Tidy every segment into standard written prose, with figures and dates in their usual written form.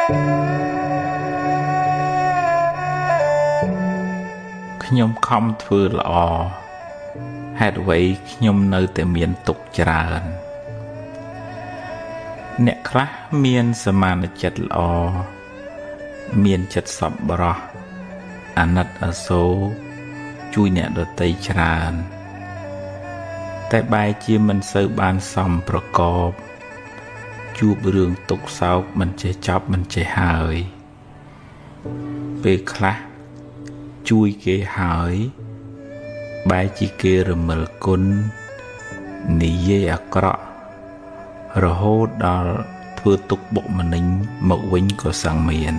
ខ្ញុំខំធ្វើល្អហេតុអ្វីខ្ញុំនៅតែមានទុក្ខច្រើនអ្នកខ្លះមានសមានចិត្តល្អមានចិត្តសប្បុរសអាណិតអាសូរជួយអ្នកដទៃច្រើនតែបែរជាមិនសូវបានសមប្រកបជួបរឿងទុក្ខសោកមិនចេះចប់មិនចេះហើយពេលខ្លះជួយគេហើយបែរជាគេរមិលគុណនិយាយអាក្រក់រហូតដល់ធ្វើទុក្ខបុកម្នេញមកវិញក៏សឹងមាន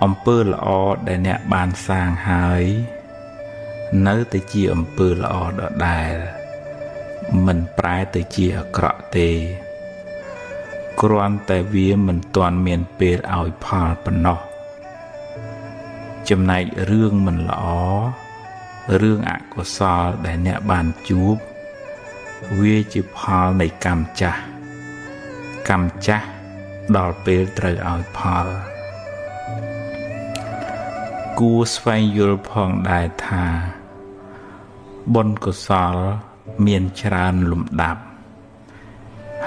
អំពើល្អដែលអ្នកបានសាងហើយនៅតែជាអំពើល្អដដែលមិនប្រែទៅជាអាក្រក់ទេគ្រាន់តែវាមិនទាន់មានពេលឲ្យផលប៉ុណ្ណោះចំណែករឿងមិនល្អរឿងអកុសលដែលអ្នកបានជួបវាជាផលនៃកម្មចាស់ដល់ពេលត្រូវឲ្យផលគួរស្វែងយល់ផងដែរថាបុណ្យកុសលមានច្រើនលំដាប់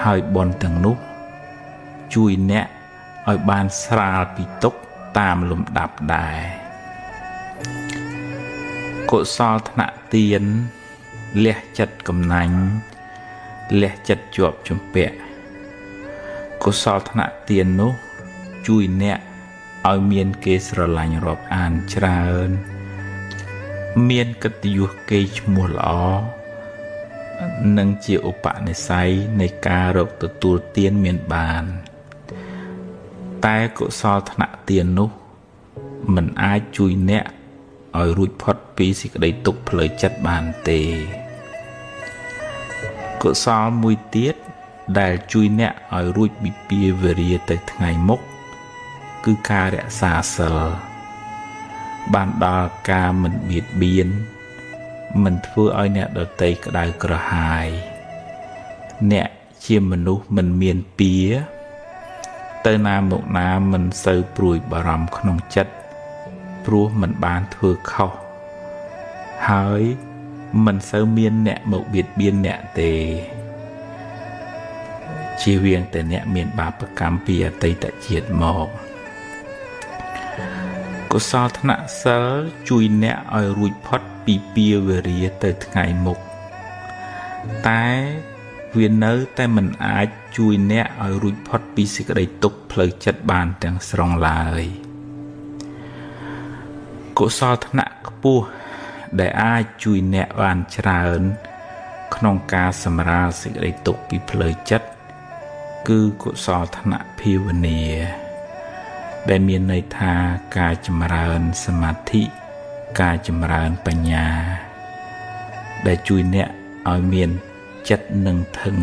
ហើយបុណ្យទាំងនោះជួយអ្នកឲ្យបានស្រាលពីទុក្ខតាមលំដាប់ដែរកុសលថ្នាក់ទានលះចិត្តកំណាញ់លះចិត្តជាប់ជំពាក់កុសលថ្នាក់ទាននោះជួយអ្នកឲ្យមានគេស្រឡាញ់រាប់អានច្រើនមានកិត្តិយសគេឈ្មោះល្អនិងជាឧបនិស្ស័យនៃការរកទទួលទានមានបានតែកុសលថ្នាក់ទាននោះមិនអាចជួយអ្នកឲ្យរួចផុតពីសេចក្តីទុក្ខផ្លូវចិត្តបានទេកុសលមួយទៀតដែលជួយអ្នកឲ្យរួចពីពាវេរាទៅថ្ងៃមុខគឺការរក្សាសិលបានដល់ការមិនបៀតបៀនមិនធ្វើឲ្យអ្នកដទៃក្តៅក្រហាយអ្នកជាមនុស្សមិនមានពៀទៅណាមកណាមិនសូវព្រួយបារម្ភក្នុងចិត្តព្រោះមិនបានធ្វើខុសហើយមិនសូវមានអ្នកមកបៀតបៀនអ្នកទេជៀសវាងតែអ្នកមានបាបកម្មពីអតីតជាតិមកកុសលថ្នាក់សិលជួយអ្នកឲ្យរួចផុតពីពាវេរាទៅថ្ងៃមុខតែវានៅតែមិនអាចជួយអ្នកឲ្យរួចផុតពីសេចក្តីទុក្ខផ្លូវចិត្តបានទាំងស្រុងឡើយកុសលថ្នាក់ខ្ពស់ដែលអាចជួយអ្នកបានច្រើនក្នុងការសម្រាលសេចក្តីទុក្ខពីផ្លូវចិត្តគឺកុសលថ្នាក់ភាវនាដែលមានន័យថាការចម្រើនសមាធិការចម្រើនបញ្ញាដែលជួយអ្នកឲ្យមានចិត្តនឹងធឹង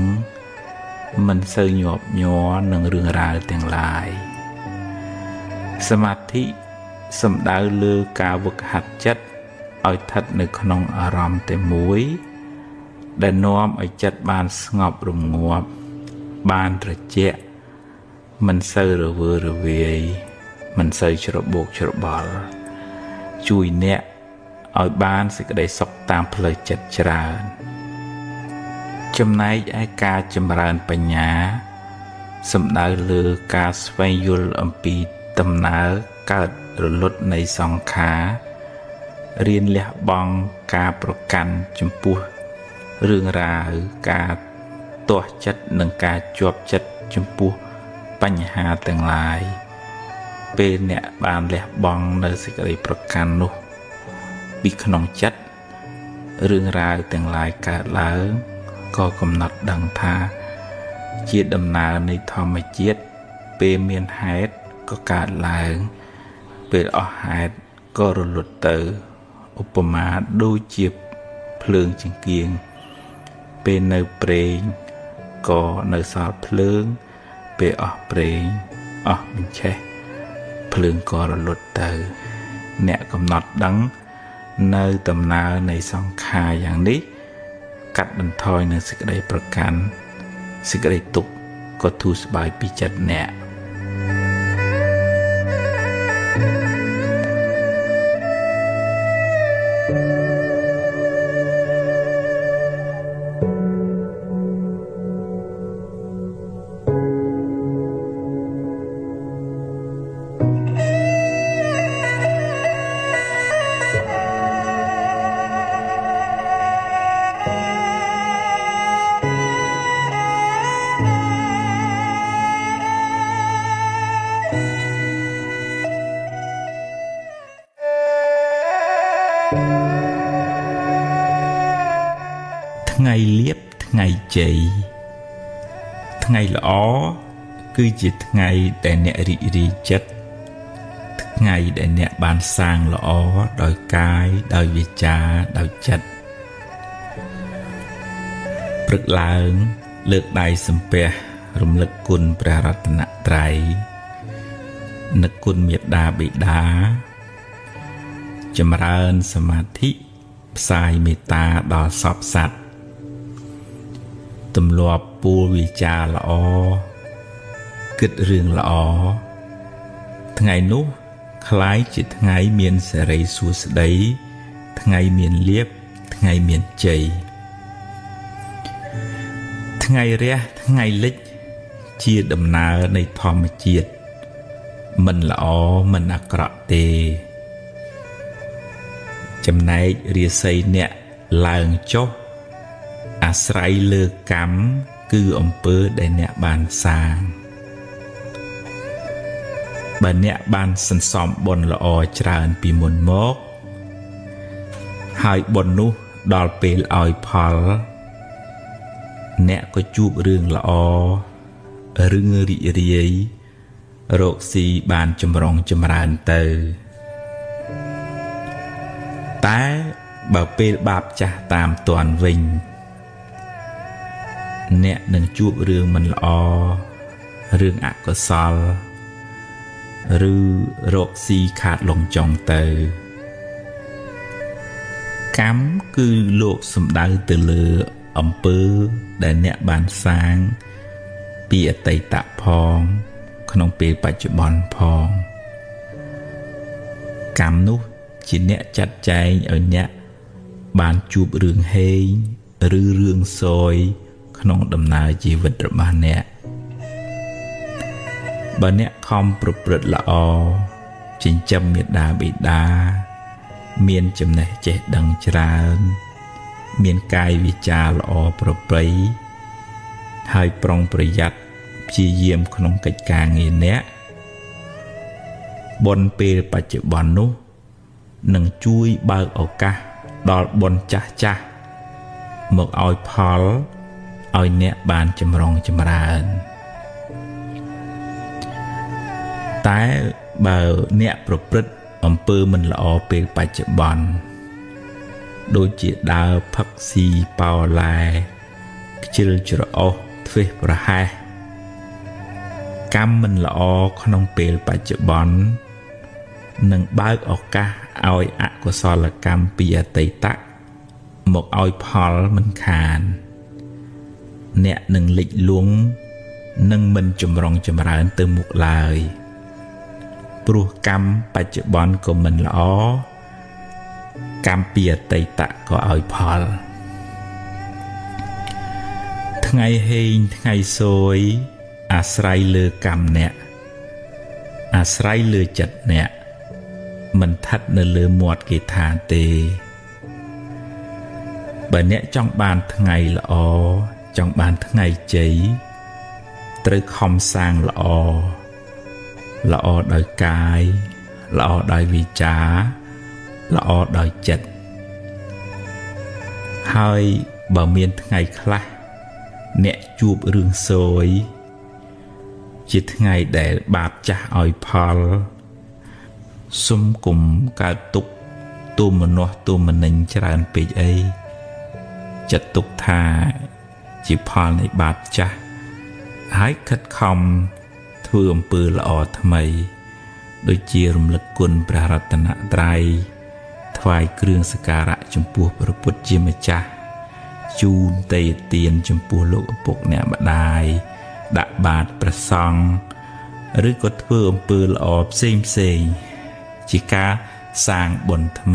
មិនសូវញាប់ញ័រនឹងរឿងរ៉ាវទាំងឡាយសមាធិសំដៅលើការវឹកហាត់ចិត្តឲ្យស្ថិតនៅក្នុងអារម្មណ៍តែមួយដែលនាំឲ្យចិត្តបានស្ងប់រងាប់បានត្រជាក់មិនសូវរវើរវាយមិនសូវច្របូកច្របល់ជួយអ្នកឲ្យបានសេចក្តីសុខតាមផ្លូវចិត្តច្រើនចំណែកឯការចម្រើនបញ្ញាសំដៅលើការស្វែងយល់អំពីដំណើរកើតរលត់នៃសង្ខាររៀនលះបង់ការប្រកាន់ចំពោះរឿងរ៉ាវការទាស់ចិត្តនិងការជាប់ចិត្តចំពោះបញ្ហាទាំងឡាយពេលអ្នកបានលះបង់នៅសេចក្តីប្រកាន់នោះពីក្នុងចិត្តរឿងរ៉ាវទាំងឡាយកើតឡើងក៏កំណត់ដឹងថាជាដំណើរនៃធម្មជាតិពេលមានហេតុក៏កើតឡើងពេលអស់ហេតុក៏រលត់ទៅឧបមាដូចជាភ្លើងចង្កៀងពេលនៅប្រេងក៏នៅសល់ភ្លើងពេលអស់ប្រេងអស់បញ្ឆេះភ្លើងក៏រលត់ទៅអ្នកកំណត់ដឹងនៅដំណើរនៃសង្ខារយ៉ាងនេះកាត់បន្ថយនូវសេចក្តីប្រកាន់សេចក្តីទុក្ខ ក៏ធូរស្បើយពីចិត្តអ្នកថ្ងៃលៀបថ្ងៃជ័យថ្ងៃល្អគឺជាថ្ងៃដែលអ្នករីករាយចិត្តថ្ងៃដែលអ្នកបានសាងល្អដោយកាយដោយវាចាដោយចិត្តព្រឹកឡើងលើកដៃសំពះរំលឹកគុណព្រះរតនត្រ័យនឹកគុណមេត្តាបិតាចម្រើនសមាធិផ្សាយមេត្តាដល់សព្វសត្វទម្លាប់ពួលវិចារល្អគិតរឿងល្អថ្ងៃនោះคล้ายជាថ្ងៃមានសេរីសួស្តីថ្ងៃមានលៀបថ្ងៃមានជ័យថ្ងៃរះថ្ងៃលិចជាដំណើរនៃធម្មជាតិមិនល្អមិនអាក្រក់ទេចំណែករាសីអ្នកឡើងចុះអាស្រ័យលើកម្មគឺអំពើដែលអ្នកបានសាងបើអ្នកបានសន្សំបុណ្យល្អច្រើនពីមុនមកហើយបុណ្យនោះដល់ពេលឲ្យផលអ្នកក៏ជួបរឿងល្អរឿងរីករាយរកស៊ីបានចម្រុងចម្រើនទៅតែបើពេលបាបចាស់តាមទាន់វិញអ្នកនឹងជួបរឿងមិនល្អរឿងអកុសលឬរកស៊ីខាតលងចង់ទៅកម្មគឺលោកសំដៅទៅលើអំពើដែលអ្នកបានសាងពីអតីតផងក្នុងពេលបច្ចុប្បន្នផងកម្មនោះជាអ្នកចាត់ចែងឲ្យអ្នកបានជួបរឿងហេងឬរឿងសោយក្នុងដំណើរជីវិតរបស់អ្នកបើអ្នកខំប្រព្រឹត្តល្អចិញ្ចឹមមេត្តាបិតាមានចំណេះចេះដឹងច្រើនមានកាយវាចាល្អប្រពៃហើយប្រុងប្រយ័ត្នព្យាយាមក្នុងកិច្ចការងារអ្នកបុណ្យពេលបច្ចុប្បន្ននោះនឹងជួយបើកឱកាសដល់បុណ្យចាស់ចាស់មកឲ្យផលឲ្យអ្នកបានចម្រុងចម្រើនតែបើអ្នកប្រព្រឹត្តអំពើមិនល្អពេលបច្ចុប្បន្នដូចជាដើរផឹកស៊ីប៉ោឡែខ្ជិលច្រអូសធ្វេសប្រហែសកម្មមិនល្អក្នុងពេលបច្ចុប្បន្ននឹងបើកឱកាសឲ្យអកុសលកម្មពីអតីតមកឲ្យផលមិនខានអ្នកនឹងលិចលង់នឹងមិនចម្រុងចម្រើនទៅមុខឡើយព្រោះកម្មបច្ចុប្បន្នក៏មិនល្អកម្មពីអតីតក៏ឲ្យផលថ្ងៃហេងថ្ងៃសោយអាស្រ័យលើកម្មអ្នកអាស្រ័យលើចិត្តអ្នកមិនឋិតនៅលើមាត់គេថាទេបើអ្នកចង់បានថ្ងៃល្អចង់បានថ្ងៃជ័យត្រូវខំសាងល្អល្អដោយកាយល្អដោយវាចាល្អដោយចិត្តហើយបើមានថ្ងៃខ្លះអ្នកជួបរឿងសោយជាថ្ងៃដែលបាបចាស់ឲ្យផលសុំគុំកើតទុក្ខទូមនោះទូមនិញច្រើនពេកអីចាត់ទុកថាជាផលនៃបាបចាស់ហើយខិតខំធ្វើអំពើល្អថ្មីដូចជារំលឹកគុណព្រះរតនត្រ័យថ្វាយគ្រឿងសក្ការៈចំពោះព្រះពុទ្ធជាម្ចាស់ជូនទេយ្យទានចំពោះលោកឪពុកអ្នកម្ដាយ ដាក់បាតព្រះសង្ឃឬក៏ធ្វើអំពើល្អផ្សេងជាការសាងបុណ្យថ្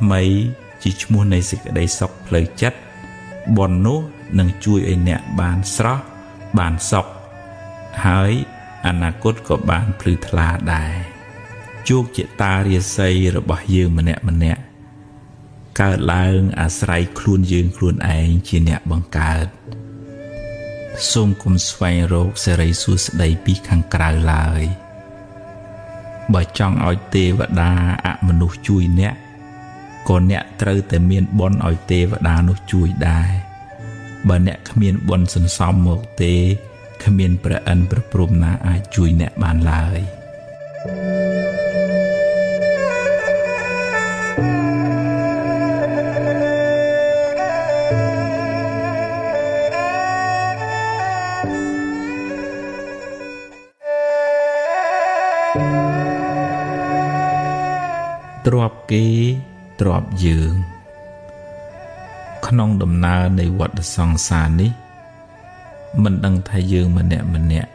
មីជាឈ្មោះនៃសេចក្តីសុខផ្លូវចិត្តបុណ្យនោះនឹងជួយឲ្យអ្នកបានស្រស់បានសុខហើយអនាគតក៏បានភ្លឺថ្លាដែរជោគជតារាសីរបស់យើងម្នាក់កើតឡើងអាស្រ័យខ្លួនយើងខ្លួនឯងជាអ្នកបង្កើតសូមគុំស្វែងរកសេរីសួស្តីពីខាងក្រៅឡើយបើចង់ឲ្យទេវតាអមនុស្សជួយអ្នកក៏អ្នកត្រូវតែមានបុណ្យឲ្យទេវតានោះជួយដែរបើអ្នកគ្មានបុណ្យសន្សំមកទេគ្មានព្រះអិនព្រះព្រហ្មណាអាចជួយអ្នកបានឡើយទ្រព្យគេទ្រព្យយើងក្នុងដំណើរនៃវដ្តសង្សារនេះមិនដឹងថាយើងម្នាក់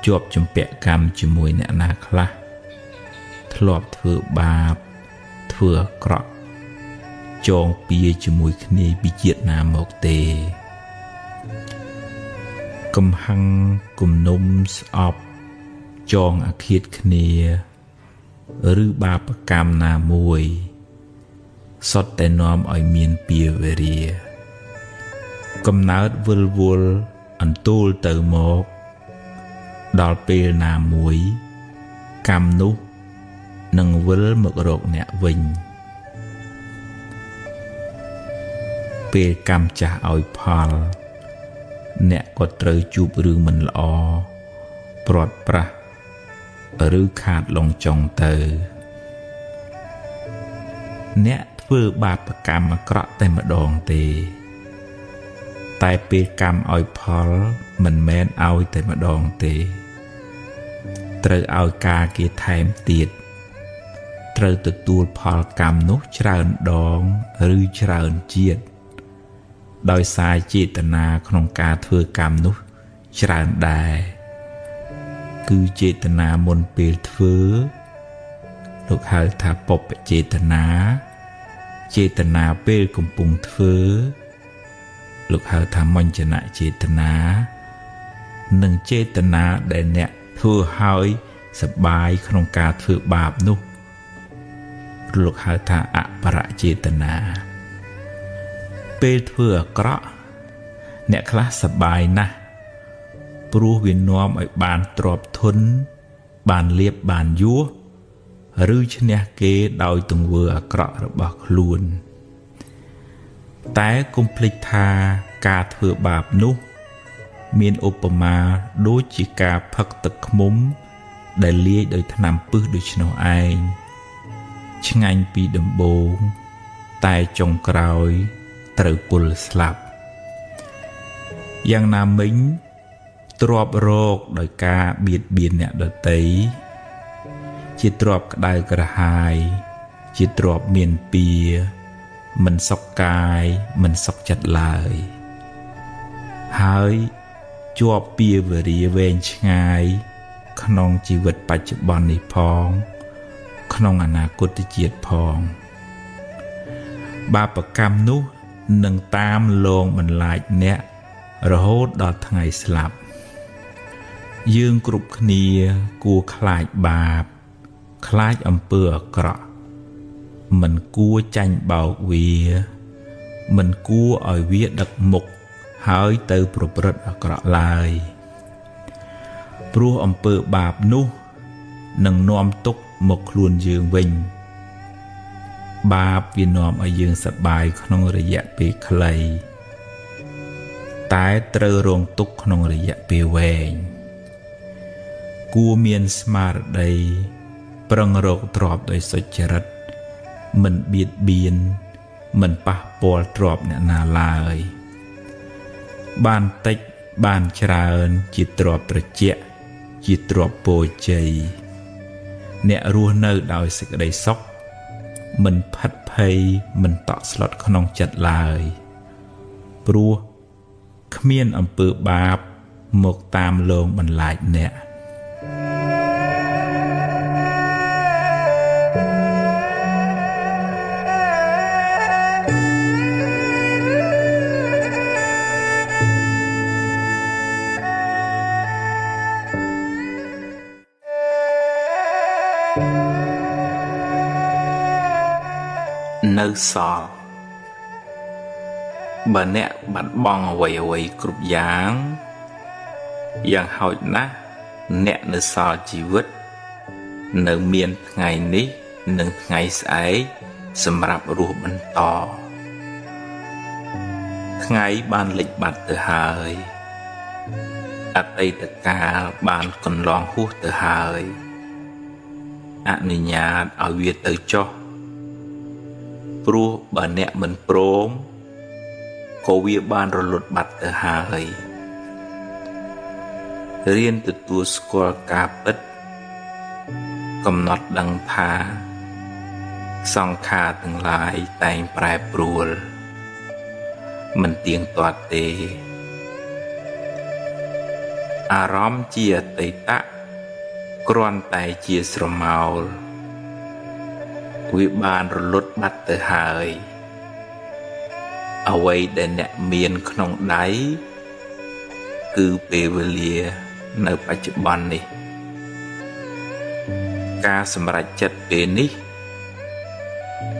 ជាប់ជំពាក់កម្មជាមួយអ្នកណាខ្លះធ្លាប់ធ្វើបាបធ្វើអាក្រក់ចងពៀជាមួយគ្នាពីជាតិណាមកទេកំហឹងគំនុំស្អប់ចងអាឃាតគ្នាឬបាបកម្មណាមួយសុទ្ធតែនាំឲ្យមានពៀវេរាកំណើតវិលវល់អន្ទូលទៅមកដល់ពេលណាមួយកម្មនោះនឹងវិលមករកអ្នកវិញពេលកម្មចាស់ឲ្យផលអ្នកក៏ត្រូវជួបរឿងមិនល្អព្រាត់ប្រាសឬខាតលងចុងទៅអ្នកធ្វើបាបកម្មអាក្រក់តែម្ដងទេតែពេលកម្មឲ្យផលមិនមែនឲ្យតែម្ដងទេត្រូវឲ្យការគេថែមទៀតត្រូវទទួលផលកម្មនោះច្រើនដងឬច្រើនជាតិដោយសារចេតនាក្នុងការធ្វើកម្មនោះច្រើនដែរគឺចេតនាមុនពេលធ្វើលោកហៅថាបុព្វចេតនាចេតនាពេលកំពុងធ្វើលោកហៅថាមញ្ញនចេតនានិងចេតនាដែលអ្នកធ្វើឲ្យសប្បាយក្នុងការធ្វើបាបនោះលោកហៅថាអបរចេតនាពេលធ្វើអាក្រក់អ្នកខ្លះសប្បាយណាស់ព្រោះវានាំឲ្យបានទ្រព្យធនបានលៀបបានយសឬឈ្នះគេដោយទង្វើអាក្រក់របស់ខ្លួនតែកុំភ្លេចថាការធ្វើបាបនោះមានឧបមាដូចជាការផឹកទឹកឃ្មុំដែលលាយដោយថ្នាំពិសដូច្នោះឯងឆ្ងាញ់ពីដំបូងតែចុងក្រោយត្រូវពលស្លាប់យ៉ាងណាមិញទ្រព្យរកដោយការបៀតបៀនអ្នកដទៃជាទ្រព្យក្តៅក្រហាយជាទ្រព្យមានពៀមិនសុខកាយមិនសុខចិត្តឡើយហើយជាប់ពៀវរាវែងឆ្ងាយក្នុងជីវិតបច្ចុប្បន្ននេះផងក្នុងអនាគតជាតិផងបាបកម្មនោះនឹងតាមលងបន្លាចអ្នករហូតដល់ថ្ងៃស្លាប់យើងគ្រប់គ្នាគួរខ្លាចបាបខ្លាចអំពើអាក្រក់មិនគួរចាញ់បោកវាមិនគួរឲ្យវាដឹកមុខហើយទៅប្រព្រឹត្តអាក្រក់ឡើយព្រោះអំពើបាបនោះនឹងនាំទុក្ខមកខ្លួនយើងវិញបាបវានាំឲ្យយើងសប្បាយក្នុងរយៈពេលខ្លីតែត្រូវរងទុក្ខក្នុងរយៈពេលវែងគួរមានស្មារតីប្រឹងរកទ្រព្យដោយសុចរិតមិនបៀតបៀនមិនប៉ះពាល់ទ្រព្យអ្នកណាឡើយបានតិចបានច្រើនជាទ្រព្យត្រជាក់ជាទ្រព្យពរជ័យអ្នករស់នៅដោយសេចក្តីសុខមិនផិតភ័យមិនតក់ស្លុតក្នុងចិត្តឡើយព្រោះ គ្មានអំពើបាបមកតាមលងបន្លាចអ្នកនៅសល់បើអ្នកបាត់បង់អ្វីគ្រប់យ៉ាងហោចណាស់អ្នកនៅសល់ជីវិតនៅមានថ្ងៃនេះនិងថ្ងៃស្អែកសម្រាប់រស់បន្តថ្ងៃបានលិចបាត់ទៅហើយអតីតកាលបានកន្លងហួសទៅហើយអនុញ្ញាតឲ្យវាទៅចុះព្រោះបើអ្នកមិនព្រមក៏វាបានរលត់បាត់ទៅហើយរៀនទទួលស្គាល់ការពិតកំណត់ដឹងថាសង្ខារទាំងឡាយតែងប្រែប្រួលមិនទៀងទាត់ទេអារម្មណ៍ជាអតីតគ្រាន់តែជាស្រមោលវាបានរលត់បាត់ទៅហើយអ្វីដែលអ្នកមានក្នុងដៃគឺពេលវេលានៅបច្ចុប្បន្ននេះការសម្រេចចិត្តពេលនេះ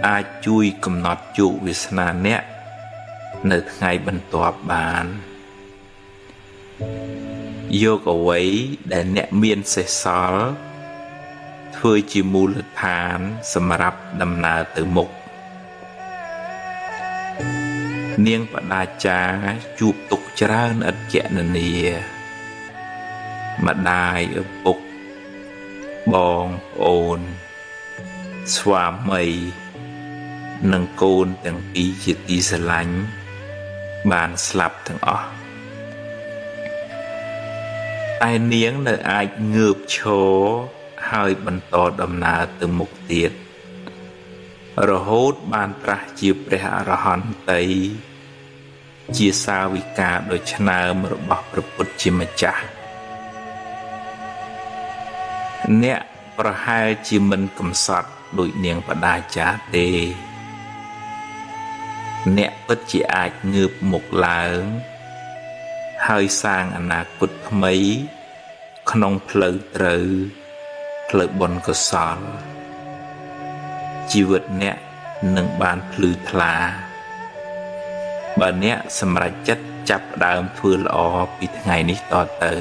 អាចជួយកំណត់ជោគវាសនាអ្នកនៅថ្ងៃបន្ទាប់បានយកអ្វីដែលអ្នកមានសេសសល់ធ្វើជាមូលដ្ឋានសម្រាប់ដំណើរទៅមុខនាងបដាចាជួបទុកច្រើនឥតគណនាម្ដាយឪពុកបងប្អូនស្វាមីនិងកូនទាំងពីរជាទីស្រឡាញ់បានស្លាប់ទាំងអស់តែនាងនៅអាចងើបឈរហើយបន្តដំណើរទៅមុខទៀតរហូតបានត្រាស់ជាព្រះអរហន្តីជាសាវិកាដ៏ឆ្នើមរបស់ព្រះពុទ្ធជាម្ចាស់អ្នកប្រហែលជាមិនកំសត់ដូចនាងបដាចាទេអ្នកពិតជាអាចងើបមុខឡើងហើយសាងអនាគតថ្មីក្នុងផ្លូវត្រូវផ្លូវបុណ្យកុសលជីវិតអ្នកនឹងបានភ្លឺថ្លាបើអ្នកសម្រេចចិត្តចាប់ផ្ដើមធ្វើល្អពីថ្ងៃនេះតទៅ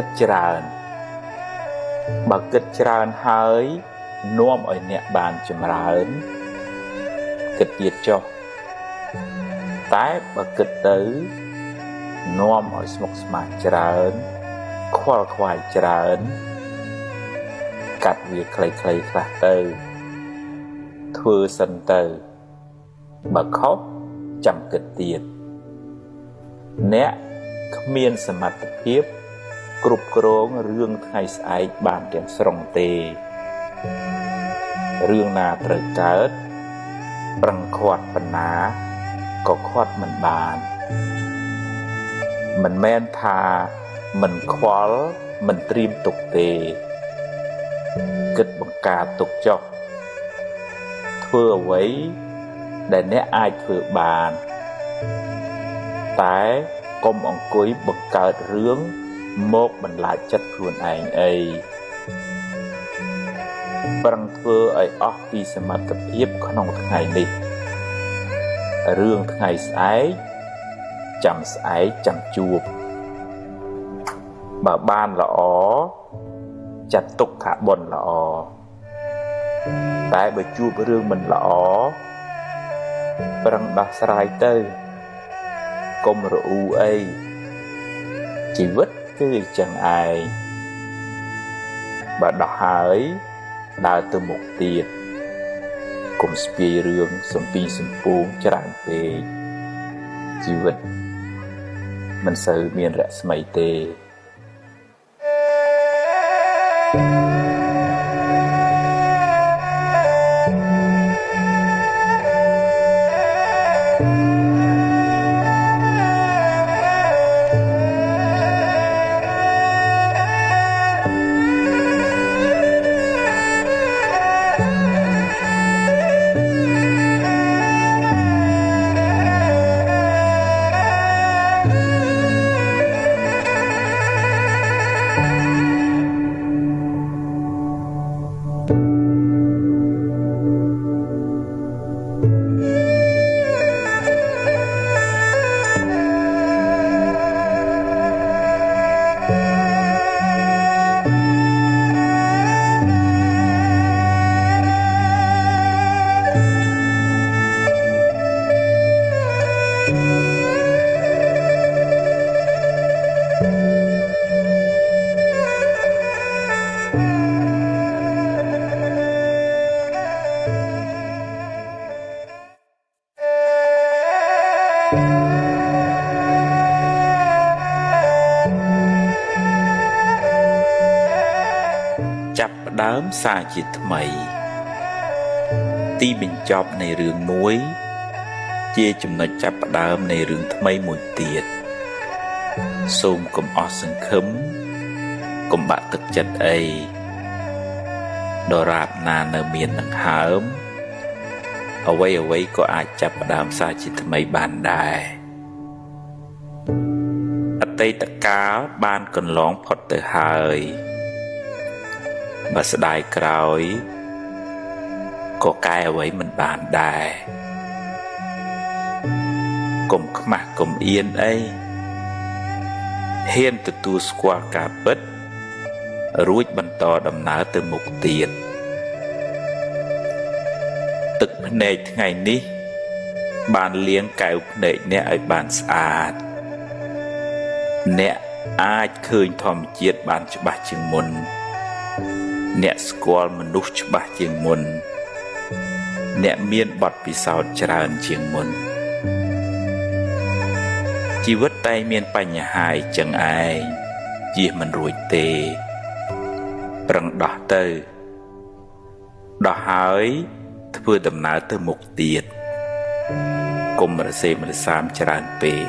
គិតច្រើនបើគិតច្រើនហើយនាំឲ្យអ្នកបានចម្រើនគិតទៀតចុះតែបើគិតទៅនាំឲ្យស្មុគស្មាញច្រើនខ្វល់ខ្វាយច្រើនកាត់វាខ្លីៗខ្លះទៅធ្វើសិនទៅបើខុសចាំគិតទៀតអ្នកគ្មានសមត្ថភាពគ្រប់គ្រងរឿងថ្ងៃស្អែកបានទាំងស្រុងទេរឿងណាត្រូវកើតប្រឹងខាត់ប៉ុណ្ណាក៏ខាត់មិនបានមិនមែនថាមិនខ្វល់មិនត្រៀមទុកទេគិតបង្ការទុកចុះធ្វើអ្វីដែលអ្នកអាចធ្វើបានតែកុំអង្គុយបង្កើតរឿងមកបន្លាចចិត្តខ្លួនឯងអី ប្រឹងធ្វើឲ្យអស់ពីសមត្ថភាពក្នុងថ្ងៃនេះរឿងថ្ងៃស្អែកចាំស្អែកចាំជួបបើបានល្អចាត់ទុកថាបុណ្យល្អតែបើជួបរឿងមិនល្អប្រឹងដោះស្រាយទៅកុំរអ៊ូអីជីវិតគឺចឹងឯងបើដោះហើយដើរទៅមុខទៀតកុំស្ពាយរឿងសំពីសំពងច្រើនពេកជីវិតមិនសូវមានរស្មីទេចាប់ផ្ដើមសារជាថ្មីទីបញ្ចប់នៃរឿងមួយជាចំណុចចាប់ផ្ដើមនៃរឿងថ្មីមួយទៀតសូមកុំអស់សង្ឃឹមកុំបាក់ទឹកចិត្តអីដរាបណានៅមានដង្ហើមអ្វីក៏អាចចាប់ផ្ដើមសារជាថ្មីបានដែរអតីតកាលបានកន្លងផុតទៅហើយបើស្ដាយក្រោយក៏កែអ្វីមិនបានដែរកុំខ្មាស់កុំអៀនអីហ៊ានទទួលស្គាល់ការពិតរួចបន្តដំណើរទៅមុខទៀតទឹកភ្នែកថ្ងៃនេះបានលាងកែវភ្នែកអ្នកឲ្យបានស្អាតអ្នកអាចឃើញធម្មជាតិបានច្បាស់ជាងមុនអ្នកស្គាល់មនុស្សច្បាស់ជាងមុនអ្នកមានបទពិសោធន៍ច្រើនជាងមុនជីវិតតែមានបញ្ហាចឹងឯងជៀសមិនរួចទេប្រឹងដោះទៅដោះហើយធ្វើដំណើរទៅមុខទៀតកុំរសេមរសាមច្រើនពេក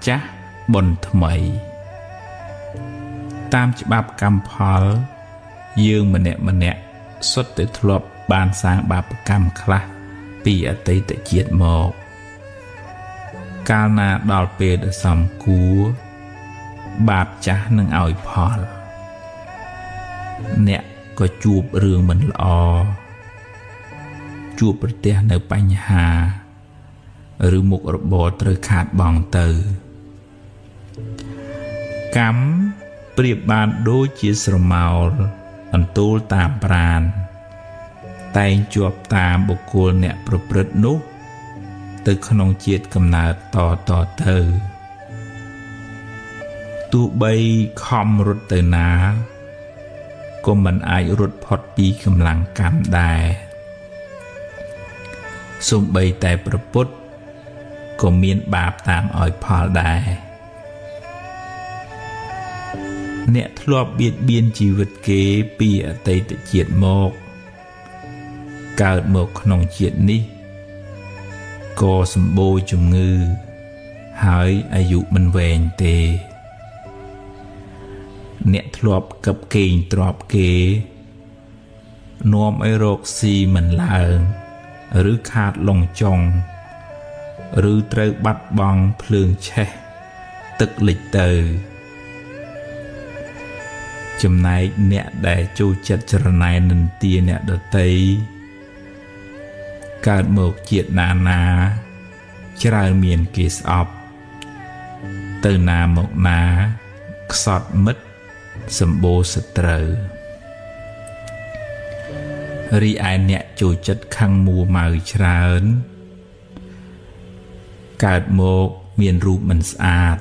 ចាស់បុណ្យថ្មីតាមច្បាប់កម្មផលយើងម្នាក់សុទ្ធតែធ្លាប់បានសាងបាបកម្មខ្លះពីអតីតជាតិមកកាលណាដល់ពេលដែលសមគួរបាបចាស់នឹងឲ្យផលអ្នកក៏ជួបរឿងមិនល្អជួបប្រទះនៅបញ្ហាឬមុខរបរត្រូវខាតបង់ទៅកម្មប្រៀបបានដូចជាស្រមោលអន្ទូលតាមប្រាណតែងជាប់តាមបុគ្គលអ្នកប្រព្រឹត្តនោះទៅក្នុងជាតិកំណើតតទៅទោះបីខំរត់ទៅណាក៏មិនអាចរត់ផុតពីកម្លាំងកម្មដែរសូម្បីតែព្រះពុទ្ធក៏មានបាបតាមឲ្យផលដែរអ្នកធ្លាប់បៀតបៀនជីវិតគេពីអតីតជាតិមកកើតមកក្នុងជាតិនេះក៏សម្បូរជំងឺហើយអាយុមិនវែងទេអ្នកធ្លាប់កឹបកេងទ្រព្យគេនាំឲ្យរកស៊ីមិនឡើងឬខាតលងចុងឬត្រូវបាត់បង់ភ្លើងឆេះទឹកលិចទៅចំណែកអ្នកដែលចូលចិត្តចរណែននិន្ទាអ្នកដតីកើតមកជាតិណាច្រើនមានគេស្អប់ទៅណាមកណាខ្សត់មិត្តសម្បូរសត្រូវរីឯអ្នកចូលចិត្តខឹងមួម៉ៅច្រើនកើតមកមានរូបមិនស្អាត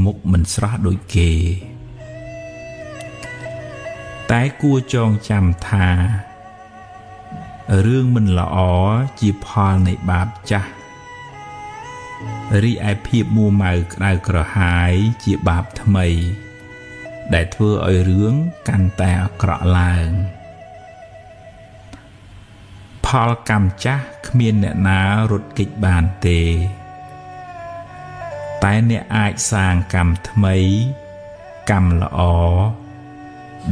មុខមិនស្រស់ដូចគេតែគួរចងចាំថារឿងមិនល្អជាផលនៃបាបចាស់រីឯភាពមួម៉ៅក្តៅក្រហាយជាបាបថ្មីដែលធ្វើឲ្យរឿងកាន់តែអាក្រក់ឡើងផលកម្មចាស់គ្មានអ្នកណារត់គេចបានទេតែអ្នកអាចសាងកម្មថ្មីកម្មល្អ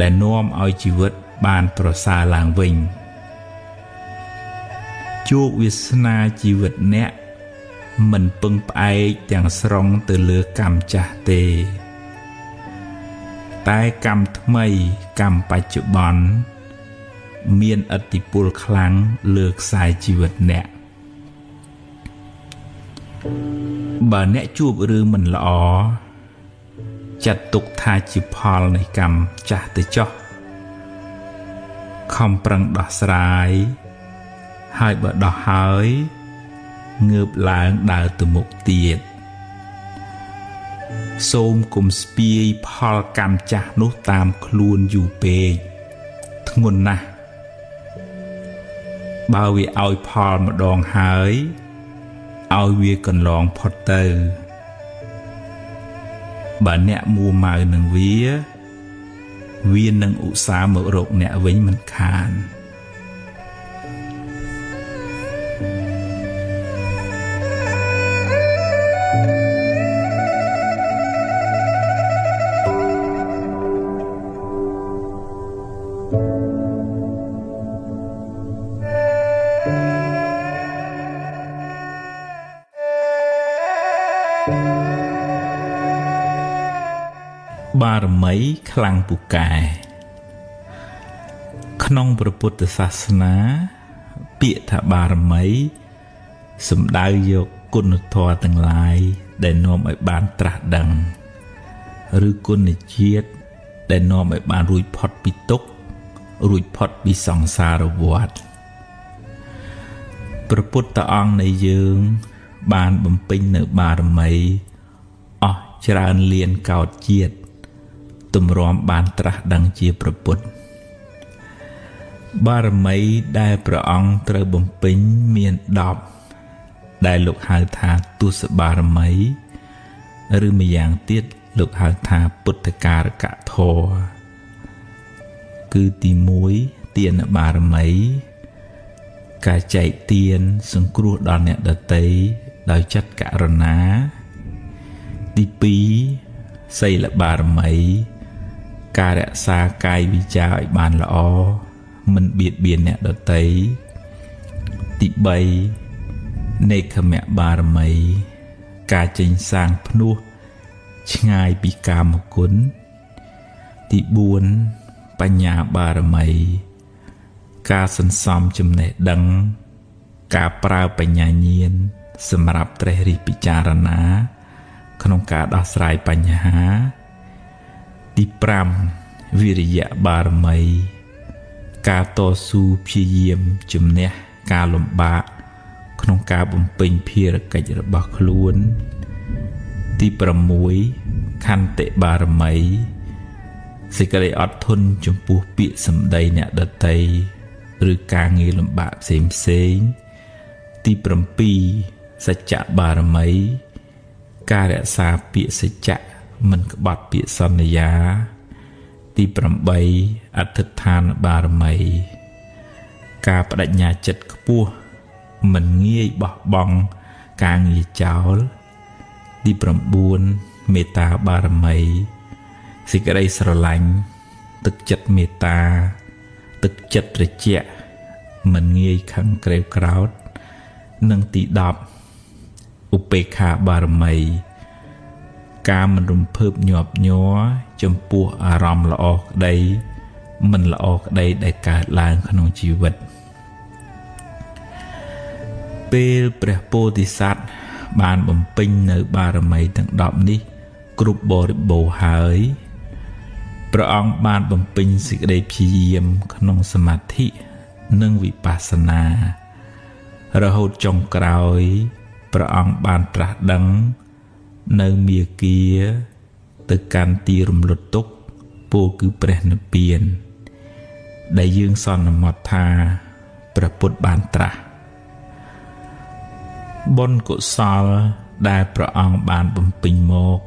ដែលនាំឲ្យជីវិតបានប្រសើរឡើងវិញជោគវាសនាជីវិតអ្នកមិនពឹងផ្អែកទាំងស្រុងទៅលើកម្មចាស់ទេតែកម្មថ្មីកម្មបច្ចុប្បន្នមានឥទ្ធិពលខ្លាំងលើខ្សែជីវិតអ្នកបើអ្នកជួបរឿងមិនល្អចាត់ទុកថាជាផលនៃកម្មចាស់ទៅចុះខំប្រឹងដោះស្រាយហើយបើដោះហើយងើបឡើងដើរទៅមុខទៀតសូមកុំស្ពាយផលកម្មចាស់នោះតាមខ្លួនយូរពេកធ្ងន់ណាស់បើវាឲ្យផលម្ដងហើយឲ្យវាកន្លងផុតទៅបើអ្នកមួម៉ៅនឹងវានឹងឧស្សាហ៍មករកអ្នកវិញមិនខានបារមីខ្លាំងពូកែក្នុងព្រះពុទ្ធសាសនាពាក្យថាបារមីសំដៅយកគុណធម៌ទាំងឡាយដែលនាំឲ្យបានត្រាស់ដឹងឬគុណជាតិដែលនាំឲ្យបានរួចផុតពីទុក្ខរួចផុតពីសង្សារវដ្តព្រះពុទ្ធអង្គនៃយើងបានបំពេញនៅបារមីអស់ច្រើនលានកោដជាតិទម្រាំបានត្រាស់ដឹងជាព្រះពុទ្ធបារមីដែលព្រះអង្គត្រូវបំពេញមាន10ដែលលោកហៅថាទុសបារមីឬម្យ៉ាងទៀតលោកហៅថាពុទ្ធការកធម៌គឺទី1ទានបារមីការចែកទានសង្គ្រោះដល់អ្នកដទៃដោយចិត្តករុណា ទី2សីលបារមីការរក្សាកាយវិចារឲ្យបានល្អមិនបៀតបៀនអ្នកដទៃទី3នេក្ខមបារមីការចេញសាងភ្នោះឆ្ងាយពីកាមគុណទី4បញ្ញាបារមីការសន្សំចំណេះដឹងការប្រើបញ្ញាញាណសម្រាប់ត្រេះរិះពិចារណាក្នុងការដោះស្រាយបញ្ហាទី5វិរិយបារមីការតស៊ូព្យាយាមជំនះការលំបាកក្នុងការបំពេញភារកិច្ចរបស់ខ្លួនទី6ខន្តិបារមីសេចក្តីអត់ធន់ចំពោះពាក្យសម្ដីអ្នកដទៃឬការងារលំបាកផ្សេងទី7សច្ចបារមីការរក្សាពាក្យសច្ចៈមិនក្បត់ពាក្យសន្យាទី8អធិដ្ឋានបារមីការបដិញ្ញាចិត្តខ្ពស់មិនងាយបោះបង់ការងារចោលទី9មេត្តាបារមីសេចក្តីស្រឡាញ់ទឹកចិត្តមេត្តាទឹកចិត្តត្រជាក់មិនងាយខឹងក្រេវក្រោធនិងទី10ឧបេក្ខាបារមីការមិនរំភើបញាប់ញ័រចំពោះអារម្មណ៍ល្អក្តីមិនល្អក្តីដែលកើតឡើងក្នុងជីវិតពេលព្រះពោធិសត្វបានបំពេញនៅបារមីទាំង10នេះគ្រប់បរិបូរណ៍ហើយព្រះអង្គបានបំពេញសេចក្តីព្យាយាមក្នុងសមាធិនិងវិបស្សនារហូតចុងក្រោយព្រះអង្គបានត្រាស់ដឹងនៅមាគ៌ាទៅកាន់ទីរំលត់ទុក្ខពោលគឺព្រះនិព្វានដែលយើងសន្មតថាព្រះពុទ្ធបានត្រាស់បុណ្យកុសលដែលព្រះអង្គបានបំពេញមក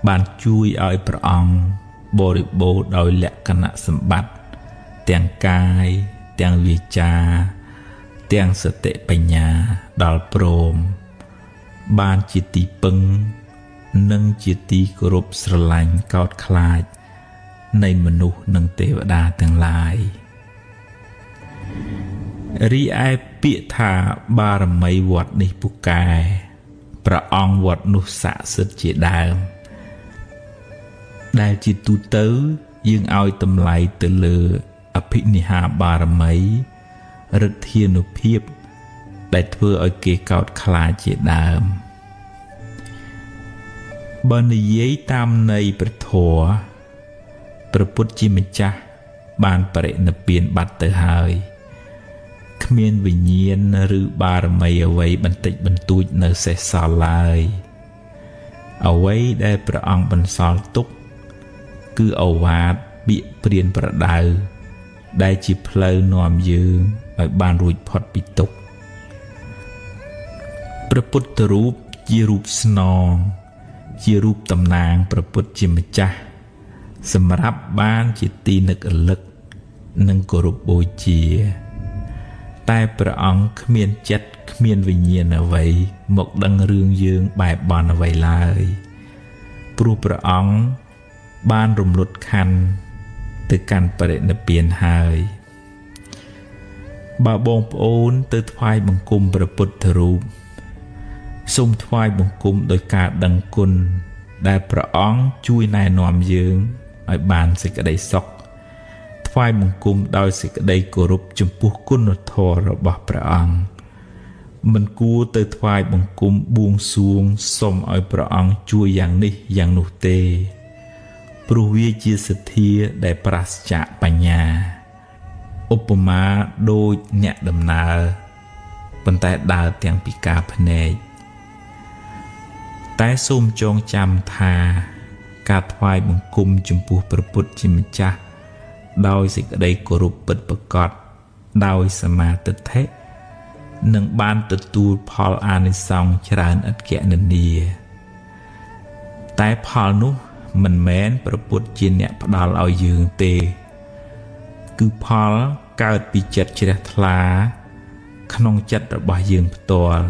បានជួយឲ្យព្រះអង្គបរិបូរណ៍ដោយលក្ខណៈសម្បត្តិទាំងកាយទាំងវាចាទាំងសតិបញ្ញាដល់ព្រមបានជាទីពឹងនិងជាទីគោរពស្រឡាញ់កោតខ្លាចនៃមនុស្សនិងទេវតាទាំងឡាយរីឯពាក្យថាបារមីវត្តនេះពូកែព្រះអង្គវត្តនោះស័ក្តិសិទ្ធិជាដើមដែលជាទូទៅយើងឲ្យតម្លៃទៅលើអភិនិហាបារមីឫទ្ធានុភាពដែលធ្វើឲ្យគេកោតខ្លាចជាដើមបើនិយាយតាមន័យព្រះធម៌ព្រះពុទ្ធជាម្ចាស់បានបរិនិព្វានបាត់ទៅហើយគ្មានវិញ្ញាណឬបារមីអ្វីបន្តិចបន្តួចនៅសេសសល់ឡើយអ្វីដែលព្រះអង្គបន្សល់ទុកគឺឱវាទពាក្យព្រានប្រដៅដែលជាផ្លូវនាំយើងឲ្យបានរួចផុតពីទុក្ខព្រះពុទ្ធរូបជារូបស្នងជារូបតំណាងព្រះពុទ្ធជាម្ចាស់សម្រាប់បានជាទីនឹករលឹកនិងគោរពបូជាតែព្រះអង្គគ្មានចិត្តគ្មានវិញ្ញាណអ្វីមកដឹងរឿងយើងបែបបន់អ្វីឡើយព្រោះព្រះអង្គបានរំលត់ខណ្ឌទៅកាន់បរិនិព្វានហើយបើបងប្អូនទៅថ្វាយបង្គំព្រះពុទ្ធរូបសូមថ្វាយបង្គំដោយការដឹងគុណដែលព្រះអង្គជួយណែនាំយើងឲ្យបានសេចក្តីសុខថ្វាយបង្គំដោយសេចក្តីគោរពចំពោះគុណធម៌របស់ព្រះអង្គមិនគួរទៅថ្វាយបង្គំបួងសួងសុំឲ្យព្រះអង្គជួយយ៉ាងនេះយ៉ាងនោះទេព្រោះវាជាសទ្ធាដែលប្រាសចាកបញ្ញាឧបមាដូចអ្នកដំណើរប៉ុន្តែដើរទាំងពីការភ្នែកតែសូមចងចាំថាការថ្វាយបង្គំចំពោះព្រះពុទ្ធជាម្ចាស់ដោយសេចក្តីគោរពពិតប្រាកដដោយសមាទិដ្ឋិនឹងបានទទួលផលអានិសង្សច្រើនឥតគណនាតែផលនោះមិនមែនព្រះពុទ្ធជាអ្នកផ្ដល់ឲ្យយើងទេគឺផលកើតពីចិត្តជ្រះថ្លាក្នុងចិត្តរបស់យើងផ្ទាល់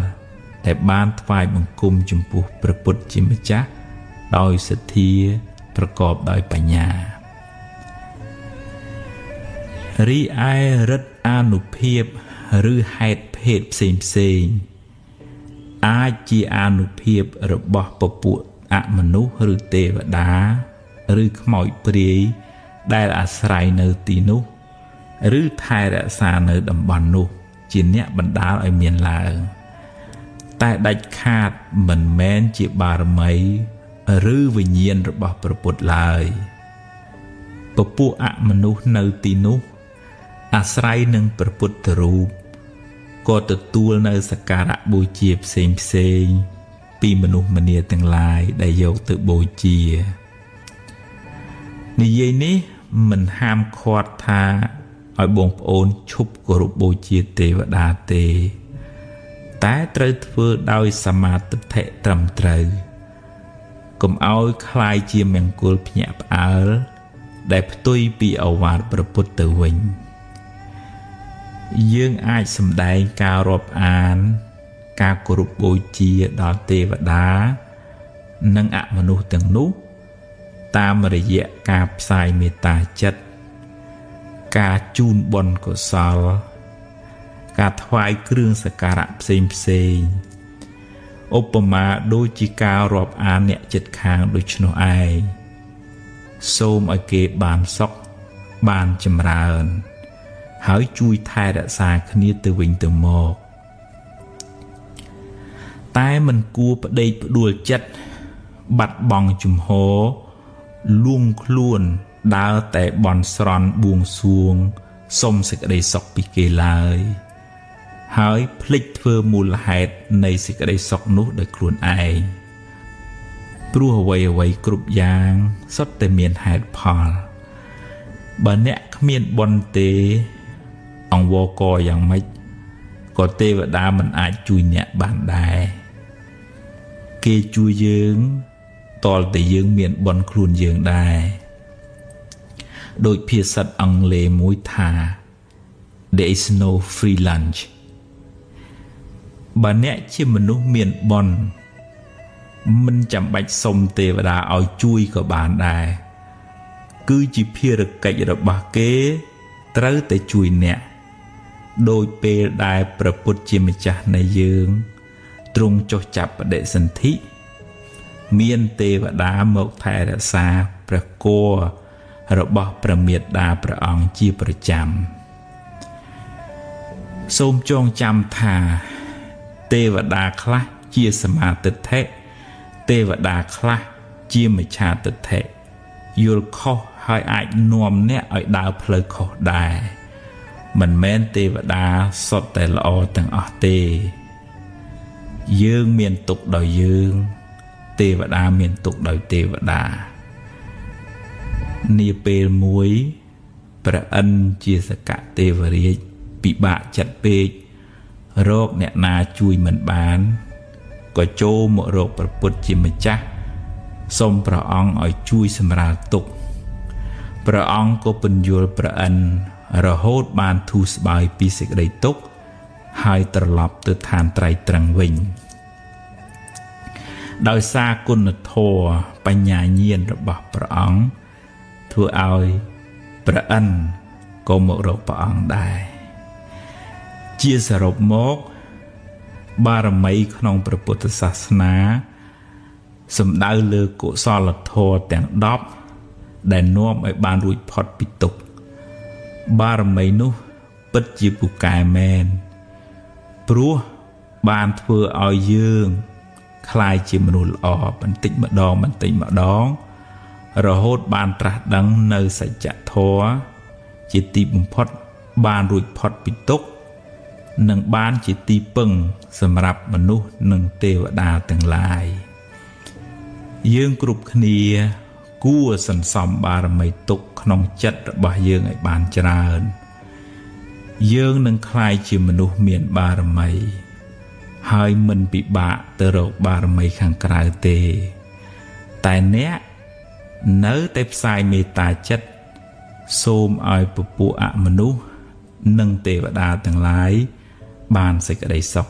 ដែលបានថ្វាយបង្គំចំពោះព្រះពុទ្ធជាម្ចាស់ ដោយសទ្ធាប្រកបដោយបញ្ញារីឯរិទ្ធអានុភាពឬហេតុភេទផ្សេងអាចជាអានុភាពរបស់ពពួកអមនុស្សឬទេវតាឬខ្មោចព្រាយដែលអាស្រ័យនៅទីនោះឬថែរក្សានៅតំបន់នោះជាអ្នកបណ្ដាលឲ្យមានឡើងតែដាច់ខាតមិនមែនជាបារមីឬវិញ្ញាណរបស់ព្រះពុទ្ធឡើយពពួកអមនុស្សនៅទីនោះអាស្រ័យនឹងព្រះពុទ្ធរូបក៏ទទួលនៅសក្ការៈបូជាផ្សេងពីមនុស្សម្នាទាំងឡាយដែលយកទៅបូជានិយាយនេះមិនហាមឃាត់ថាឲ្យបងប្អូនឈប់គោរពបូជាទេវតាទេតែត្រូវធ្វើដោយសមាទិដ្ឋិត្រឹមត្រូវកុំឲ្យคล้ายជាមង្គលភ្ញាក់ផ្អើលដែលផ្ទុយពីឱវាទព្រះពុទ្ធទៅវិញយើងអាចសម្ដែងការរាប់អានការគោរពបូជាដល់ទេវតានិងអមនុស្សទាំងនោះតាមរយៈការផ្សាយមេត្តាចិត្តការជូនបុណ្យកុសលការថ្វាយគ្រឿងសក្ការៈផ្សេងឧបមាដូចជាការរាប់អានអ្នកជិតខាងដូច្នោះឯងសូមឲ្យគេបានសុខបានចម្រើនហើយជួយថែរក្សាគ្នាទៅវិញទៅមកតែមិនគួរផ្ដេកផ្ដួលចិត្តបាត់បង់ជំហរលួងខ្លួនដើរតែបន់ស្រន់បួងសួងសុំសេចក្តីសុខពីគេឡើយហើយភ្លេចធ្វើមូលហេតុនៃសេចក្តីសុខនោះដោយខ្លួនឯងព្រោះអ្វីៗគ្រប់យ៉ាងសុទ្ធតែមានហេតុផលបើអ្នកគ្មានបុណ្យទេអង្វរករយ៉ាងម៉េចក៏ទេវតាមិនអាចជួយអ្នកបានដែរគេជួយយើងតលតែយើងមានបុណ្យខ្លួនយើងដែរដោយភាសាអង់គ្លេសមួយថា there is no free lunch បើអ្នកជាមនុស្សមានបុណ្យមិនចាំបាច់សុំទេវតាឲ្យជួយក៏បានដែរគឺជាភារកិច្ចរបស់គេត្រូវតែជួយអ្នកដោយពេលដែលព្រះពុទ្ធជាម្ចាស់នៃយើងទ្រង់ចុះចាប់បដិសន្ធិមានទេវតាមកថែរក្សាព្រះគភ៌របស់ព្រះមេត្តាព្រះអង្គជាប្រចាំសូមចងចាំថាទេវតាខ្លះជាសមាទិដ្ឋិទេវតាខ្លះជាមិច្ឆាទិដ្ឋិយល់ខុសហើយអាចនាំអ្នកឲ្យដើរផ្លូវខុសដែរមិនមែនទេវតាសុទ្ធតែល្អទាំងអស់ទេយើងមានទុក្ខដោយយើងទេវតាមានទុក្ខដោយទេវតានាពេលមួយព្រះឥន្ទជាសកទេវរាជពិបាកចិត្តពេករកអ្នកណាជួយមិនបានក៏ចូលមករកព្រះពុទ្ធជាម្ចាស់សូមព្រះអង្គឲ្យជួយសម្រាលទុក្ខព្រះអង្គក៏ពន្យល់ព្រះឥន្ទរហូតបានធូរស្បើយពីសេចក្តីទុក្ខហើយត្រឡប់ទៅឋានត្រៃត្រឹងវិញដោយសារគុណធម៌បញ្ញាញាណរបស់ព្រះអង្គធ្វើឲ្យព្រះឥន្ទក៏មករកព្រះអង្គដែរជាសរុបមកបារមីក្នុងព្រះពុទ្ធសាសនាសំដៅលើកុសលធម៌ទាំង10ដែលនាំឲ្យបានរួចផុតពីទុក្ខបារមីនោះពិតជាពូកែមែនព្រោះបានធ្វើឲ្យយើងคล้ายជាមនុស្សល្អបន្តិចម្ដងរហូតបានត្រាស់ដឹងនៅសច្ចធម៌ជាទីបំផុតបានរួចផុតពីទុក្ខនិងបានជាទីពឹងសម្រាប់មនុស្សនិងទេវតាទាំងឡាយយើងគ្រប់គ្នាគួរសន្សំបារមីទុក្ខក្នុងចិត្តរបស់យើងឲ្យបានច្រើនយើងនឹងក្លាយជាមនុស្សមានបារមីហើយមិនពិបាកទៅរកបារមីខាងក្រៅទេតែអ្នកនៅតែផ្សាយមេត្តាចិត្តសូមឲ្យពពួកអមនុស្សនិងទេវតាទាំងឡាយបានសេចក្តីសុខ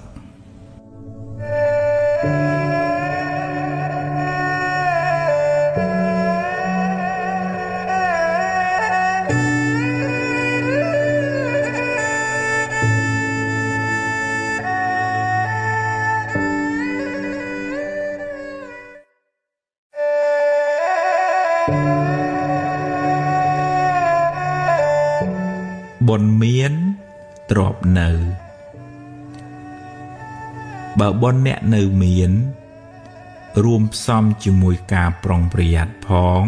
บนเมียนตรอบเนอบ่บนเนะเนอเมียนรวมซ้อมจมวยกาปรองประหยัดพ้อง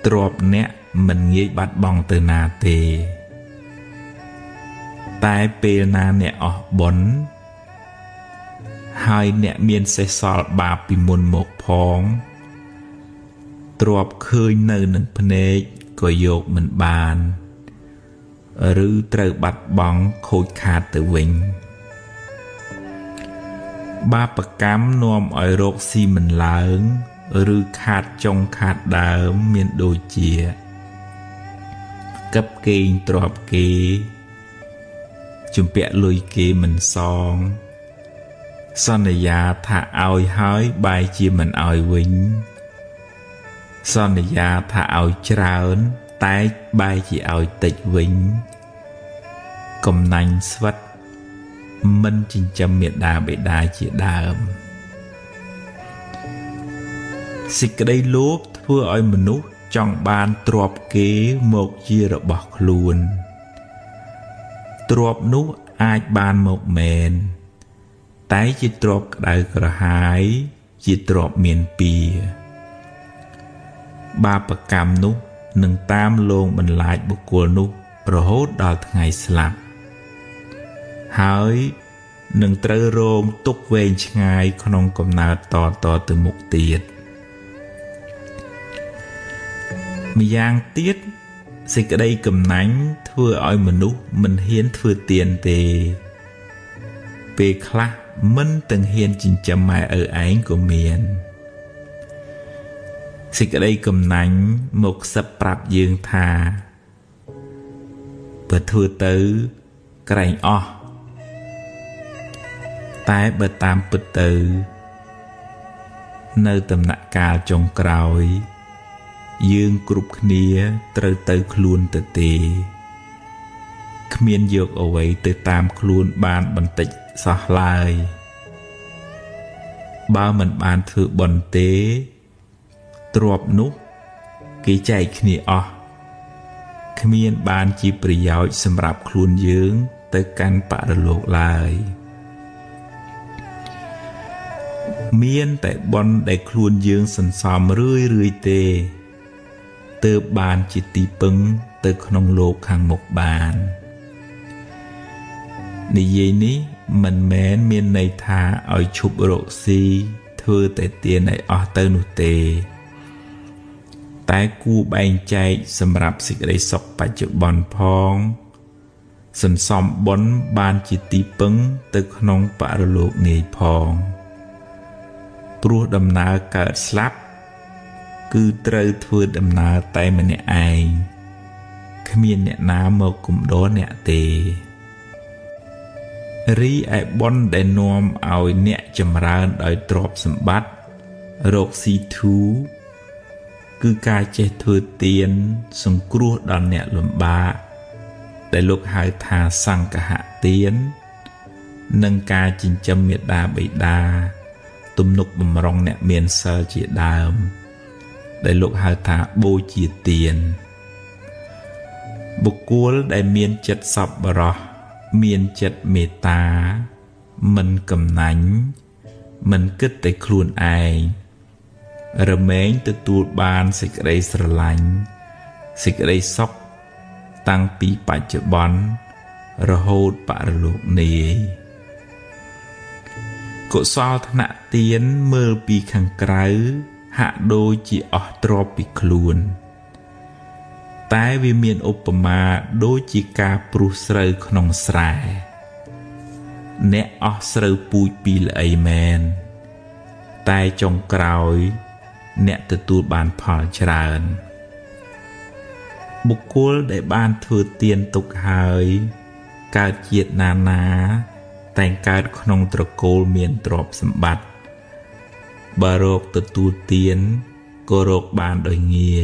ตรอบเนะมันเงี้ยบัดบองเตนาเตแต่เปลนาเนะออกบนให้เนะเมียนเสสอลบาปิมุนหมกพ้องตรอบเคยเนอหนึ่งพเนจก็โยกเหมือนบานหรือเตรบัดบองโคดขาดตัววิงบาปกรรมนวมอ่อยโรคซีมันเหลิงหรือขาดจงขาดดาวเมียนโดยเจียกับเกงตรอบเกจุมเปะลุยเกมันซองสัญญาถ้าเอาหายใบเจียมันเอาวิงสัญญาถ้าเอาเจริญแต่ใบจีเอาติดวิงกำนันสวัสดิ์มันจิงจำเมียดาเบดาเจียดามสิกได้ลบเพื่ออ้อยมนุษย์จ้องบานตรอบเกหมกเจียระบอกลูนตรอบนุอาจบานหมกแมนแต่จิตรอบกระไดกระหายจิตรอบเมียนปีบาปกรรมนุหนึ่งตามลงบรรลายบุคคลนุระโหดดอลไงสลับหายหนึ่งเตรโรงตุกเวงชงายขนมกำนาต่อตึมุกเตียดมียางเตียดสิกระไดกำนังเพื่ออ้อยมนุษย์มันเฮียนเพื่อเตียนเตเปคละมันตึงเฮียนจินจำหมายไอ้ก็เมียนสิกระไดกำนังหมกสปรับยืงทาเปิดทั่วตื้อกระไรอ้อแต่เบิดตามปิดตือในตำหนักกาจงกรอยยืงกรุบเนียเตอเตอคลูนเตเตขมีนโยกเอาไว้เตตามคลูนบานบันติสะลายบ้ามันบานถือบนเตตรวบนุกกีใจขณีออขมีนบานจีปริยาวสำหรับคลูนยืงเตกันปะระโลกลายเมียนแต่บอลได้ครูนยืงสันสอมเรื่อยเตเติบบานจิตติปึงเติขนงโลกขังหมกบานในเย็นนี้มันแม้นเมียนในทาเอาชุบโรซีเธอแต่เตียนในออเตอร์นุเตแต่กูแบ่งใจสำหรับสิ่งใดสกปัจจุบันพองสันสอมบอลบานจิตติปึงเติขนงปะระโลกเนยพองปลัวดำนาเกิดสลับคือเตยทวดดำนาไตมันเนี่ยไอขมีนเนี่ยน้ำมากลุ่มโดนเนี่ยเตรีไอบอนได้นวมเอาเนี่ยจำรานโดยตรอบสมบัติโรคซีทูคือการเจตวดเตียนสงครูดอนเนี่ยลมบาได้ลูกหายทาสังกะหะเตียนนังการจินจำเมียดาใบดาตุมนุกบำรองเนี่ยเมียนเซอร์จีดามได้ลูกหาถาโบจีเตียนบุกลได้เมียนจัดสับบรอเมียนจัดเมตตามันกำนันมันกึดแต่ครูนไอระเมงตะตูดบานสิกไรสลังสิกไรซอกตั้งปีปัจจุบันระโหดปะระโลกเนยกุศลธนเตียนเมื่อปีขังไกลหะโดยจีออตรอปิคลูนแต่วิเมียนอุปมาโดยจีกาปรุสเรขนองสรายเนออสเรปุยปีละไอแมนแต่จงกรอยเนตตูบานพอชรานบุคคลได้บานถือเตียนตกหายการเจียดนาแต่งการขนมตระโกลเมียนตรอบสมบัติบารกตะตูเตียนก็โรคบานโดยเงีย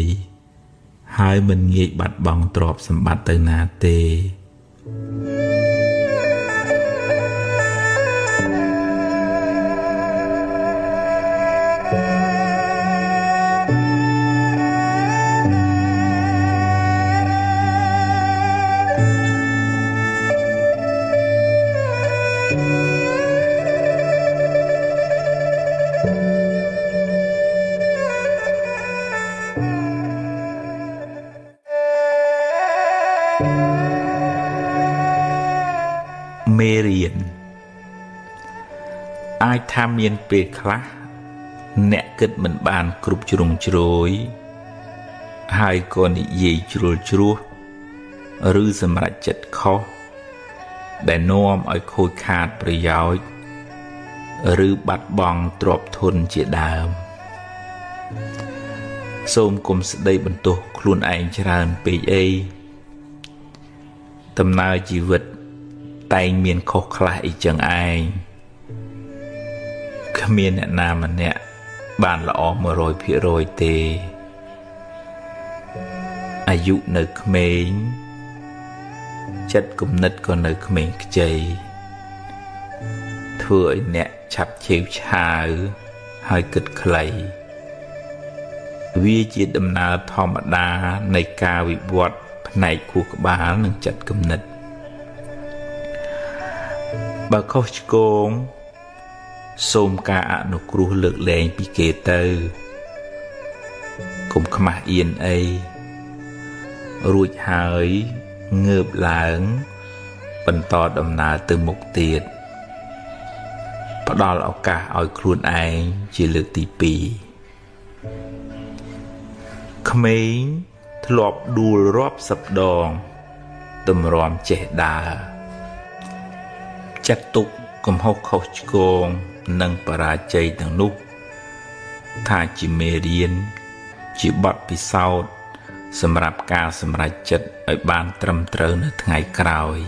หายมันเงียบัดบังตรอบสมบัติเตนาเต មេរៀនអាចថាមានពេលខ្លះអ្នកគិតមិនបានគ្រប់ជ្រុងជ្រោយហើយក៏និយាយជ្រុលជ្រោះឬសម្រេចចិត្តខុសដែលនាំឲ្យខូចខាតប្រយោជន៍ឬបាត់បង់ទ្រព្យធនជាដើមសូមគុំស្ដីបន្ទោសខ្លួនឯងច្រើនពេកអីដំណើរជីវិតតែងមានខុសខ្លះអីចឹងឯងគ្មានអ្នកណាម្នាក់បានល្អ 100% ទេអាយុនៅក្មេងចិត្តគំនិតក៏នៅក្មេងខ្ចីធ្វើឲ្យអ្នកឆាប់ឆេវឆាវហើយគិតខ្លីវាជាដំណើរធម្មតានៃការវិវត្តផ្នែកខួរក្បាលនិងចិត្តគំនិតបើខុសឆ្គងសូមការអនុគ្រោះលើកលែងពីគេទៅកុំខ្មាស់អៀនអីរួចហើយងើបឡើងបន្តដំណើរទៅមុខទៀតផ្ដល់ឱកាសឲ្យខ្លួនឯងជាលើកទី2ក្មេងធ្លាប់ដួលរាប់សិបដងតម្រាំចេះដើរចាត់ទុកកំហុសខុសឆ្គងនិងបរាជ័យទាំងនោះថាជាមេរៀនជាបទពិសោធន៍សម្រាប់ការសម្រេចចិត្តឲ្យបានត្រឹមត្រូវនៅថ្ងៃក្រោយ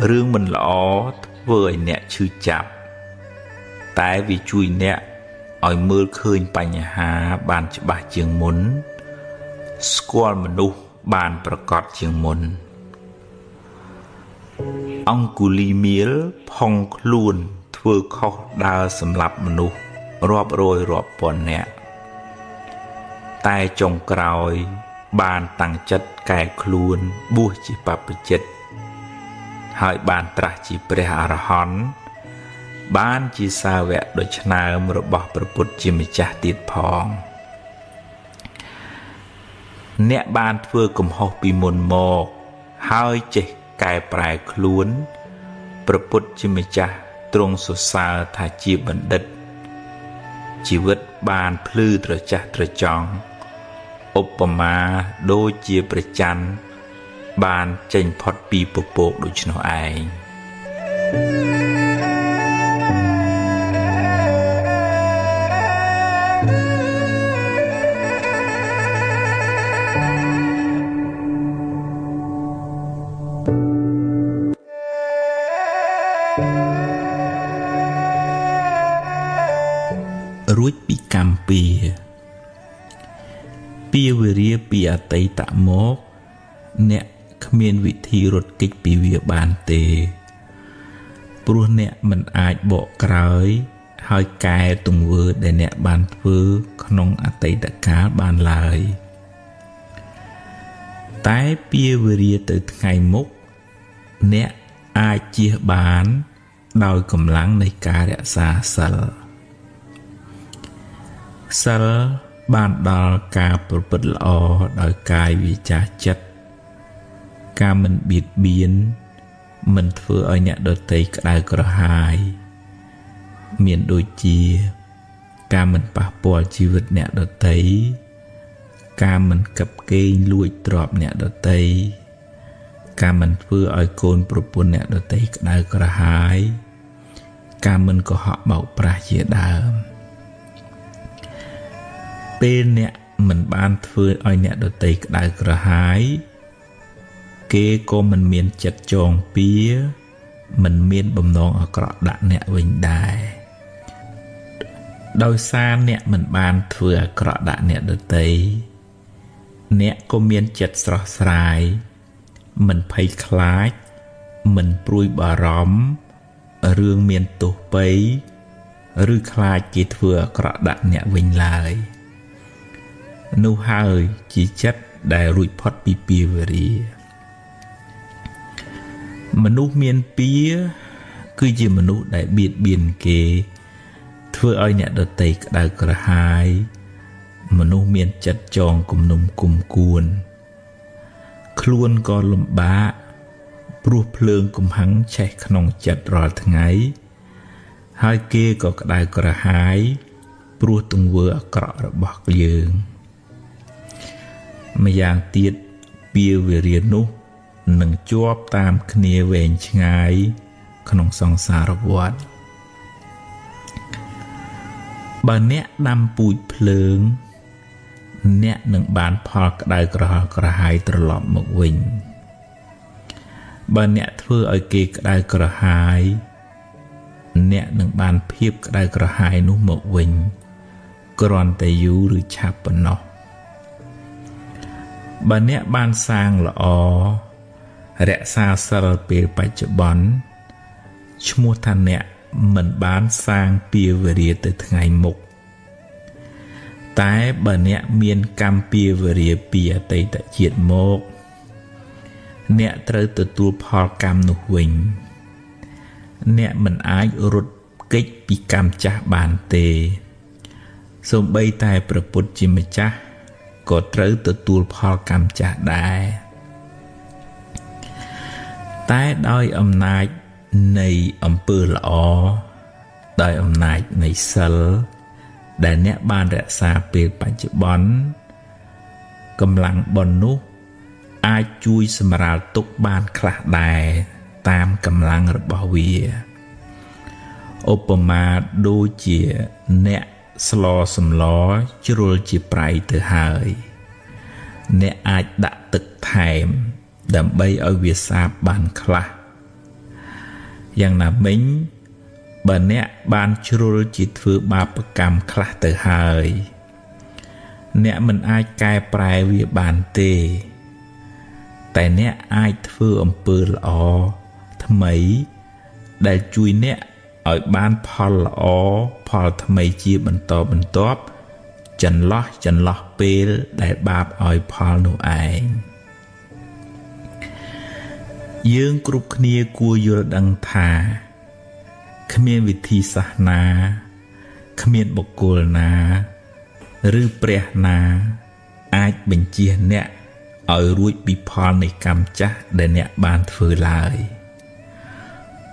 រឿងមិនល្អធ្វើឲ្យអ្នកឈឺចាប់តែវាជួយអ្នកឲ្យមើលឃើញបញ្ហាបានច្បាស់ជាងមុនស្គាល់មនុស្សបានប្រកបជាងមុនអង្គុលីមៀលផុងខ្លួនធ្វើខុសដើរសម្លាប់មនុស្សរាប់រយរាប់ពាន់នាក់តែចុងក្រោយបានតាំងចិត្តកែខ្លួនបួសជាបព្វជិតហើយបានត្រាស់ជាព្រះអរហន្តបានជាសាវកដ៏ឆ្នើមរបស់ព្រះពុទ្ធជាម្ចាស់ទៀតផងអ្នកបានធ្វើកំហុសពីមុនមកហើយចេះកែប្រែខ្លួនព្រះពុទ្ធជាម្ចាស់ទ្រង់សរសើរថាជាបណ្ឌិតជីវិតបានភ្លឺត្រចះត្រចង់ឧបមាដូចជាព្រះច័ន្ទបានចេញផុតពីពពកដូច្នោះឯងរួចពីកម្មពីវេរាពីអតីតមកអ្នកគ្មានវិធីរត់គេចពីវាបានទេព្រោះអ្នកមិនអាចបកក្រោយហើយកែទង្វើដែលអ្នកបានធ្វើក្នុងអតីតកាលបានឡើយតែពីវេរាទៅថ្ងៃមុខអ្នកអាចជៀសបានដោយកម្លាំងនៃការរក្សាសិលបានដល់ការប្រព្រឹត្តល្អដោយកាយវាចាចិត្តការមិនបៀតបៀនមិនធ្វើឲ្យអ្នកដទៃក្តៅក្រហាយមានដូចជាការមិនប៉ះពាល់ជីវិតអ្នកដទៃការមិនកាប់កេងលួចទ្រព្យអ្នកដទៃការមិនធ្វើឲ្យកូនប្រពន្ធអ្នកដទៃក្តៅក្រហាយការមិនកុហកបោកប្រាស់ជាដើមពេលអ្នកមិនបានធ្វើឲ្យអ្នកដទៃក្តៅក្រហាយគេក៏មិនមានចិត្តចងពៀមិនមានបំណងអាក្រក់ដាក់អ្នកវិញដែរដោយសារអ្នកមិនបានធ្វើអាក្រក់ដាក់អ្នកដទៃអ្នកក៏មានចិត្តស្រស់ស្រាយមិនភ័យខ្លាចមិនព្រួយបារម្ភរឿងមានទោសពៃឬខ្លាចគេធ្វើអាក្រក់ដាក់អ្នកវិញឡើយនោះហើយជាចិត្តដែលរួចផុតពីពាវេរាមនុស្សមានពៀគឺជាមនុស្សដែលបៀតបៀនគេធ្វើឲ្យអ្នកដទៃក្តៅក្រហាយមនុស្សមានចិត្តចងគំនុំគុំគួន ខ្លួនក៏លំបាកព្រោះភ្លើងកំហឹងឆេះក្នុងចិត្តរាល់ថ្ងៃហើយគេក៏ក្តៅក្រហាយព្រោះទង្វើអាក្រក់របស់យើងម្យ៉ាងទៀតពាវេរានោះនឹងជាប់តាមគ្នាវែងឆ្ងាយក្នុងសង្សារវដ្តបើអ្នកដាំពូជភ្លើងអ្នកនឹងបានផលក្តៅក្រហល់ក្រហាយត្រឡប់មកវិញបើអ្នកធ្វើឲ្យគេក្តៅក្រហាយអ្នកនឹងបានភាពក្តៅក្រហាយនោះមកវិញគ្រាន់តែយូរឬឆាប់ប៉ុណ្ណោះបើអ្នកបានសាងល្អរក្សាសិលពេលបច្ចុប្បន្នឈ្មោះថាអ្នកមិនបានសាងពាវេរាទៅថ្ងៃមុខតែបើអ្នកមានកម្មពាវេរាពីអតីតជាតិមកអ្នកត្រូវទទួលផលកម្មនោះវិញអ្នកមិនអាចរត់គេចពីកម្មចាស់បានទេសូម្បីតែព្រះពុទ្ធជាម្ចាស់ក៏ត្រូវទទួលផលកម្មចាស់ដែរតែដោយអំណាចនៃអំពើល្អដោយអំណាចនៃសិលដែលអ្នកបានរក្សាពេលបច្ចុប្បន្នកម្លាំងបុណ្យនោះអាចជួយសម្រាលទុក្ខបានខ្លះដែរតាមកម្លាំងរបស់វាឧបមាដូចជាអ្នកស្លសម្លជ្រុលជាប្រៃទៅហើយអ្នកអាចដាក់ទឹកថែមដើម្បីឲ្យវាសាបបានខ្លះយ៉ាងណាមិញបើអ្នកបានជ្រុលជាធ្វើបាបកម្មខ្លះទៅហើយអ្នកមិនអាចកែប្រែវាបានទេតែអ្នកអាចធ្វើអំពើល្អថ្មីដែលជួយអ្នកឲ្យបានផលល្អផលថ្មីជាបន្តបន្ទាប់ចន្លោះពេលដែលបាបឲ្យផលនោះឯងយើងគ្រប់គ្នាគួរយល់ដឹងថាគ្មានវិធីសាស្ត្រណាគ្មានបុគ្គលណាឬព្រះណាអាចបញ្ជាអ្នកឲ្យរួចពីផលនៃកម្មចាស់ដែលអ្នកបានធ្វើឡើយ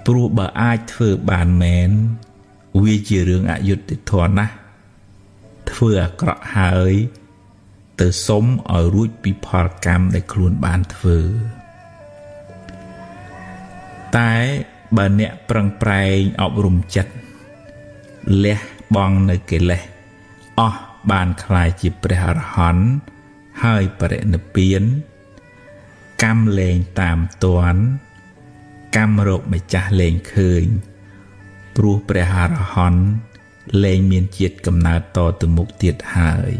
ព្រោះបើអាចធ្វើបានមែនវាជារឿងអយុត្តិធម៌ណាស់ធ្វើអាក្រក់ហើយទៅសុំឲ្យរួចពីផលកម្មដែលខ្លួនបានធ្វើតែបើអ្នកប្រឹងប្រែងអប់រំចិត្តលះបង់នៅកិលេសអស់បានក្លាយជាព្រះអរហន្តហើយបរិនិព្វានកម្មលែងតាមទាន់កម្មរកម្ចាស់លែងឃើញព្រោះព្រះអរហន្តលែងមានជាតិកំណើតតទៅមុខទៀតហើយ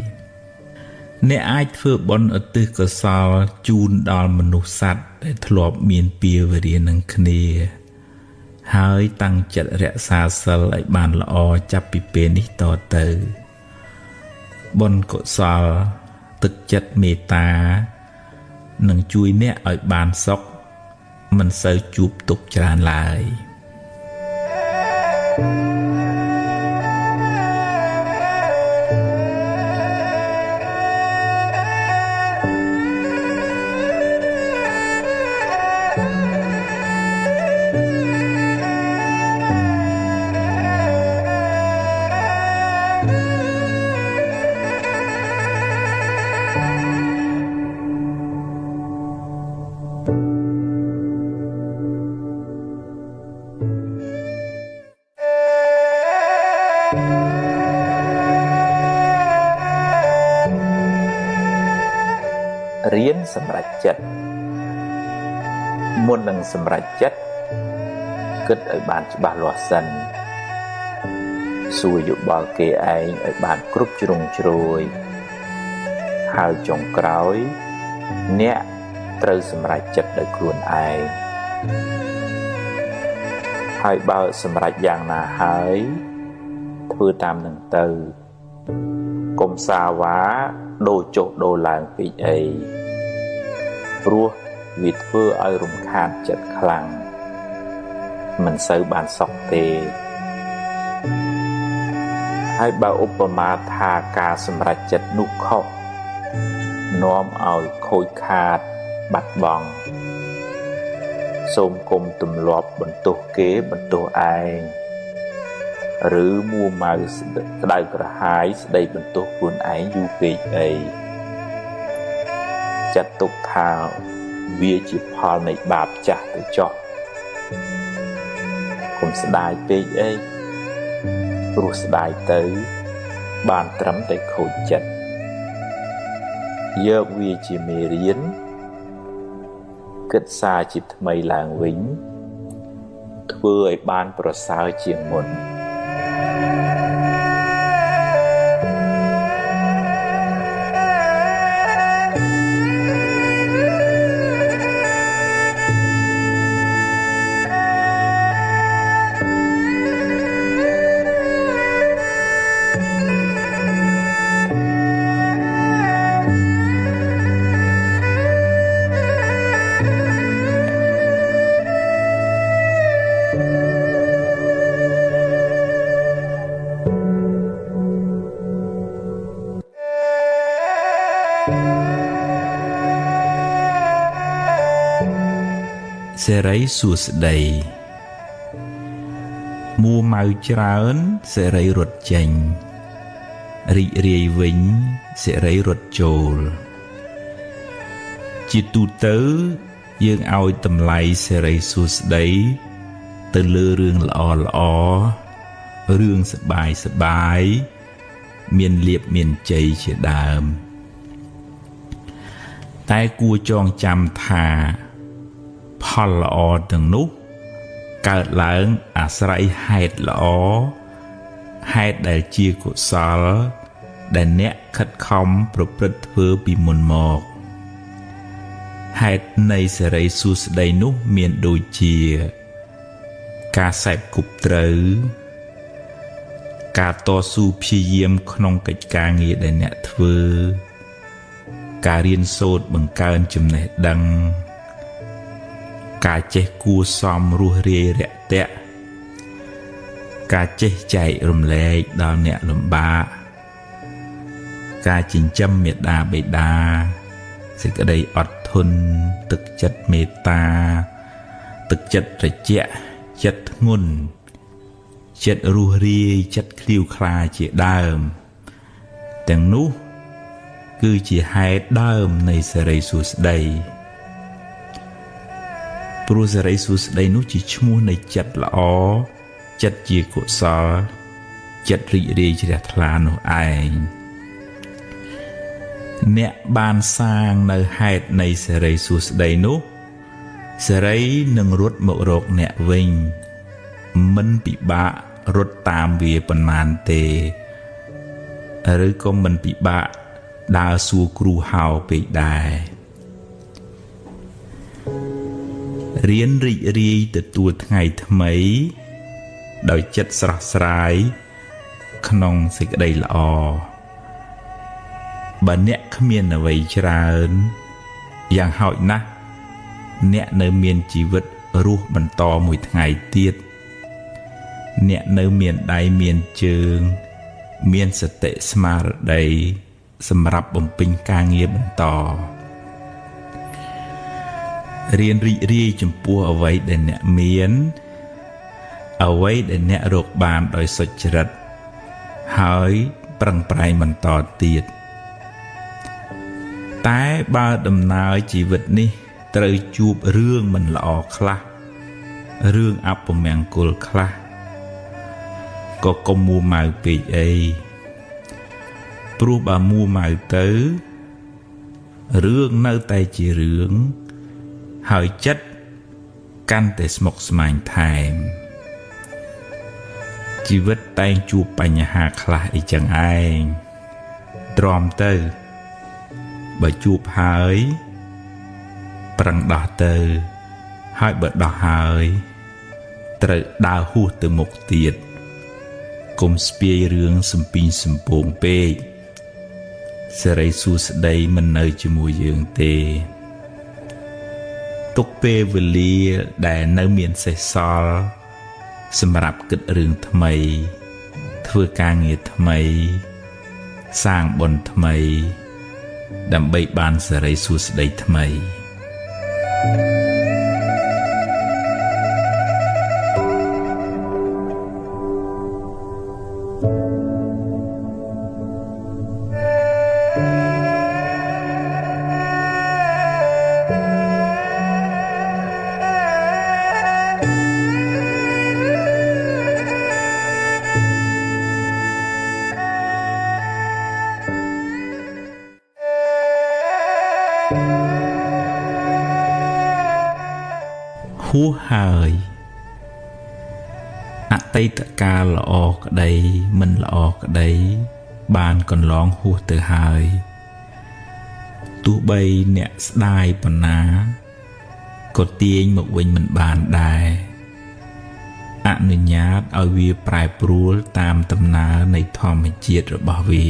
អ្នកអាចធ្វើបុណ្យឧទ្ទិសកុសលជូនដល់មនុស្សសត្វដែលធ្លាប់មានពាវេរានឹងគ្នាហើយតាំងចិត្តរក្សាសិលឲ្យបានល្អចាប់ពីពេលនេះតទៅបុណ្យកុសលទឹកចិត្តមេត្តានឹងជួយអ្នកឲ្យបានសុខមិនសូវជួបទុក្ខច្រើនឡើយរៀនសម្រេចចិត្តមុននឹងសម្រេចចិត្តគិតឲ្យបានច្បាស់លាស់សិនសួរយោបល់គេឯងឲ្យបានគ្រប់ជ្រុងជ្រោយហើយចុងក្រោយអ្នកត្រូវសម្រេចចិត្តដោយខ្លួនឯងហើយបើសម្រេចយ៉ាងណាហើយធ្វើតាមនឹងទៅកុំសាវ៉ាដូរចុះដូរឡើងពេកអីព្រោះវាធ្វើឲ្យរំខានចិត្តខ្លាំងមិនសូវបានសុខទេហើយបើឧបមាថាការសម្រេចចិត្តនោះខុសនាំឲ្យខូចខាត បាត់បង់សូមគុំទម្លាប់បន្ទោសគេបន្ទោសឯងឬមួម៉ៅក្តៅក្រហាយស្ដីបន្ទោសខ្លួនឯងយូរពេកអីចាត់ទុកថាវាជាផលនៃបាបចាស់ទៅចុះកុំស្ដាយពេកអីព្រោះស្ដាយទៅបានត្រឹមតែខូចចិត្តយកវាជាមេរៀនគិតសារជាថ្មីឡើងវិញធ្វើឲ្យបានប្រសើរជាងមុនសេរីសួស្តីមួម៉ៅច្រើនសេរីរត់ចេញរីករាយវិញសេរីរត់ចូលជាទូទៅយើងឲ្យតម្លៃសេរីសួស្តីទៅលើរឿងល្អល្អរឿងសប្បាយមានលៀបមានជ័យជាដើមតែគួរចងចាំថាផលល្អទាំងនោះកើតឡើងអាស្រ័យហេតុល្អហេតុដែលជាកុសលដែលអ្នកខិតខំប្រព្រឹត្តធ្វើពីមុនមកហេតុនៃសេរីសួស្តីនោះមានដូចជាការសេពគប់ត្រូវការតស៊ូព្យាយាមក្នុងកិច្ចការងារដែលអ្នកធ្វើការរៀនសូត្របង្កើនចំណេះដឹងការចេះគួសមរស់រាយរាក់ទាក់ការចេះចែករំលែកដល់អ្នកលំបាកការចិញ្ចឹមមេត្តាបិតាសេចក្តីអត់ធន់ទឹកចិត្តមេត្តាទឹកចិត្តត្រជាក់ចិត្តធ្ងន់ចិត្តរស់រាយចិត្តឃ្លាវខ្លាជាដើមទាំងនោះគឺជាហេតុដើមនៃសេរីសួស្តីព្រោះសេរីសួស្តីនោះជាឈ្មោះនៃចិត្តល្អចិត្តជាកុសលចិត្តរីករាយជ្រះថ្លានោះឯងអ្នកបានសាងនៅហេតុនៃសេរីសួស្តីនោះសេរីនឹងរត់មករកអ្នកវិញមិនពិបាករត់តាមវាប៉ុន្មានទេឬក៏មិនពិបាកដើរសួរគ្រូហៅពេកដែររៀនរីករាយទទួលថ្ងៃថ្មីដោយចិត្តស្រស់ស្រាយក្នុងសេចក្តីល្អបើអ្នកគ្មានអ្វីច្រើនយ៉ាងហោចណាស់អ្នកនៅមានជីវិតរស់បន្តមួយថ្ងៃទៀតអ្នកនៅមានដៃមានជើងមានសតិស្មារតីសម្រាប់បំពេញការងារបន្តរៀនរីករាយចំពោះអ្វីដែលអ្នកមានអ្វីដែលអ្នករកបានដោយសុចរិតហើយប្រឹងប្រែងបន្តទៀតតែបើដំណើរជីវិតនេះត្រូវជួបរឿងមិនល្អខ្លះរឿងអពមង្គលខ្លះក៏កុំមួម៉ៅពេកអីព្រោះបើមួម៉ៅទៅរឿងនៅតែជារឿងហើយចិត្តកាន់តែស្មុគស្មាញថែមជីវិតតែងជួបបញ្ហាខ្លះអីចឹងឯងទ្រាំទៅបើជួបហើយប្រឹងដោះទៅហើយបើដោះហើយត្រូវដើរហួសទៅមុខទៀតកុំស្ពាយរឿងសំពីងសំពងពេកសេរីសួស្តីមិននៅជាមួយយើងទេទុកពេលវេលាដែលនៅមានសេសសល់សម្រាប់គិតរឿងថ្មីធ្វើការងារថ្មីសាងបុណ្យថ្មីដើម្បីបានសេរីសួស្តីថ្មី ហួសហើយអតីតកាលល្អក្តីមិនល្អក្តីបានកន្លងហួសទៅហើយទោះបីអ្នកស្ដាយប៉ុណ្ណាក៏ទាញមកវិញមិនបានដែរអនុញ្ញាតឲ្យវាប្រែប្រួលតាមដំណើរនៃធម្មជាតិរបស់វា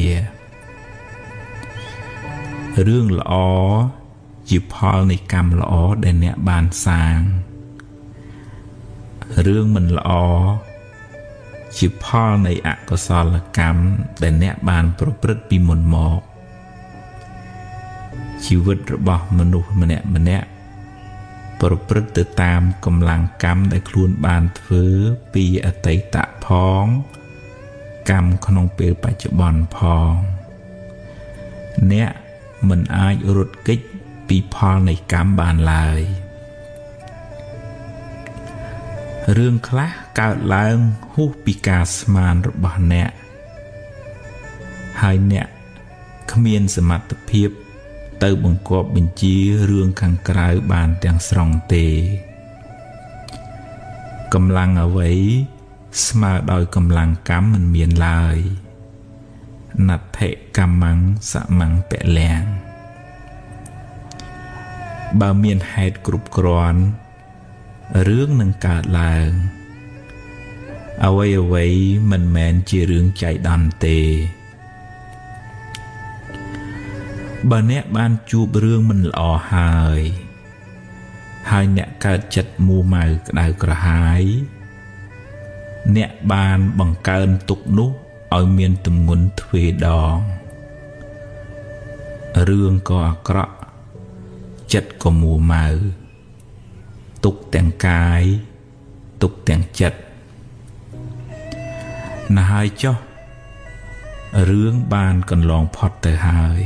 រឿងល្អជាផលនៃកម្មល្អដែលអ្នកបានសាងរឿងមិនល្អជាផលនៃអកុសលកម្មដែលអ្នកបានប្រព្រឹត្តពីមុនមកជីវិតរបស់មនុស្សម្នាក់ប្រព្រឹត្តទៅតាមកម្លាំងកម្មដែលខ្លួនបានធ្វើពីអតីតផងកម្មក្នុងពេលបច្ចុប្បន្នផងអ្នកមិនអាចរត់គេចពីផលនៃកម្មបានឡើយរឿងខ្លះកើតឡើងហួសពីការស្មានរបស់អ្នកហើយអ្នកគ្មានសមត្ថភាពទៅបង្គាប់បញ្ជារឿងខាងក្រៅបានទាំងស្រុងទេកម្លាំងអ្វីស្មើដោយកម្លាំងកម្មមិនមានឡើយណដ្ឋិកម្មੰសមੰពលំបើមានហេតុគ្រប់គ្រាន់រឿងនឹងកើតឡើងអ្វីមិនមែនជារឿងចៃដន្យទេបើអ្នកបានជួបរឿងមិនល្អហើយអ្នកកើតចិត្តមួម៉ៅក្តៅក្រហាយអ្នកបានបង្កើនទុក្ខនោះឲ្យមានទម្ងន់ទ្វេដងរឿងក៏អាក្រក់ចិត្តក៏មួម៉ៅទុក្ខទាំងកាយទុក្ខទាំងចិត្តណាស់ហើយចុះរឿងបានកន្លងផុតទៅហើយ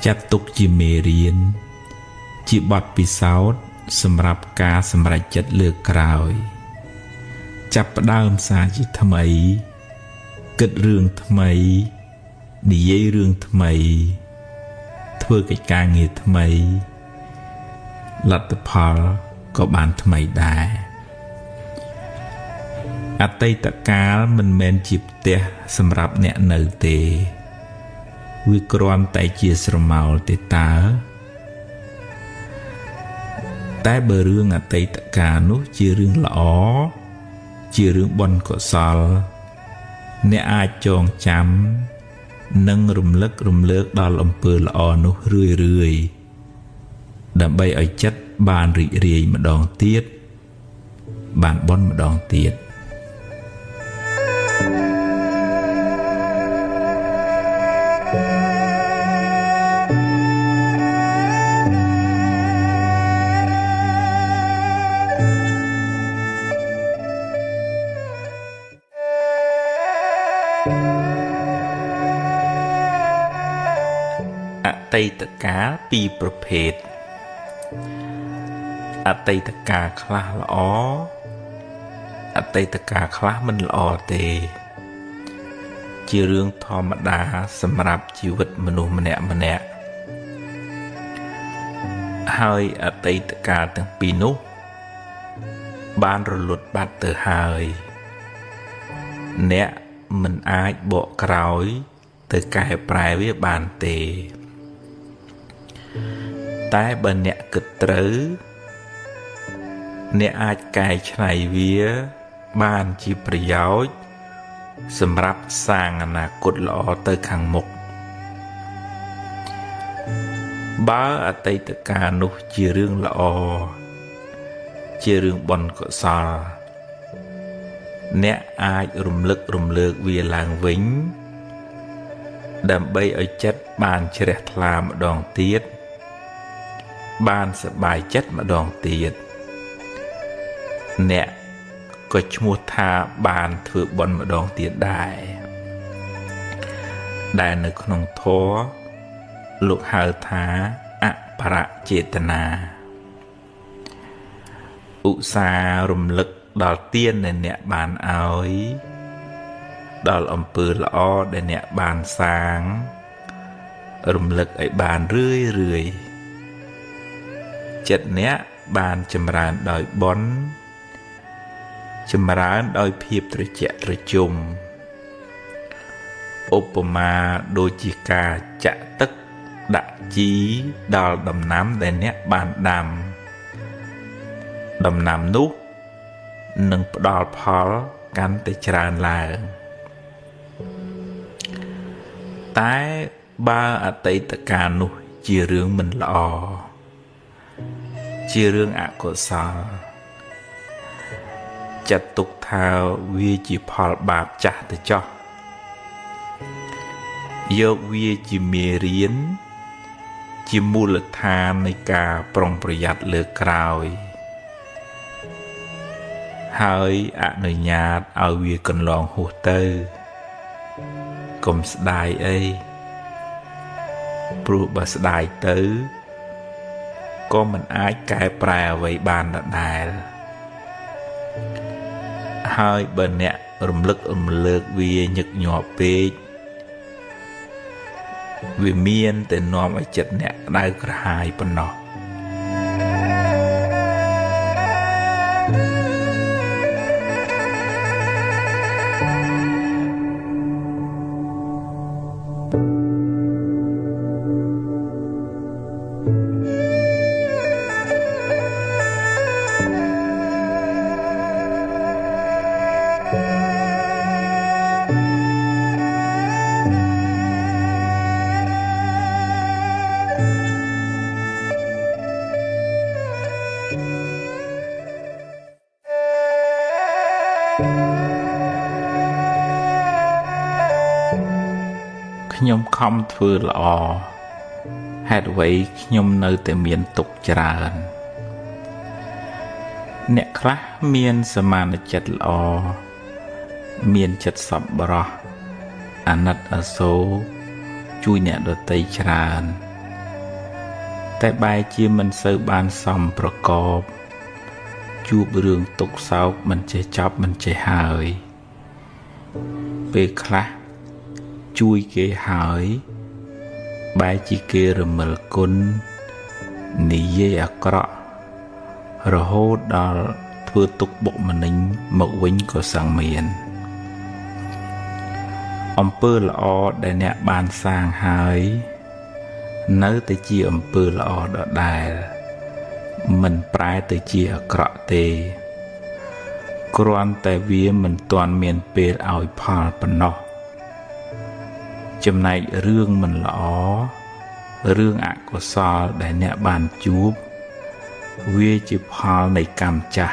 ចាត់ទុកជាមេរៀនជាបទពិសោធន៍សម្រាប់ការសម្រេចចិត្តលើកក្រោយចាប់ផ្ដើមសារជាថ្មីគិតរឿងថ្មីនិយាយរឿងថ្មីធ្វើកិច្ចការងារថ្មីលទ្ធផលក៏បានថ្មីដែរអតីតកាលមិនមែនជាផ្ទះសម្រាប់អ្នកនៅទេវាគ្រាន់តែជាស្រមោលទេតើតែបើរឿងអតីតកាលនោះជារឿងល្អជារឿងបុណ្យកុសលអ្នកអាចចងចាំនិងរំលឹករំលើកដល់អំពើល្អនោះរឿយដើម្បីឲ្យចិត្តបានរីករាយម្ដងទៀតបានបុណ្យម្ដងទៀតអតីតកាលពីរប្រភេទអតីតកាលខ្លះល្អអតីតកាលខ្លះមិនល្អទេជារឿងធម្មតាសម្រាប់ជីវិតមនុស្សម្នាក់ហើយអតីតកាលទាំងពីរនោះបានរលត់បាត់ទៅហើយអ្នកមិនអាចបកក្រោយទៅកែប្រែវាបានទេតែបើអ្នកគិតត្រូវអ្នកអាចកែច្នៃវាបានជាប្រយោជន៍សម្រាប់សាងអនាគតល្អទៅខាងមុខបើអតីតកាលនោះជារឿងល្អជារឿងបុណ្យកុសលអ្នកអាចរំលឹករំលើកវាឡើងវិញដើម្បីឲ្យចិត្តបានជ្រះថ្លាម្ដងទៀត បានសប្បាយចិត្តម្ដងទៀតអ្នកក៏ឈ្មោះថាបានធ្វើបុណ្យម្ដងទៀតដែរដែលនៅក្នុងធម៌លោកហៅថាអបរចេតនាឧស្សាហ៍រំលឹកដល់ទានដែលអ្នកបានឲ្យដល់អំពើល្អដែលអ្នកបានសាងរំលឹកឲ្យបានរឿយចិត្តអ្នកបានចម្រើនដោយបុណ្យចម្រើនដោយភាពត្រជាក់ត្រជុំឧបមាដូចជាការចាក់ទឹកដាក់ជីដល់ដំណាំដែលអ្នកបានដាំដំណាំនោះនឹងផ្ដល់ផលកាន់តែច្រើនឡើងតែបើអតីតកាលនោះជារឿងមិនល្អជារឿងអកុសលចាត់ទុកថាវាជាផលបាបចាស់ទៅចោះយកវាជាមេរៀនជាមូលដ្ឋាននៃការប្រុងប្រយ័ត្នលើក្រោយហើយអនុញ្ញាតឲ្យវាកន្លងហួសទៅកុំស្ដាយអីព្រោះបើស្ដាយទៅក៏មិនអាចកែប្រែអ្វីបានដដែលហើយបើអ្នករំលឹករំលើកវាញឹកញាប់ពេកវាមានតែនាំឲ្យចិត្តអ្នកក្តៅក្រហាយប៉ុណ្ណោះខ្ញុំខំធ្វើល្អហេតុអ្វីខ្ញុំនៅតែមានទុក្ខច្រើនអ្នកខ្លះមានសមានចិត្តល្អមានចិត្តសប្បុរសអាណិតអាសូរជួយអ្នកដទៃច្រើនតែបែរជាមិនសូវបានសមប្រកបជួបរឿងទុក្ខសោកមិនចេះចប់មិនចេះហើយពេលខ្លះជួយគេហើយបែរជាគេរមិលគុណនិយាយអាក្រក់រហូតដល់ធ្វើទុក្ខបុកម្នេញមកវិញក៏សឹងមានអំពើល្អដែលអ្នកបានសាងហើយនៅតែជាអំពើល្អដដែលមិនប្រែទៅជាអាក្រក់ទេគ្រាន់តែវាមិនទាន់មានពេលឲ្យផលប៉ុណ្ណោះចំណែករឿងមិនល្អរឿងអកុសលដែលអ្នកបានជួបវាជាផលនៃកម្មចា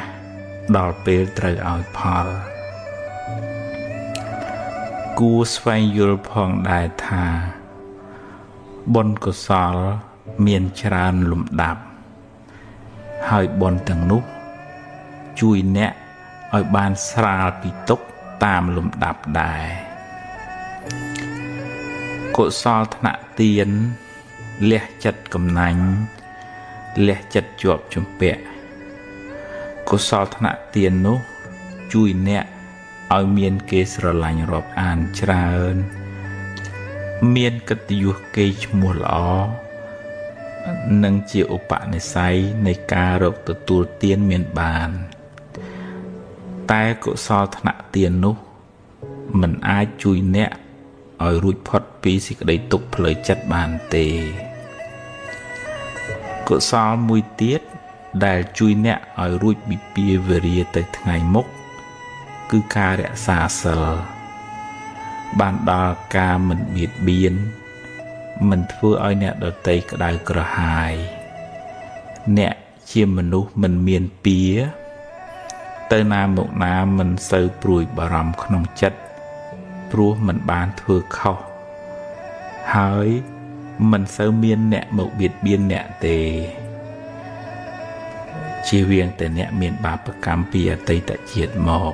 ស់ដល់ពេលត្រូវឲ្យផលគួរស្វែងយល់ផងដែរថាបុណ្យកុសលមានច្រើនលំដាប់ហើយបុណ្យទាំងនោះជួយអ្នកឲ្យបានស្រាលពីទុក្ខតាមលំដាប់ដែរកុសលថ្នាក់ទានលះចិត្តកំណាញ់លះចិត្តជាប់ជំពាក់កុសលថ្នាក់ទាននោះជួយអ្នកឲ្យមានគេស្រឡាញ់រាប់អានច្រើនមានកិត្តិយសកេរ្តិ៍ឈ្មោះល្អនិងជាឧបនិស្ស័យនៃការរកទទួលទានមានបានតែកុសលថ្នាក់ទាននោះមិនអាចជួយអ្នកឲ្យរួចផុតពីសេចក្តីទុក្ខផ្លូវចិត្តបានទេកុសលមួយទៀតដែលជួយអ្នកឲ្យរួចពីពាវេរាទៅថ្ងៃមុខគឺការរក្សាសិលបានដល់ការមិនបៀតបៀនមិនធ្វើឲ្យអ្នកដទៃក្តៅក្រហាយអ្នកជាមនុស្សមិនមានពៀទៅណាមកណាមិនសូវព្រួយបារម្ភក្នុងចិត្តព្រោះមិនបានធ្វើខុសហើយ mình sơ miên nẹ một biệt biên nẹ tề chi viên tề nẹ miền bà bậc cam bìa tây tại chiết mò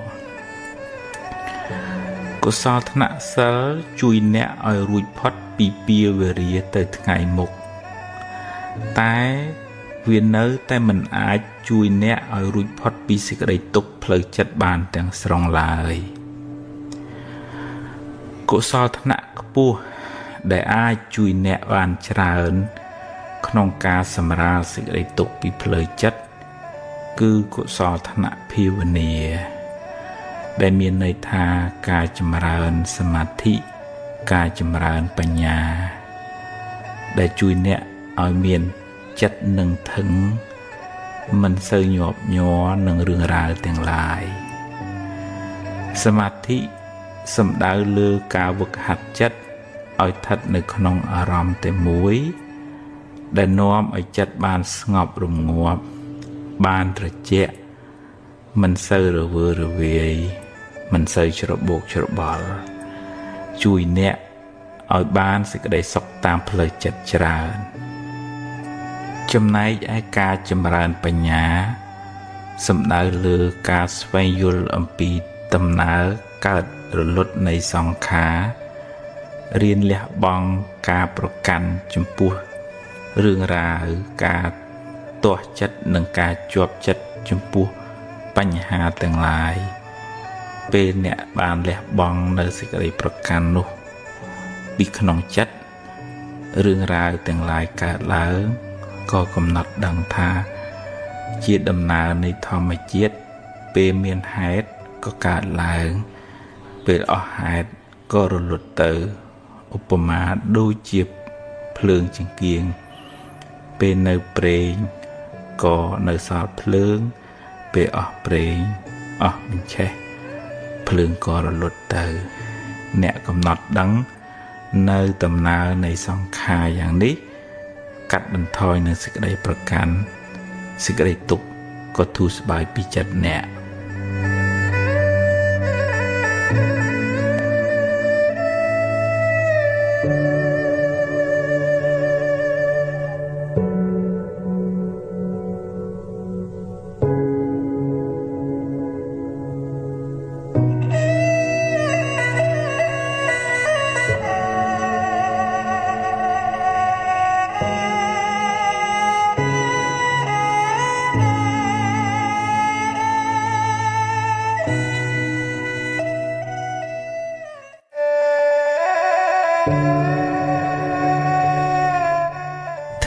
có so thân nạ sơ chui nẹ ở rùi phót bì bìa về rìa tới ngày mục tái viên nớ tay mình ai chui nẹ ở rùi phót bì xích đầy tục phơi chất bàn tiếng sòng lại có so thân nạ bùa để ai chui nẹ bàn trànក្នុងការសម្រាលសេចក្តីទុក្ខពីផ្លូវចិត្តគឺកុសលធនៈភាវនាដែលមានន័យថាការចម្រើនសមាធិការចម្រើនបញ្ញាដែលជួយអ្នកឲ្យមានចិត្តនឹងថឹងមិនសូវញាប់ញ័រនឹងរឿងរ៉ាវទាំងឡាយសមាធិសំដៅលើការវឹកហាត់ចិត្តឲ្យស្ថិតនៅក្នុងអារម្មណ៍តែមួយដែលនាំឲ្យចិត្តបានស្ងប់រងាប់បានត្រជាក់មិនសូវរវើរវាយមិនសូវច្របូកច្របល់ជួយអ្នកឲ្យបានសេចក្តីសុខតាមផ្លូវចិត្តច្រើនចំណែកឯការចម្រើនបញ្ញាសំដៅលើការស្វែងយល់អំពីដំណើរកើតរលត់នៃសង្ខាររៀនលះបង់ការប្រកាន់ចំពោះរឿងរ៉ាវការទាស់ចិត្តនិងការជាប់ចិត្តចំពោះបញ្ហាទាំងឡាយពេលអ្នកបានលះបង់នៅសេចក្តីប្រកាន់នោះពីក្នុងចិត្តរឿងរ៉ាវទាំងឡាយកើតឡើងក៏កំណត់ដឹងថាជាដំណើរនៃធម្មជាតិពេលមានហេតុក៏កើតឡើងពេលអស់ហេតុក៏រលត់ទៅឧបមាដូចជាភ្លើងចង្កៀងពេលនៅប្រេងក៏នៅសល់ភ្លើងពេលអស់ប្រេងអស់បញ្ឆេះភ្លើងក៏រលត់ទៅអ្នកកំណត់ដឹងនៅដំណើរនៃសង្ខារយ៉ាងនេះកាត់បន្ថយនៅសេចក្តីប្រកាន់សេចក្តីទុក្ខក៏ធូរស្បើយពីចិត្តអ្នក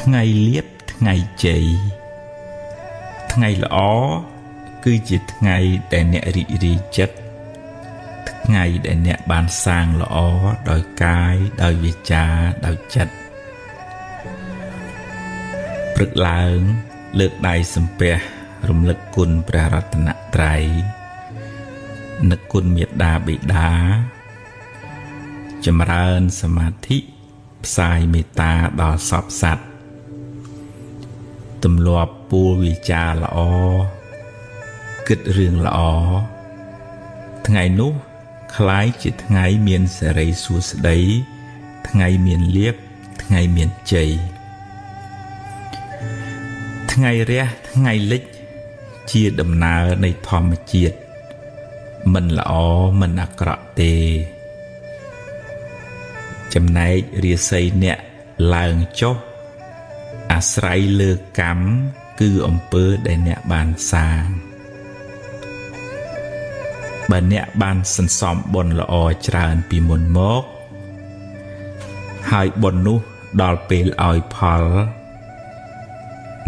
ថ្ងៃលៀបថ្ងៃជ័យថ្ងៃល្អគឺជាថ្ងៃដែលអ្នករីករាយចិត្តថ្ងៃដែលអ្នកបានសាងល្អដោយកាយដោយវាចាដោយចិត្តព្រឹកឡើងលើកដៃសំពះរំលឹកគុណព្រះរតនត្រ័យនឹកគុណមេត្តាបិតាចម្រើនសមាធិផ្សាយមេត្តាដល់សពសត្វទម្លាប់ពួរវាចាល្អគិតរឿងល្អថ្ងៃនោះคล้ายជាថ្ងៃមានសេរីសួស្តីថ្ងៃមានលាភថ្ងៃមានជ័យថ្ងៃរះថ្ងៃលិចជាដំណើរនៃធម្មជាតិមិនល្អមិនអាក្រក់ទេចំណែករាសីអ្នកឡើងចុះអាស្រ័យលើកម្មគឺអំពើដែលអ្នកបានសាងបើអ្នកបានសន្សំបុណ្យល្អច្រើនពីមុនមកហើយបុណ្យនោះដល់ពេលឲ្យផល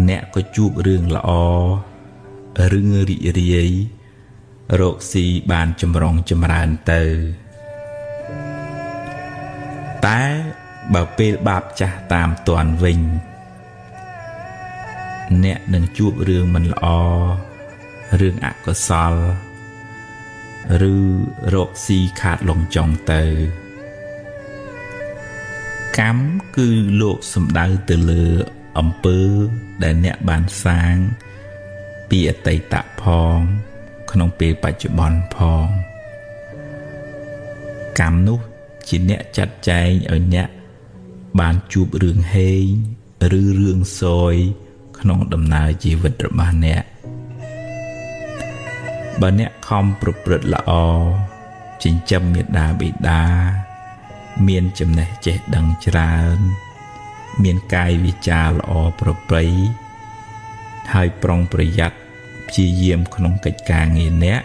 អ្នកក៏ជួបរឿងល្អរឿងរីករាយរកស៊ីបានចម្រុងចម្រើនទៅតែបើពេលបាបចាស់តាមទាន់វិញអ្នកនឹងជួបរឿងមិនល្អរឿងអកុសលឬរកស៊ីខាតលំចុងទៅកម្មគឺលោកសំដៅទៅលើអំពើដែលអ្នកបានសាងពីអតីតផងក្នុងពេលបច្ចុប្បន្នផងកម្មនោះជាអ្នកចាត់ចែងឲ្យអ្នក បានជួបរឿងហេងឬរឿងសោយក្នុងដំណើរជីវិតរបស់អ្នកបើអ្នកខំប្រព្រឹត្តល្អចិញ្ចឹមមេដាបិតាមានចំណេះចេះដឹងច្រើនមានកាយវាចាល្អប្រពៃហើយប្រុងប្រយ័ត្នព្យាយាមក្នុងកិច្ចការងារអ្នក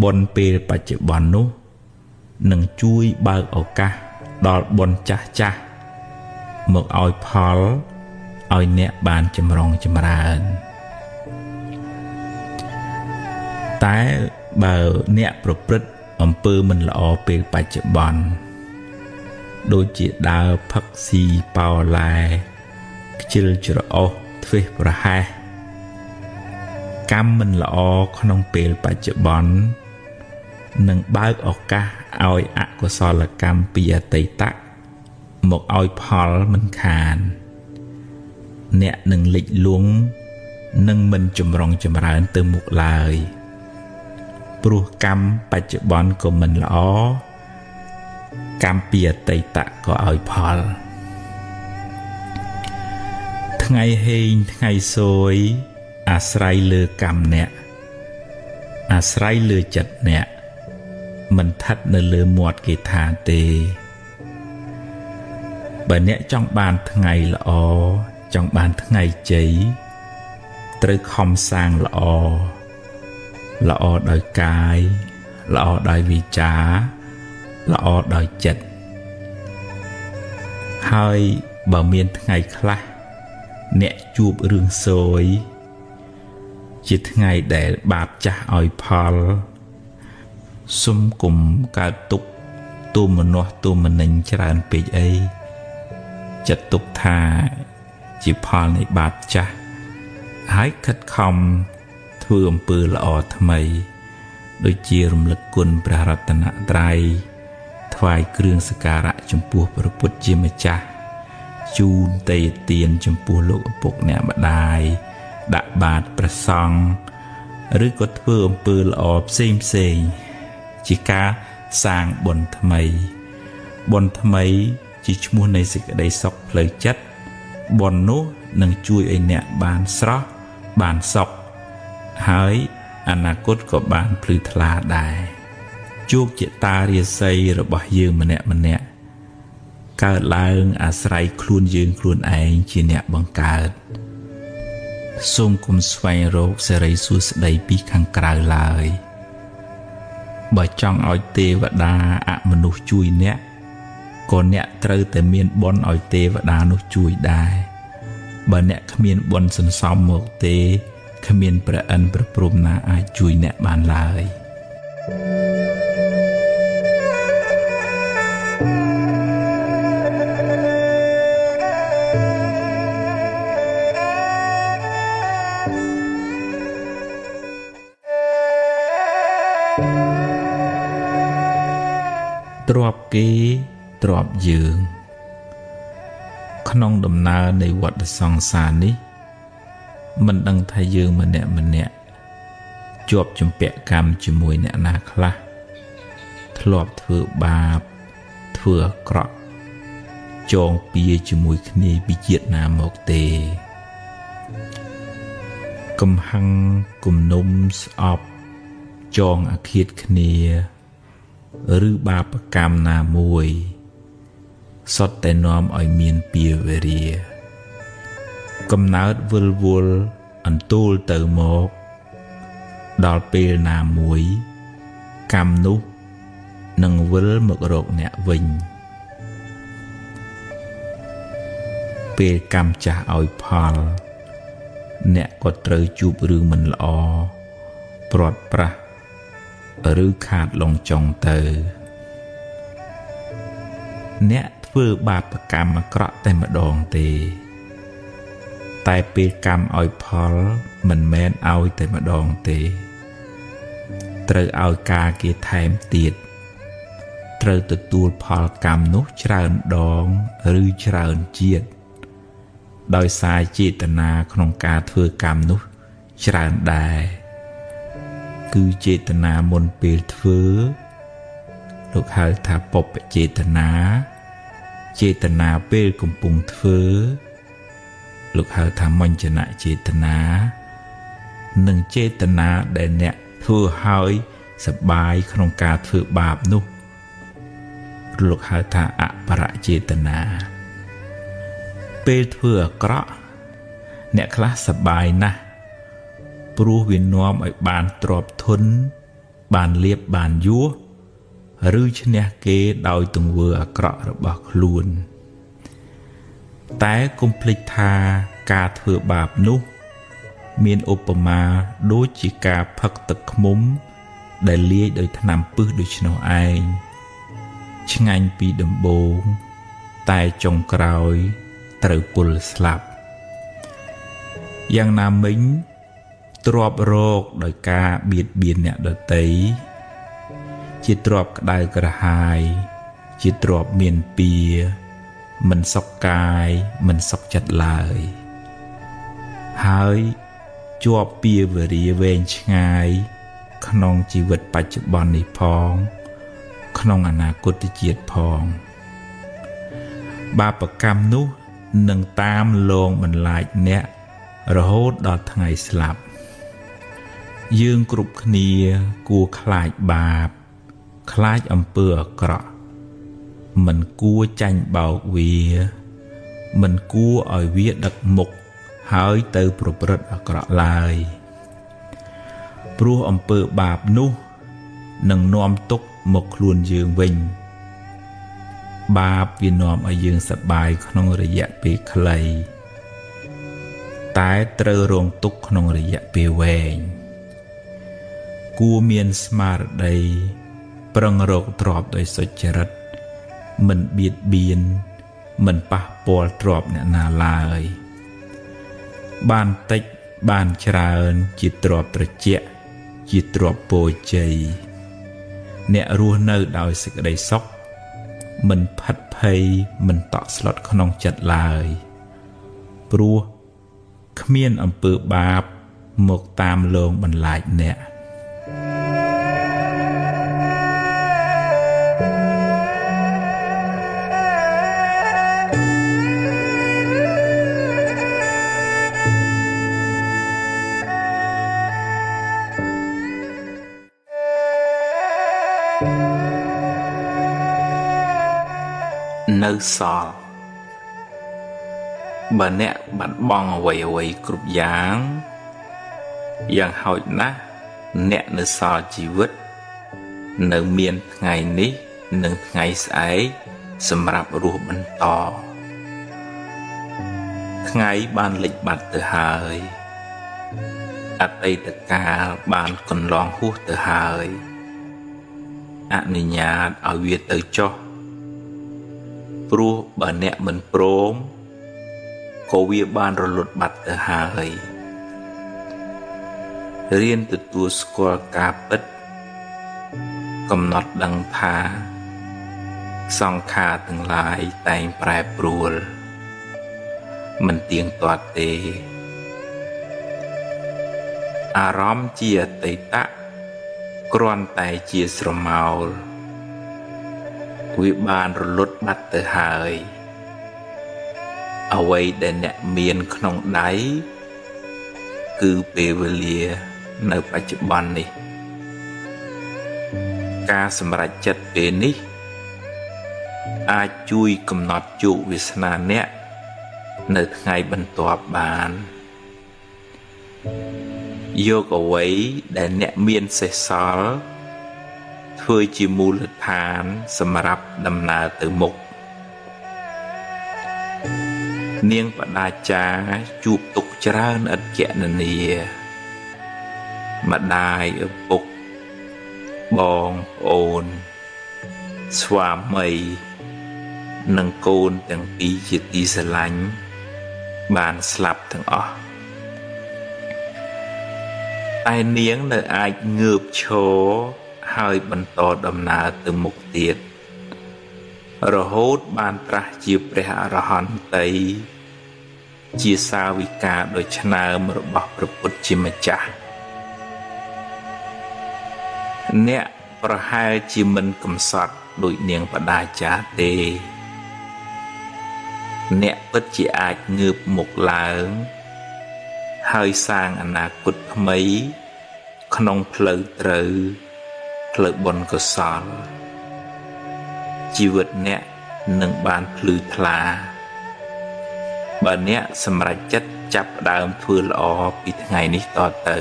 បុណ្យពេលបច្ចុប្បន្ននោះនឹងជួយបើកឱកាសដល់បុណ្យចាស់ចាស់មកឲ្យផលឲ្យអ្នកបានចម្រុងចម្រើនតែបើអ្នកប្រព្រឹត្តអំពើមិនល្អពេលបច្ចុប្បន្នដូចជាដើរផឹកស៊ីប៉ោឡែខ្ជិលច្រអូសធ្វេសប្រហែសកម្មមិនល្អក្នុងពេលបច្ចុប្បន្ននឹងបើកឱកាសឲ្យអកុសលកម្មពីអតីតមកឲ្យផលមិនខានអ្នកនឹងលិចលង់នឹងមិនចម្រុងចម្រើនទៅមុខឡើយព្រោះកម្មបច្ចុប្បន្នក៏មិនល្អកម្មពីអតីតក៏ឲ្យផលថ្ងៃហេងថ្ងៃសោយអាស្រ័យលើកម្មអ្នកអាស្រ័យលើចិត្តអ្នកមិនស្ថិតនៅលើមាត់គេថាទេបើអ្នកចង់បានថ្ងៃល្អចង់បានថ្ងៃជ័យត្រូវខំសាងល្អល្អដោយកាយល្អដោយវាចាល្អដោយចិត្តហើយបើមានថ្ងៃខ្លះអ្នកជួបរឿងសោយជាថ្ងៃដែលបាបចាស់ឲ្យផលសុំគុំកើតទុក្ខទូមនោះទូមនិញច្រើនពេកអីចាត់ទុកថាជាផលនៃបាបចាស់ហើយខិតខំធ្វើអំពើល្អថ្មីដូចជារំលឹកគុណព្រះរតនត្រ័យថ្វាយគ្រឿងសក្ការៈចំពោះព្រះពុទ្ធជាម្ចាស់ជូនទេយ្យទានចំពោះលោកឪពុកអ្នកម្ដាយដាក់បាតព្រះសង្ឃឬក៏ធ្វើអំពើល្អផ្សេងជាការសាងបុណ្យថ្មីបុណ្យថ្មីជាឈ្មោះនៃសេចក្តីសុខផ្លូវចិត្តបុណ្យនោះនឹងជួយឲ្យអ្នកបានស្រស់បានសុខហើយអនាគតក៏បានភ្លឺថ្លាដែរជោគជតារាសីរបស់យើងម្នាក់កើតឡើងអាស្រ័យខ្លួនយើងខ្លួនឯងជាអ្នកបង្កើតសូមគុំស្វែងរកសេរីសួស្តីពីខាងក្រៅឡើយបើចង់ឲ្យទេវតាអមនុស្សជួយអ្នកក៏អ្នកត្រូវតែមានបុណ្យឲ្យទេវតានោះជួយដែរបើអ្នកគ្មានបុណ្យសន្សំមកទេគ្មានព្រះអិនព្រះព្រហ្មណាអាចជួយអ្នកបានឡើយទ្រព្យគេទ្រព្យយើងក្នុងដំណើរនៃវដ្តសង្សារនេះមិនដឹងថាយើងម្នាក់ជាប់ជំពាក់កម្មជាមួយអ្នកណាខ្លះធ្លាប់ធ្វើបាបធ្វើអាក្រក់ចងពៀជាមួយគ្នាពីជាតិណាមកទេកំហឹងគំនុំស្អប់ចងអាឃាតគ្នាឬបាបកម្មណាមួយសុទ្ធតែនាំឲ្យមានពៀវេរាកំណើតវិលវល់អន្ទូលទៅមកដល់ពេលណាមួយកម្មនោះនឹងវិលមករកអ្នកវិញពេលកម្មចាស់ឲ្យផលអ្នកក៏ត្រូវជួបរឿងមិនល្អព្រាត់ប្រាសឬខាតលងចុងទៅអ្នកធ្វើបាបកម្មអាក្រក់តែម្ដងទេតែពេលកម្មឲ្យផលមិនមែនឲ្យតែម្ដងទេត្រូវឲ្យការគេថែមទៀតត្រូវទទួលផលកម្មនោះច្រើនដងឬច្រើនជាតិដោយសារចេតនាក្នុងការធ្វើកម្មនោះច្រើនដែរគឺចេតនាមុនពេលធ្វើលោកហៅថាពុព្វចេតនា ចេតនាពេលកំពុងធ្វើលោកហៅថាមញ្ញនៈចេតនានិងចេតនាដែលអ្នកធ្វើឲ្យសប្បាយក្នុងការធ្វើបាបនោះលោកហៅថាអបរចេតនាពេលធ្វើអាក្រក់អ្នកខ្លះសប្បាយណាស់ព្រោះវានាំឲ្យបានទ្រព្យធនបានលៀបបានយសឬឈ្នះគេដោយទង្វើអាក្រក់របស់ខ្លួនតែកុំភ្លេចថាការធ្វើបាបនោះមានឧបមាដូចជាការផឹកទឹកឃ្មុំដែលលាយដោយថ្នាំពិសដូច្នោះឯងឆ្ងាញ់ពីដំបូងតែចុងក្រោយត្រូវពុលស្លាប់យ៉ាងណាមិញទ្រព្យរកដោយការបៀតបៀនអ្នកដទៃជាទ្រព្យក្តៅក្រហាយជាទ្រព្យមានពៀមិនសុខកាយមិនសុខចិត្តឡើយហើយជាប់ពៀវរាវែងឆ្ងាយក្នុងជីវិតបច្ចុប្បន្ននេះផងក្នុងអនាគតជាតិផងបាបកម្មនោះនឹងតាមលងបន្លាចអ្នករហូតដល់ថ្ងៃស្លាប់យើងគ្រប់គ្នាគួរខ្លាចបាបខ្លាចអំពើអាក្រក់មិនគួរចាញ់បោកវាមិនគួរឲ្យវាដឹកមុខហើយទៅប្រព្រឹត្តអាក្រក់ឡើយព្រោះអំពើបាបនោះនឹងនាំទុក្ខមកខ្លួនយើងវិញបាបវានាំឲ្យយើងសប្បាយក្នុងរយៈពេលខ្លីតែត្រូវរងទុក្ខក្នុងរយៈពេលវែងគួរមានស្មារតីប្រឹងរកទ្រព្យដោយសុចរិតមិនបៀតបៀនមិនប៉ះពាល់ទ្រព្យអ្នកណាឡើយបានតិចបានច្រើនជាទ្រព្យត្រជាក់ជាទ្រព្យពរជ័យអ្នករស់នៅដោយសេចក្តីសុខមិនផិតភ័យមិនតក់ស្លុតក្នុងចិត្តឡើយព្រោះគ្មានអំពើបាបមកតាមលងបន្លាចអ្នកនៅសល់បើអ្នកបាត់បង់អ្វីគ្រប់យ៉ាងហោចណាស់អ្នកនៅសល់ជីវិតនៅមានថ្ងៃនេះនិងថ្ងៃស្អែកសម្រាប់រស់បន្តថ្ងៃបានលិចបាត់ទៅហើយអតីតកាលបានកន្លងហួសទៅហើយអនុញ្ញាតឲ្យវាទៅចុះព្រោះបើអ្នកមិនព្រមក៏វាបានរលត់បាត់ទៅហើយរៀនទទួលស្គាល់ការពិតកំណត់ដឹងថាសង្ខារទាំងឡាយតែងប្រែប្រួលមិនទៀងទាត់ទេអារម្មណ៍ជាអតីតគ្រាន់តែជាស្រមោលវាបានរលត់បាត់ទៅហើយអ្វីដែលអ្នកមានក្នុងដៃគឺពេលវេលានៅបច្ចុប្បន្ននេះការសម្រេចចិត្តពេលនេះអាចជួយកំណត់ជោគវាសនាអ្នកនៅថ្ងៃបន្ទាប់បានយកអ្វីដែលអ្នកមានសេសសល់ធ្វើជាមូលដ្ឋានសម្រាប់ដំណើរទៅមុខនាងបដាចាជួបទុកច្រើនឥតគណនាម្ដាយឪពុកបងប្អូនស្វាមីនិងកូនទាំងពីរជាទីស្រឡាញ់បានស្លាប់ទាំងអស់តែនាងនៅអាចងើបឈរហើយបន្តដំណើរទៅមុខទៀតរហូតបានត្រាស់ជាព្រះអរហន្តីជាសាវិកាដ៏ឆ្នើមរបស់ព្រះពុទ្ធជាម្ចាស់អ្នកប្រហែលជាមិនកំសត់ដូចនាងបដាចាទេ អ្នកពិតជាអាចងើបមុខឡើងហើយសាងអនាគតថ្មីក្នុងផ្លូវត្រូវផ្លូវបុណ្យកុសលជីវិតអ្នកនឹងបានភ្លឺថ្លាបើអ្នកសម្រេចចិត្តចាប់ផ្ដើមធ្វើល្អពីថ្ងៃនេះតទៅ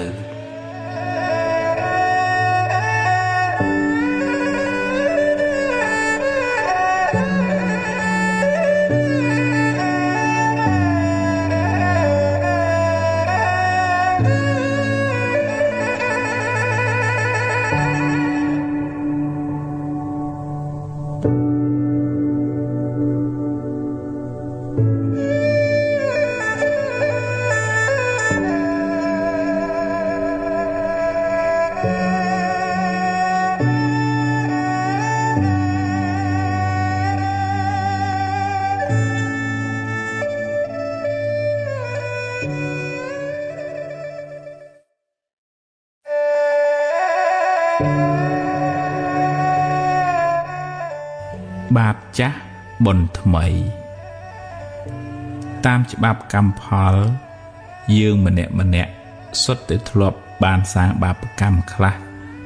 បាបចាស់បុណ្យថ្មីតាមច្បាប់កម្មផលយើងម្នាក់សុទ្ធតែធ្លាប់បានសាងបាបកម្មខ្លះ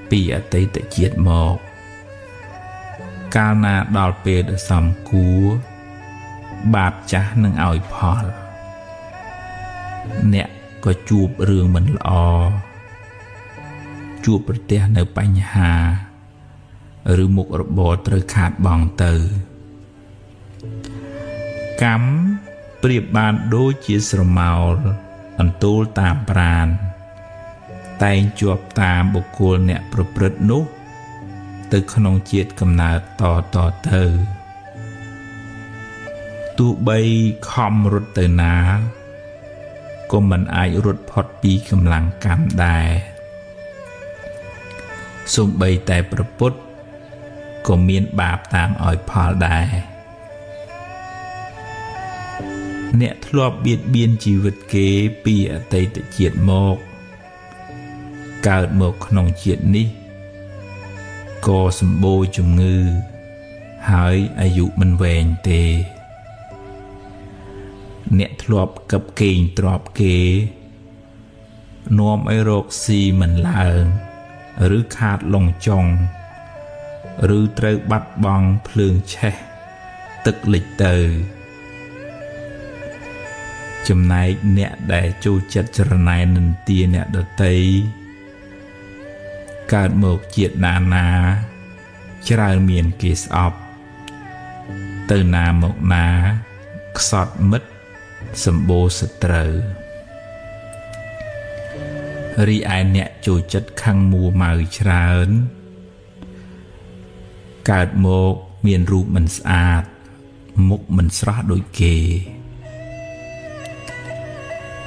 ពីអតីតជាតិមកកាលណាដល់ពេលដែលសមគួរបាបចាស់នឹងឲ្យផលអ្នកក៏ជួបរឿងមិនល្អជួបប្រទះនៅបញ្ហាឬមុខរបរត្រូវខាតបង់ទៅកម្មប្រៀបបានដូចជាស្រមោលអន្ទូលតាមប្រាណតែងជាប់តាមបុគ្គលអ្នកប្រព្រឹត្តនោះទៅក្នុងជាតិកំណើតតទៅទោះបីខំរត់ទៅណាក៏មិនអាចរត់ផុតពីកម្លាំងកម្មដែរសូម្បីតែព្រះពុទ្ធក៏មានបាបតាមឲ្យផលដែរអ្នកធ្លាប់បៀតបៀនជីវិតគេពីអតីតជាតិមកកើតមកក្នុងជាតិនេះក៏សម្បូរជំងឺហើយអាយុមិនវែងទេអ្នកធ្លាប់កឹបកេងទ្រព្យគេនាំឲ្យរកស៊ីមិនឡើងឬខាតលងចុងឬត្រូវបាត់បង់ភ្លើងឆេះទឹកលិចទៅចំណែកអ្នកដែលចូលចិត្តច្រណែននិន្ទាអ្នកដទៃកើតមកជាតិណាច្រើនមានគេស្អប់ទៅណាមកណាខ្សត់មិត្តសម្បូរសត្រូវរីឯអ្នកចូលចិត្តខឹងមួម៉ៅច្រើនកើតមកមានរូបមិនស្អាតមុខមិនស្រស់ដូចគេ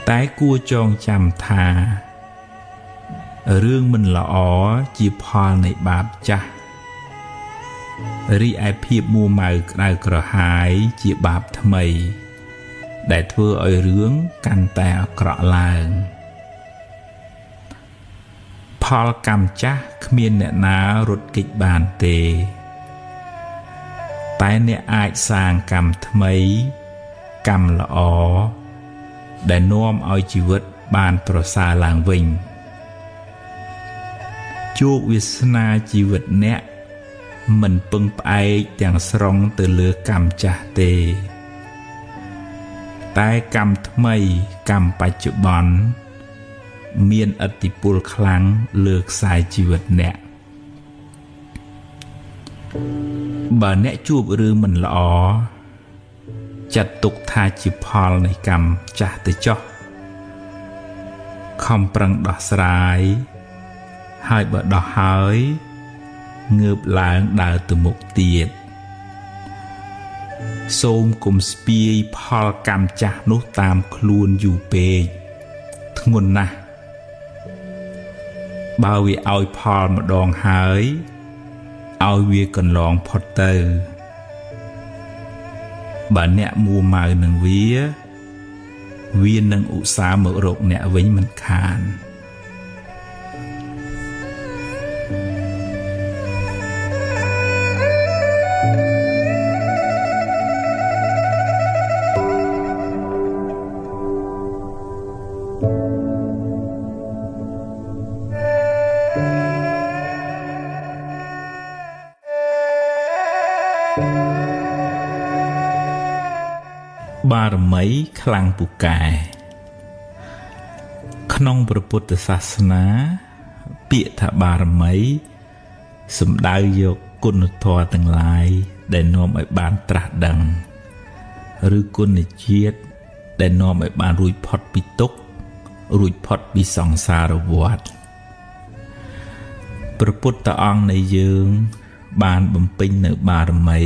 តែគួរចងចាំថារឿងមិនល្អជាផលនៃបាបចាស់រីឯភាពមួម៉ៅក្តៅក្រហាយជាបាបថ្មីដែលធ្វើឲ្យរឿងកាន់តែអាក្រក់ឡើងផលកម្មចាស់គ្មានអ្នកណារត់គេចបានទេតែអ្នកអាចសាងកម្មថ្មីកម្មល្អដែលនាំឲ្យជីវិតបានប្រសើរឡើងវិញជោគវាសនាជីវិតអ្នកមិនពឹងផ្អែកទាំងស្រុងទៅលើកម្មចាស់ទេតែកម្មថ្មីកម្មបច្ចុប្បន្នមានឥទ្ធិពលខ្លាំងលើខ្សែជីវិតអ្នកបើអ្នកជួបរឿងមិនល្អចាត់ទុកថាជាផលនៃកម្មចាស់ទៅចុះខំប្រឹងដោះស្រាយហើយបើដោះហើយងើបឡើងដើរទៅមុខទៀតសូមគុំស្ពាយផលកម្មចាស់នោះតាមខ្លួនយូរពេកធ្ងន់ណាស់បើវាឲ្យផលម្ដងហើយឲ្យវាកន្លងផុតទៅបើអ្នកមួម៉ៅនឹងវានឹងឧស្សាហ៍មករកអ្នកវិញមិនខាន បារមីខ្លាំងពូកែក្នុងព្រះពុទ្ធសាសនាពាក្យថាបារមីសំដៅយកគុណធម៌ទាំងឡាយដែលនាំឲ្យបានត្រាស់ដឹងឬគុណជាតិដែលនាំឲ្យបានរួចផុតពីទុក្ខរួចផុតពីសង្សារវដ្តព្រះពុទ្ធអង្គនៃយើងបានបំពេញនៅបារមី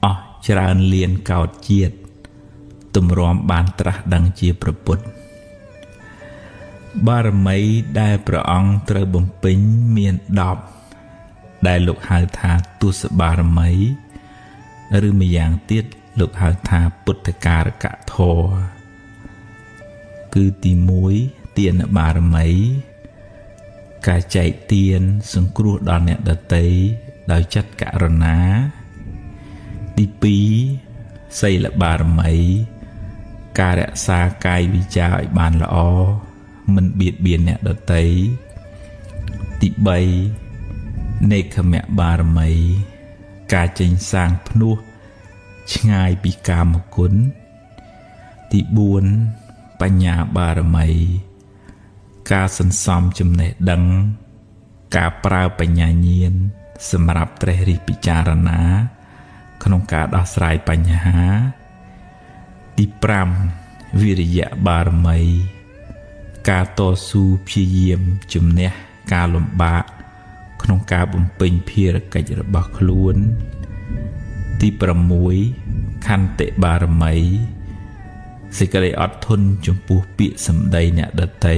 អស់ច្រើនលានកោដជាតិទម្រាំបានត្រាស់ដឹងជាព្រះពុទ្ធបារមីដែលព្រះអង្គត្រូវបំពេញមាន10ដែលលោកហៅថាទស្សបារមីឬម្យ៉ាងទៀតលោកហៅថាពុទ្ធការកធម៌គឺទី1ទានបារមីការចែកទានសង្គ្រោះដល់អ្នកដទៃដោយចិត្តករុណាទី2សីលបារមីការរក្សាកាយវាចាឲ្យបានល្អមិនបៀតបៀនអ្នកដទៃទី3នេក្ខមបារមីការចេញសាងភ្នោះឆ្ងាយពីកាមគុណទី4បញ្ញាបារមីការសន្សំចំណេះដឹងការប្រើបញ្ញាញាណសម្រាប់ត្រេះរិះពិចារណាក្នុងការដោះស្រាយបញ្ហាទី5វិរិយបារមីការតស៊ូព្យាយាមជំនះការលំបាកក្នុងការបំពេញភារកិច្ចរបស់ខ្លួនទី6ខន្តិបារមីសេចក្តីអត់ធន់ចំពោះពាក្យសម្ដីអ្នកដទៃ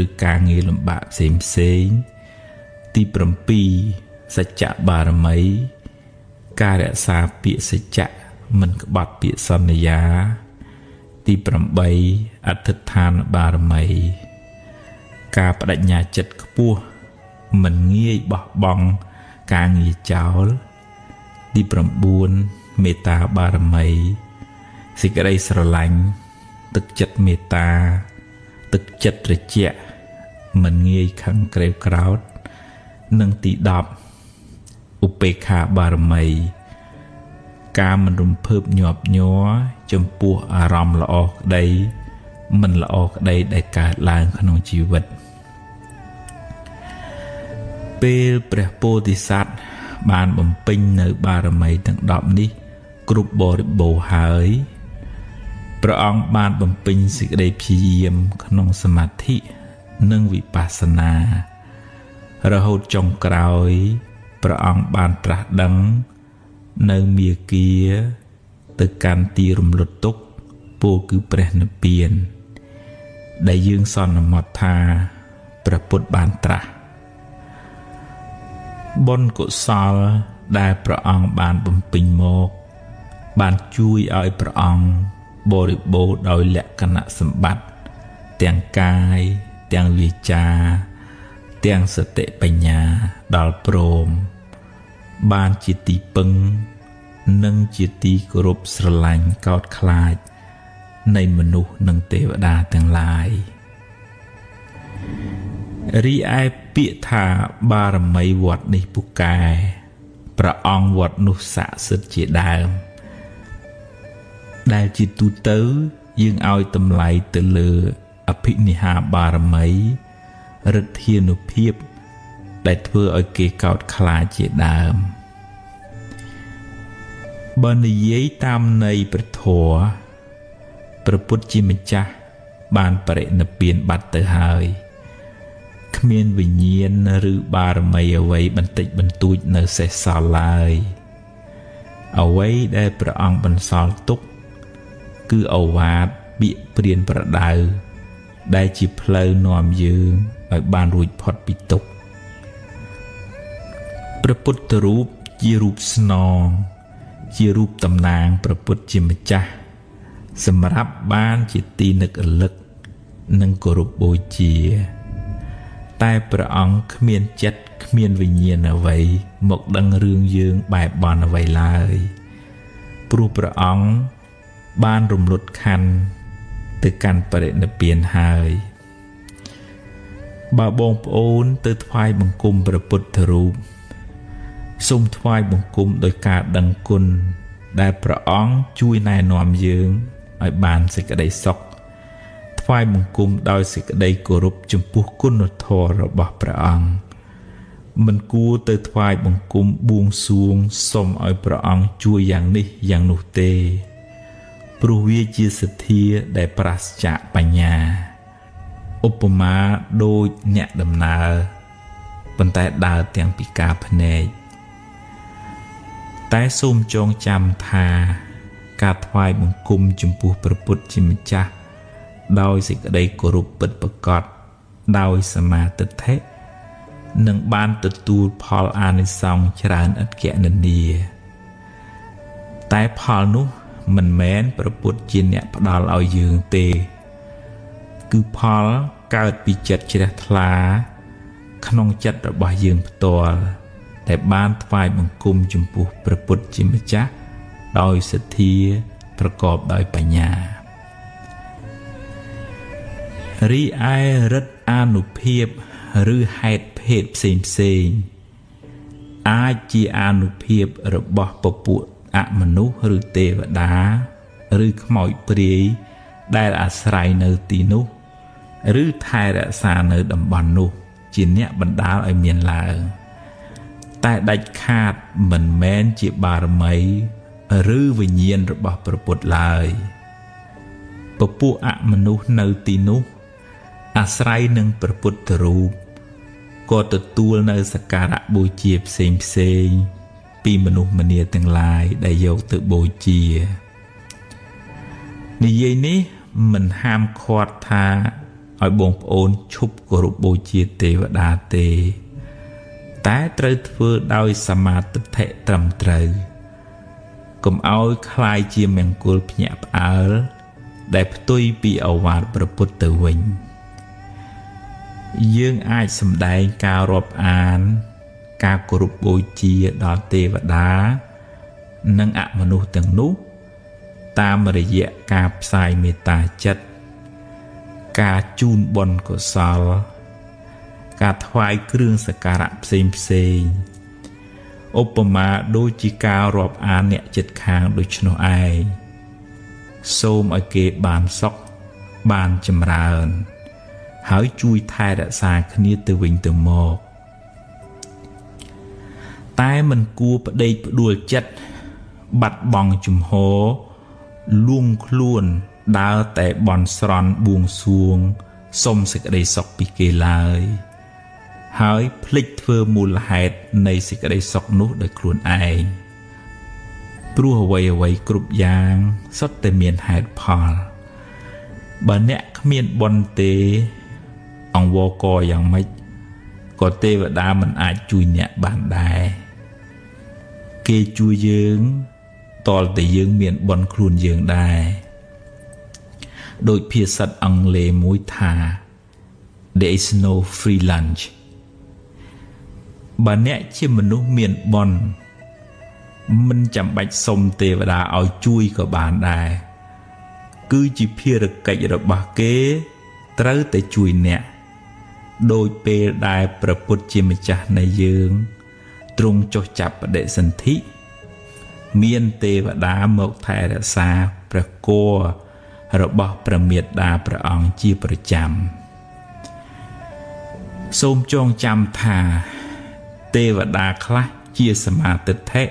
ឬការងារលំបាកផ្សេងទី7សច្ចៈបារមីការរក្សាពាក្យសច្ចៈមិនក្បត់ពាក្យសន្យាទី8អធិដ្ឋានបារមីការបដិញ្ញាចិត្តខ្ពស់មិនងាយបោះបង់ការងារចោលទី9មេត្តាបារមីសេចក្តីស្រឡាញ់ទឹកចិត្តមេត្តាទឹកចិត្តត្រជាក់មិនងាយខឹងក្រេវក្រោធនិងទី10ឧបេក្ខាបារមីការមិនរំភើបញាប់ញ័រចំពោះអារម្មណ៍ល្អក្តីមិនល្អក្តីដែលកើតឡើងក្នុងជីវិតពេលព្រះពោធិសត្វបានបំពេញនៅបារមីទាំង10នេះគ្រប់បរិបូរណ៍ហើយព្រះអង្គបានបំពេញសេចក្តីព្យាយាមក្នុងសមាធិនិងវិបស្សនារហូតចុងក្រោយព្រះអង្គបានត្រាស់ដឹងនៅមាគ៌ាទៅកាន់ទីរំលត់ទុក្ខពោលគឺព្រះនិព្វានដែលយើងសន្មតថាព្រះពុទ្ធបានត្រាស់បុណ្យកុសលដែលព្រះអង្គបានបំពេញមកបានជួយឲ្យព្រះអង្គបរិបូរណ៍ដោយលក្ខណៈសម្បត្តិទាំងកាយទាំងវាចាទាំងសតិបញ្ញាដល់ព្រមបានជាទីពឹងនិងជាទីគោរពស្រឡាញ់កោតខ្លាចនៃមនុស្សនិងទេវតាទាំងឡាយរីឯពាក្យថាបារមីវត្តនេះពូកែព្រះអង្គវត្តនោះស័ក្តិសិទ្ធិជាដើមដែលជាទូទៅយើងឲ្យតម្លៃទៅលើអភិនិហាបារមីឫទ្ធានុភាពដែលធ្វើឲ្យគេកោតខ្លាចជាដើមបើនិយាយតាមន័យព្រះធម៌ព្រះពុទ្ធជាម្ចាស់បានបរិនិព្វានបាត់ទៅហើយគ្មានវិញ្ញាណឬបារមីអ្វីបន្តិចបន្តួចនៅសេសសល់ឡើយអ្វីដែលព្រះអង្គបន្សល់ទុកគឺឱវាទពាក្យព្រានប្រដៅដែលជាផ្លូវនាំយើងឲ្យបានរួចផុតពីទុក្ខព្រះពុទ្ធរូបជារូបស្នងជារូបតំណាងព្រះពុទ្ធជាម្ចាស់សម្រាប់បានជាទីនឹករលឹកនិងគោរពបូជាតែព្រះអង្គគ្មានចិត្តគ្មានវិញ្ញាណអ្វីមកដឹងរឿងយើងបែបបន់អ្វីឡើយព្រោះព្រះអង្គបានរំលត់ខណ្ឌទៅកាន់បរិនិព្វានហើយបើបងប្អូនទៅថ្វាយបង្គំព្រះពុទ្ធរូបសូមថ្វាយបង្គំដោយការដឹងគុណ ដែលព្រះអង្គជួយណែនាំយើងឲ្យបានសេចក្តីសុខថ្វាយបង្គំដោយសេចក្តីគោរពចំពោះគុណធម៌របស់ព្រះអង្គមិនគួរទៅថ្វាយបង្គំបួងសួងសុំឲ្យព្រះអង្គជួយយ៉ាងនេះយ៉ាងនោះទេព្រោះវាជាសទ្ធាដែលប្រាសចាកបញ្ញាឧបមាដូចអ្នកដំណើរប៉ុន្តែដើរទាំងពីការភ្នែកតែសូមចងចាំថាការថ្វាយបង្គំចំពោះព្រះពុទ្ធជាម្ចាស់ដោយសេចក្តីគោរពពិតប្រាកដដោយសមាទិដ្ឋិនឹងបានទទួលផលអានិសង្សច្រើនឥតគណនាតែផលនោះមិនមែនព្រះពុទ្ធជាអ្នកផ្ដល់ឲ្យយើងទេគឺផលកើតពីចិត្តជ្រះថ្លាក្នុងចិត្តរបស់យើងផ្ទាល់ដែលបានថ្វាយបង្គំចំពោះព្រះពុទ្ធជាម្ចាស់ដោយសទ្ធាប្រកបដោយបញ្ញារីឯរិទ្ធអានុភាពឬហេតុភេទផ្សេងអាចជាអានុភាពរបស់ពពួកអមនុស្សឬទេវតាឬខ្មោចព្រាយដែលអាស្រ័យនៅទីនោះឬថែរក្សានៅតំបន់នោះជាអ្នកបណ្ដាលឲ្យមានឡើងតែដាច់ខាតមិនមែនជាបារមីឬវិញ្ញាណរបស់ព្រះពុទ្ធឡើយពពួកអមនុស្សនៅទីនោះអាស្រ័យនឹងព្រះពុទ្ធរូបក៏ទទួលនៅសក្ការៈបូជាផ្សេងពីមនុស្សម្នាទាំងឡាយដែលយកទៅបូជានិយាយនេះមិនហាមឃាត់ថាឲ្យបងប្អូនឈប់គោរពបូជាទេវតាទេតែត្រូវធ្វើដោយសមាទិដ្ឋិត្រឹមត្រូវកុំឲ្យคล้ายជាមង្គលភ្ញាក់ផ្អើលដែលផ្ទុយពីឱវាទព្រះពុទ្ធទៅវិញយើងអាចសម្ដែងការរាប់អានការគោរពបូជាដល់ទេវតានិងអមនុស្សទាំងនោះតាមរយៈការផ្សាយមេត្តាចិត្តការជូនបុណ្យកុសលការថ្វាយគ្រឿងសក្ការៈផ្សេងឧបមាដូចជាការរាប់អានអ្នកជិតខាងដូច្នោះឯងសូមឲ្យគេបានសុខបានចម្រើនហើយជួយថែរក្សាគ្នាទៅវិញទៅមកតែមិនគួរផ្ដេកផ្ដួលចិត្តបាត់បង់ជំហរលួងខ្លួនដើរតែបន់ស្រន់បួងសួងសុំសេចក្តីសុខពីគេឡើយហើយភ្លេចធ្វើមូលហេតុនៃសេចក្តីសុខនោះដោយខ្លួនឯងព្រោះអ្វីគ្រប់យ៉ាងសុទ្ធតែមានហេតុផលបើអ្នកគ្មានបុណ្យទេអង្វរកយ៉ាងម៉េចក៏ទេវតាមិនអាចជួយអ្នកបានដែរគេជួយយើងតលតែយើងមានបុណ្យខ្លួនយើងដែរដោយភាសាអង់គ្លេសមួយថា there is no free lunch បើអ្នកជាមនុស្សមានបុណ្យមិនចាំបាច់សុំទេវតាឲ្យជួយក៏បានដែរគឺជាភារកិច្ចរបស់គេត្រូវតែជួយអ្នកដោយពេលដែលព្រះពុទ្ធជាម្ចាស់នៃយើងទ្រង់ចុះចាប់បដិសន្ធិមានទេវតាមកថែរក្សាព្រះគភ៌របស់ព្រះមេត្តាព្រះអង្គជាប្រចាំសូមចងចាំថាទេវតាខ្លះជាសមាទិដ្ឋិ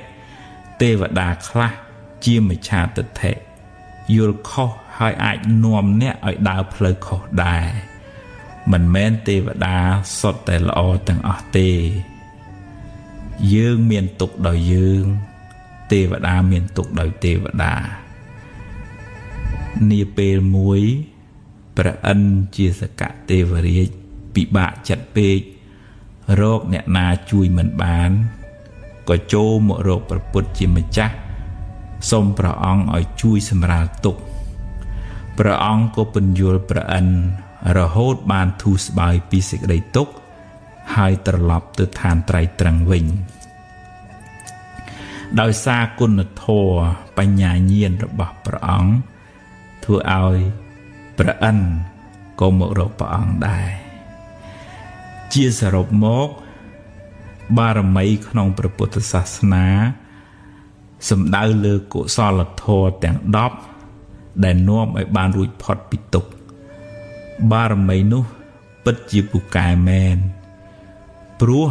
ទេវតាខ្លះជាមិច្ឆាទិដ្ឋិយល់ខុសហើយអាចនាំអ្នកឲ្យដើរផ្លូវខុសដែរមិនមែនទេវតាសុទ្ធតែល្អទាំងអស់ទេយើងមានទុក្ខដោយយើងទេវតាមានទុក្ខដោយទេវតានាពេលមួយព្រះឥន្ទជាសកទេវរាជពិបាកចិត្តពេករកអ្នកណាជួយមិនបានក៏ចូលមករកព្រះពុទ្ធជាម្ចាស់សូមព្រះអង្គឲ្យជួយសម្រាលទុក្ខព្រះអង្គក៏ពន្យល់ព្រះឥន្ទរហូតបានធូរស្បើយពីសេចក្តីទុក្ខហើយត្រឡប់ទៅឋានត្រៃត្រឹងវិញដោយសារគុណធម៌បញ្ញាញាណរបស់ព្រះអង្គធ្វើឲ្យព្រះឥន្ទក៏មករកព្រះអង្គដែរជាសរុបមកបារមីក្នុងព្រះពុទ្ធសាសនា សម្ដៅលើកុសលធម៌ទាំង10ដែលនាំឲ្យបានរួចផុតពីទុក្ខបារមីនោះពិតជាពូកែមែនព្រោះ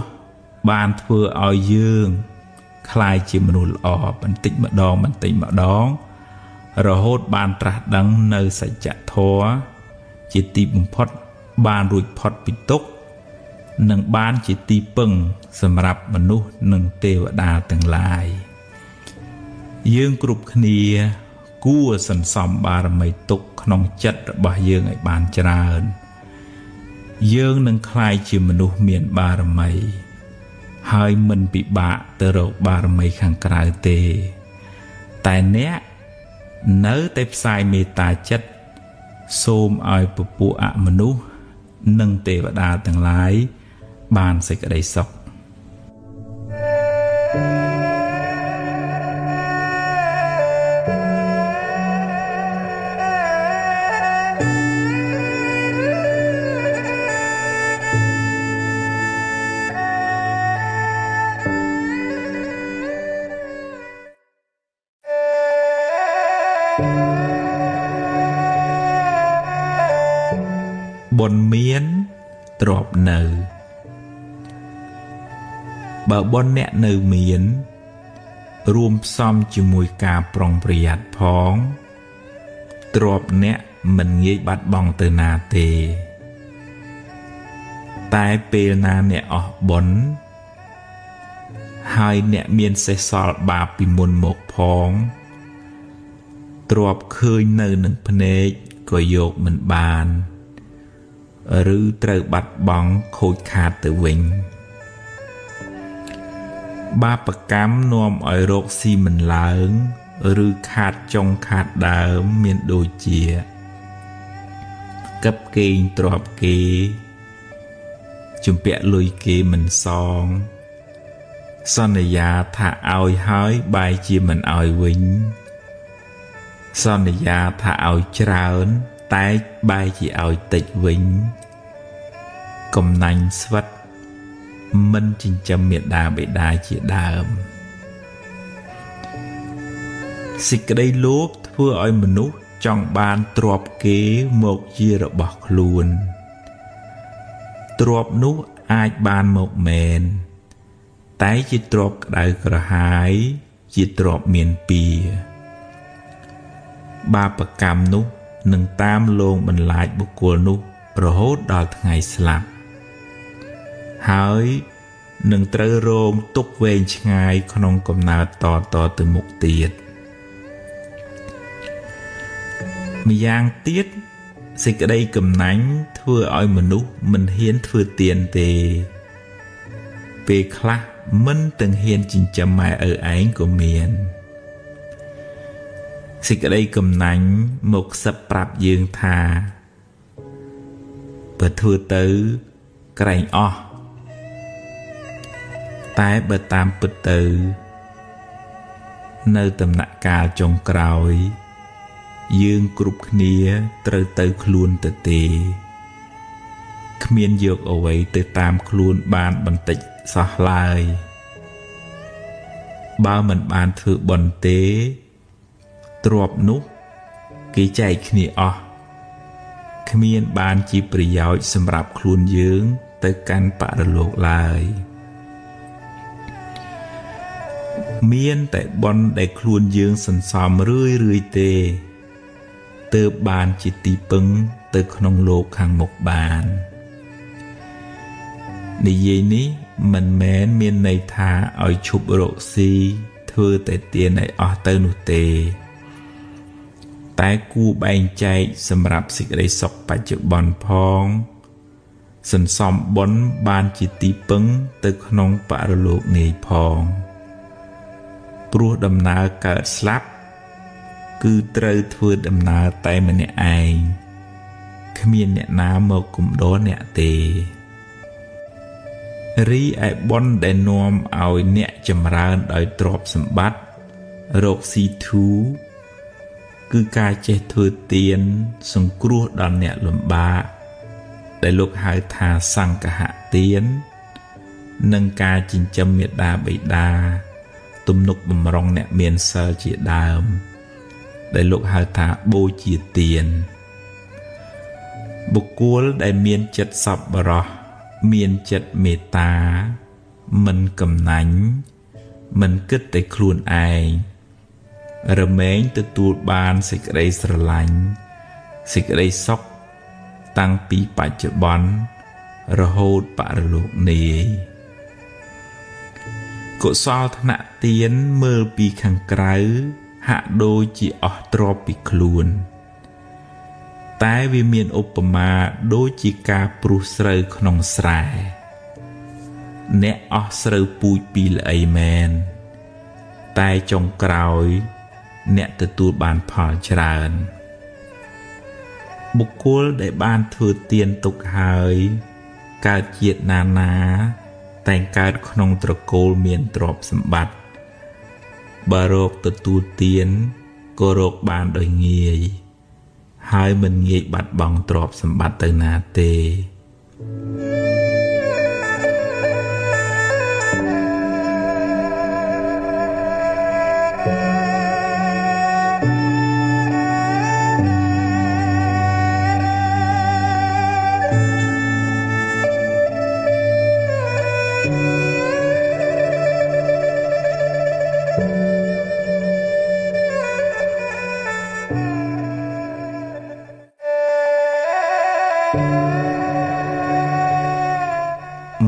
បានធ្វើឲ្យយើងคล้ายជាមនុស្សល្អបន្តិចម្ដងរហូតបានត្រាស់ដឹងនៅសច្ចធម៌ជាទីបំផុតបានរួចផុតពីទុក្ខនិងបានជាទីពឹងសម្រាប់មនុស្សនិងទេវតាទាំងឡាយយើងគ្រប់គ្នាគួរសន្សំបារមីទុកក្នុងចិត្តរបស់យើងឲ្យបានច្រើនយើងនឹងក្លាយជាមនុស្សមានបារមីហើយមិនពិបាកទៅរកបារមីខាងក្រៅទេតែអ្នកនៅតែផ្សាយមេត្តាចិត្តសូមឲ្យពពួកអមនុស្សនិងទេវតាទាំងឡាយបានសេចក្តីសុខបុណ្យមានទ្រព្យនៅបើបុណ្យអ្នកនៅមានរួមផ្សំជាមួយការប្រុងប្រយ័ត្នផងទ្រព្យអ្នកមិនងាយបាត់បង់ទៅណាទេតែពេលណាអ្នកអស់បុណ្យហើយអ្នកមានសេះសល់បាបពីមុនមកផងទ្រព្យឃើញនៅនឹងភ្នែកក៏យកមិនបានឬត្រូវបាត់បង់ខូចខាតទៅវិញបាបកម្មនាំឲ្យរកស៊ីមិនឡើងឬខាតចុងខាតដើមមានដូចជាកឹបកេងទ្រព្យគេជំពាក់លុយគេមិនសងសន្យាថាឲ្យហើយបែរជាមិនឲ្យវិញសន្យាថាឲ្យច្រើនតែបែរជាឲ្យតិចវិញកំណាញ់ស្វិតមិនចិញ្ចឹមមេដាបេដាជាដើមសេចក្តីលោភធ្វើឲ្យមនុស្សចង់បានទ្រព្យគេមកជារបស់ខ្លួនទ្រព្យនោះអាចបានមកមែនតែជាទ្រព្យក្តៅក្រហាយជាទ្រព្យមានពៀបាបកម្មនោះនឹងតាមលងបន្លាចបុគ្គលនោះរហូតដល់ថ្ងៃស្លាប់ហើយនឹងត្រូវរងទុក្ខវែងឆ្ងាយក្នុងកំណើតតទៅមុខទៀតម្យ៉ាងទៀតសេចក្តីកំណាញ់ធ្វើឲ្យមនុស្សមិនហ៊ានធ្វើទានទេពេលខ្លះមិនទាំងហ៊ានចិញ្ចឹមម៉ែឪឯងក៏មានសេចក្តីកំណាញ់មកខ្សឹបប្រាប់យើងថាបើធ្វើទៅក្រែងអស់តែបើតាមពិតទៅនៅដំណាក់កាលចុងក្រោយយើងគ្រប់គ្នាត្រូវទៅខ្លួនទៅទេគ្មានយកអ្វីទៅតាមខ្លួនបានបន្តិចសោះឡើយបើមិនបានធ្វើបុណ្យទេទ្រព្យនោះគេចែកគ្នាអស់គ្មានបានជាប្រយោជន៍សម្រាប់ខ្លួនយើងទៅកាន់បរលោកឡើយមានតែបុណ្យដែលខ្លួនយើងសន្សំរឿយទេទើបបានជាទីពឹងទៅក្នុងលោកខាងមុខបាននិយាយនេះមិនមែនមានន័យថាឲ្យឈប់រកស៊ីធ្វើតែទានឲ្យអស់ទៅនោះទេតែគួរបែងចែកសម្រាប់សេចក្តីសុខបច្ចុប្បន្នផងសន្សំបុណ្យបានជាទីពឹងទៅក្នុងបរលោកនាយផងព្រោះដំណើរកើតស្លាប់គឺត្រូវធ្វើដំណើរតែម្នាក់ឯងគ្មានអ្នកណាមកគំដរអ្នកទេរីឯបុណ្យដែលនាំឲ្យអ្នកចម្រើនដោយទ្រព្យសម្បត្តិរកស៊ីធូរគឺការចេះធ្វើទានសង្គ្រោះដល់អ្នកលំបាកដែលលោកហៅថាសង្ឃហទាននិងការចិញ្ចឹមមេដាបិតា ទំនុកបំរុងអ្នកមានសិលជាដើមដែលលោកហៅថាបូជាទានបុគ្គលដែលមានចិត្តសប្បុរសមានចិត្តមេត្តាមិនកំណាញ់មិនគិតតែខ្លួនឯងរមែងទទួលបានសេចក្តីស្រឡាញ់សេចក្តីសុខតាំងពីបច្ចុប្បន្នរហូតបរលោកនាយកុសលធនៈទានមើលពីខាងក្រៅហាក់ដូចជាអស់ទ្រព្យពីខ្លួនតែវាមានឧបមាដូចជាការព្រុសស្រូវក្នុងស្រែអ្នកអស់ស្រូវពូជពីល្អីមែនតែចុងក្រោយអ្នកទទួលបានផលច្រើនបុគ្គលដែលបានធ្វើទានទុកហើយកើតជាតិណាតែងកើតក្នុងត្រកូលមានទ្រព្យសម្បត្តិបើរកទទួលទានក៏រកបានដោយងាយហើយមិនងាយបាត់បង់ទ្រព្យសម្បត្តិទៅណាទេ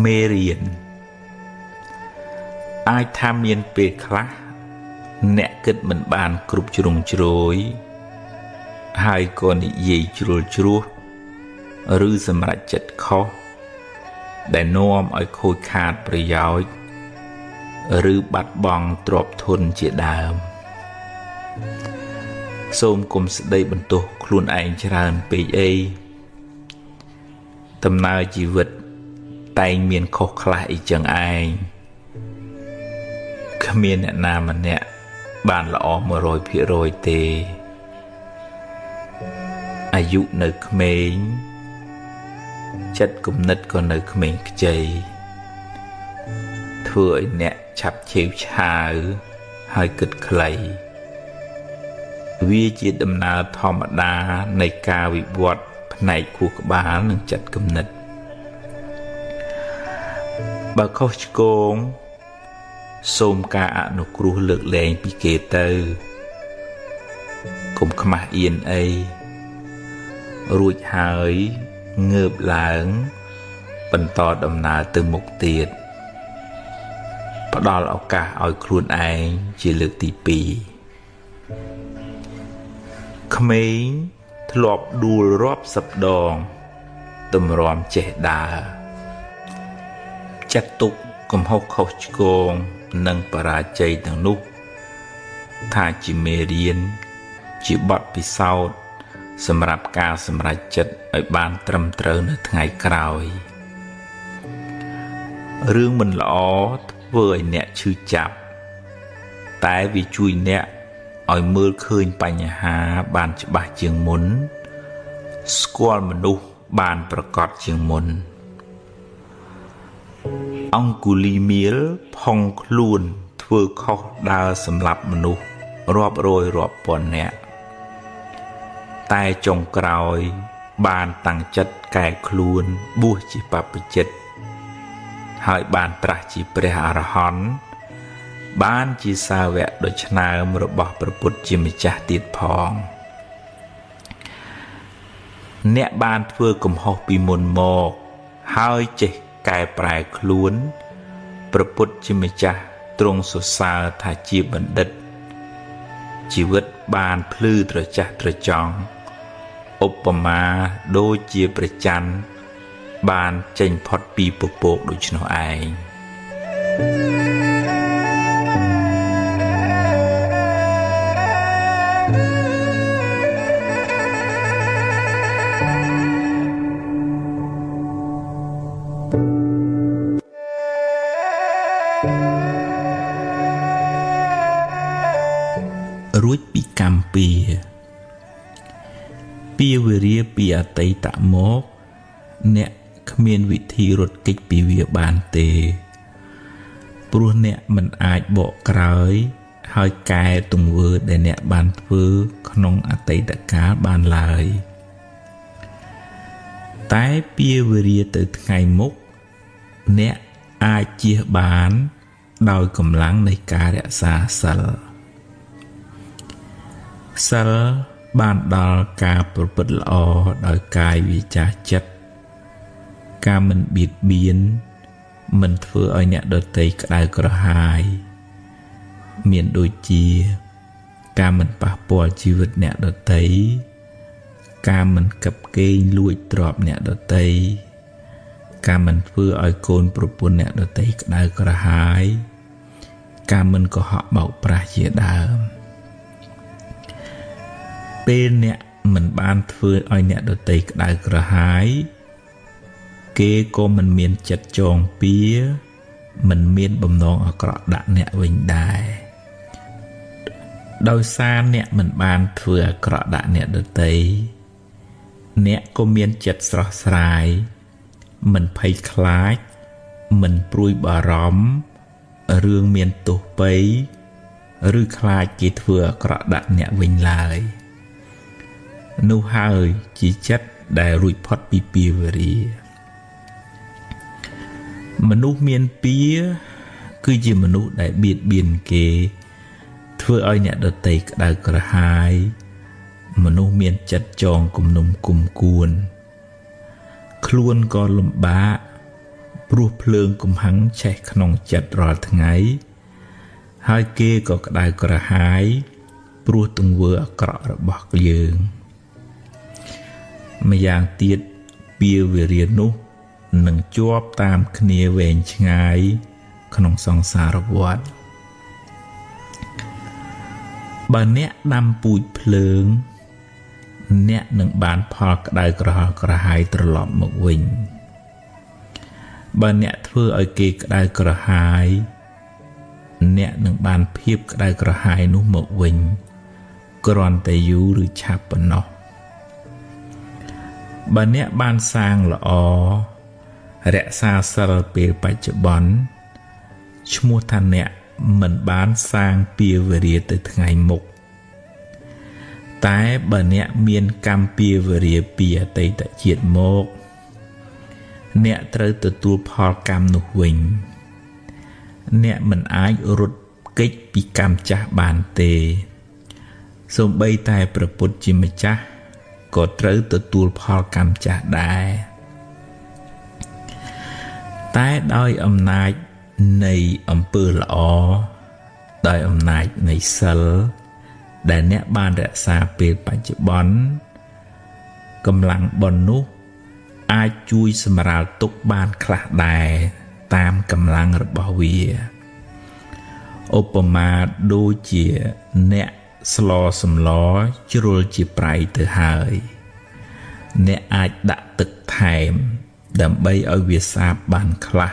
មេរៀនអាចថាមានពេលខ្លះអ្នកគិតមិនបានគ្រប់ជ្រុងជ្រោយហើយក៏និយាយជ្រុលជ្រោះឬសម្រេចចិត្តខុសដែលនាំឲ្យខូចខាតប្រយោជន៍ឬបាត់បង់ទ្រព្យធនជាដើមសូមកុំស្ដីបន្ទោសខ្លួនឯងច្រើនពេកអីដំណើរជីវិតតែងមានខុសខ្លះអីចឹងឯងគ្មានអ្នកណាម្នាក់បានល្អ 100% ទេអាយុនៅក្មេងចិត្តគំនិតក៏នៅក្មេងខ្ចីធ្វើឲ្យអ្នកឆាប់ឆេវឆាវហើយគិតខ្លីវាជាដំណើរធម្មតានៃការវិវត្តផ្នែកខួរក្បាលនិងចិត្តគំនិតបើខុសឆ្គងសូមការអនុគ្រោះលើកលែងពីគេទៅកុំខ្មាស់អៀនអីរួចហើយងើបឡើងបន្តដំណើរទៅមុខទៀតផ្ដល់ឱកាសឲ្យខ្លួនឯងជាលើកទី2ក្មេងធ្លាប់ដួលរាប់សិបដងទម្រាំចេះដើរចាត់ទុកកំហុសខុសឆ្គងនិងបរាជ័យទាំងនោះថាជាមេរៀនជាបទពិសោធន៍សម្រាប់ការសម្រេចចិត្តឲ្យបានត្រឹមត្រូវនៅថ្ងៃក្រោយរឿងមិនល្អធ្វើឲ្យអ្នកឈឺចាប់តែវាជួយអ្នកឲ្យមើលឃើញបញ្ហាបានច្បាស់ជាងមុនស្គាល់មនុស្សបានប្រកបជាងមុនអង្គុលីមៀលផុងខ្លួនធ្វើខុសដើរសម្លាប់មនុស្សរាប់រយរាប់ពាន់នាក់តែចុងក្រោយបានតាំងចិត្តកែខ្លួនបួសជាបព្វជិតហើយបានត្រាស់ជាព្រះអរហន្តបានជាសាវកដ៏ឆ្នើមរបស់ព្រះពុទ្ធជាម្ចាស់ទៀតផងអ្នកបានធ្វើកំហុសពីមុនមកហើយចេះកែប្រែខ្លួនព្រះពុទ្ធជាម្ចាស់ទ្រង់សរសើរថាជាបណ្ឌិតជីវិតបានភ្លឺត្រចះត្រចង់ឧបមាដូចជាព្រះច័ន្ទបានចេញផុតពីពពកដូច្នោះឯងរួចពីកម្មពីវេរាពីអតីតមកអ្នកគ្មានវិធីរត់គេចពីវាបានទេ ព្រោះអ្នកមិនអាចបកក្រោយហើយកែទង្វើដែលអ្នកបានធ្វើក្នុងអតីតកាលបានឡើយតែពាវេរាទៅថ្ងៃមុខអ្នកអាចជៀសបានដោយកម្លាំងនៃការរក្សាសិលសិលបានដល់ការប្រព្រឹត្តល្អដោយកាយវាចាចិត្តការមិនបៀតបៀនមិនធ្វើឲ្យអ្នកដទៃក្តៅក្រហាយមានដូចជាការមិនប៉ះពាល់ជីវិតអ្នកដទៃការមិនកាប់កេងលួចទ្រព្យអ្នកដទៃការមិនធ្វើឲ្យកូនប្រពន្ធអ្នកដទៃក្តៅក្រហាយការមិនកុហកបោកប្រាស់ជាដើមពេលអ្នកមិនបានធ្វើឲ្យអ្នកដទៃក្តៅក្រហាយគេក៏មិនមានចិត្តចងពៀមិនមានបំណងអាក្រក់ដាក់អ្នកវិញដែរដោយសារអ្នកមិនបានធ្វើអាក្រក់ដាក់អ្នកដទៃអ្នកក៏មានចិត្តស្រស់ស្រាយមិនភ័យខ្លាចមិនព្រួយបារម្ភរឿងមានទោសពៃឬខ្លាចគេធ្វើអាក្រក់ដាក់អ្នកវិញឡើយនោះហើយជាចិត្តដែលរួចផុតពីពាវេរាមនុស្សមានពៀគឺជាមនុស្សដែលបៀតបៀនគេធ្វើឲ្យអ្នកដទៃក្តៅក្រហាយមនុស្សមានចិត្តចងគំនុំគុំគួនខ្លួនក៏លំបាកព្រោះភ្លើងកំហឹងឆេះក្នុងចិត្តរាល់ថ្ងៃហើយគេក៏ក្តៅក្រហាយព្រោះទង្វើអាក្រក់របស់យើងម្យ៉ាងទៀតពាវេរានោះនឹងជាប់តាមគ្នាវែងឆ្ងាយក្នុងសង្សារវដ្តបើអ្នកដាំពូជភ្លើងអ្នកនឹងបានផលក្តៅក្រហល់ក្រហាយត្រឡប់មកវិញបើអ្នកធ្វើឲ្យគេក្តៅក្រហាយអ្នកនឹងបានភាពក្តៅក្រហាយនោះមកវិញគ្រាន់តែយូរឬឆាប់ប៉ុណ្ណោះបើអ្នកបានសាងល្អរក្សាសិលពេលបច្ចុប្បន្នឈ្មោះថាអ្នកមិនបានសាងពាវេរាទៅថ្ងៃមុខតែបើអ្នកមានកម្មពាវេរាពីអតីតជាតិមកអ្នកត្រូវទទួលផលកម្មនោះវិញអ្នកមិនអាចរត់គេចពីកម្មចាស់បានទេសូម្បីតែព្រះពុទ្ធជាម្ចាស់ក៏ត្រូវទទួលផលកម្មចាស់ដែរតែដោយអំណាចនៃអំពើល្អដោយអំណាចនៃសិលដែលអ្នកបានរក្សាពេលបច្ចុប្បន្នកម្លាំងបុណ្យនោះអាចជួយសម្រាលទុក្ខបានខ្លះដែរតាមកម្លាំងរបស់វាឧបមាដូចជាអ្នកស្លសម្លជ្រុលជាប្រៃទៅហើយអ្នកអាចដាក់ទឹកថែមដើម្បីឲ្យវាសាបបានខ្លះ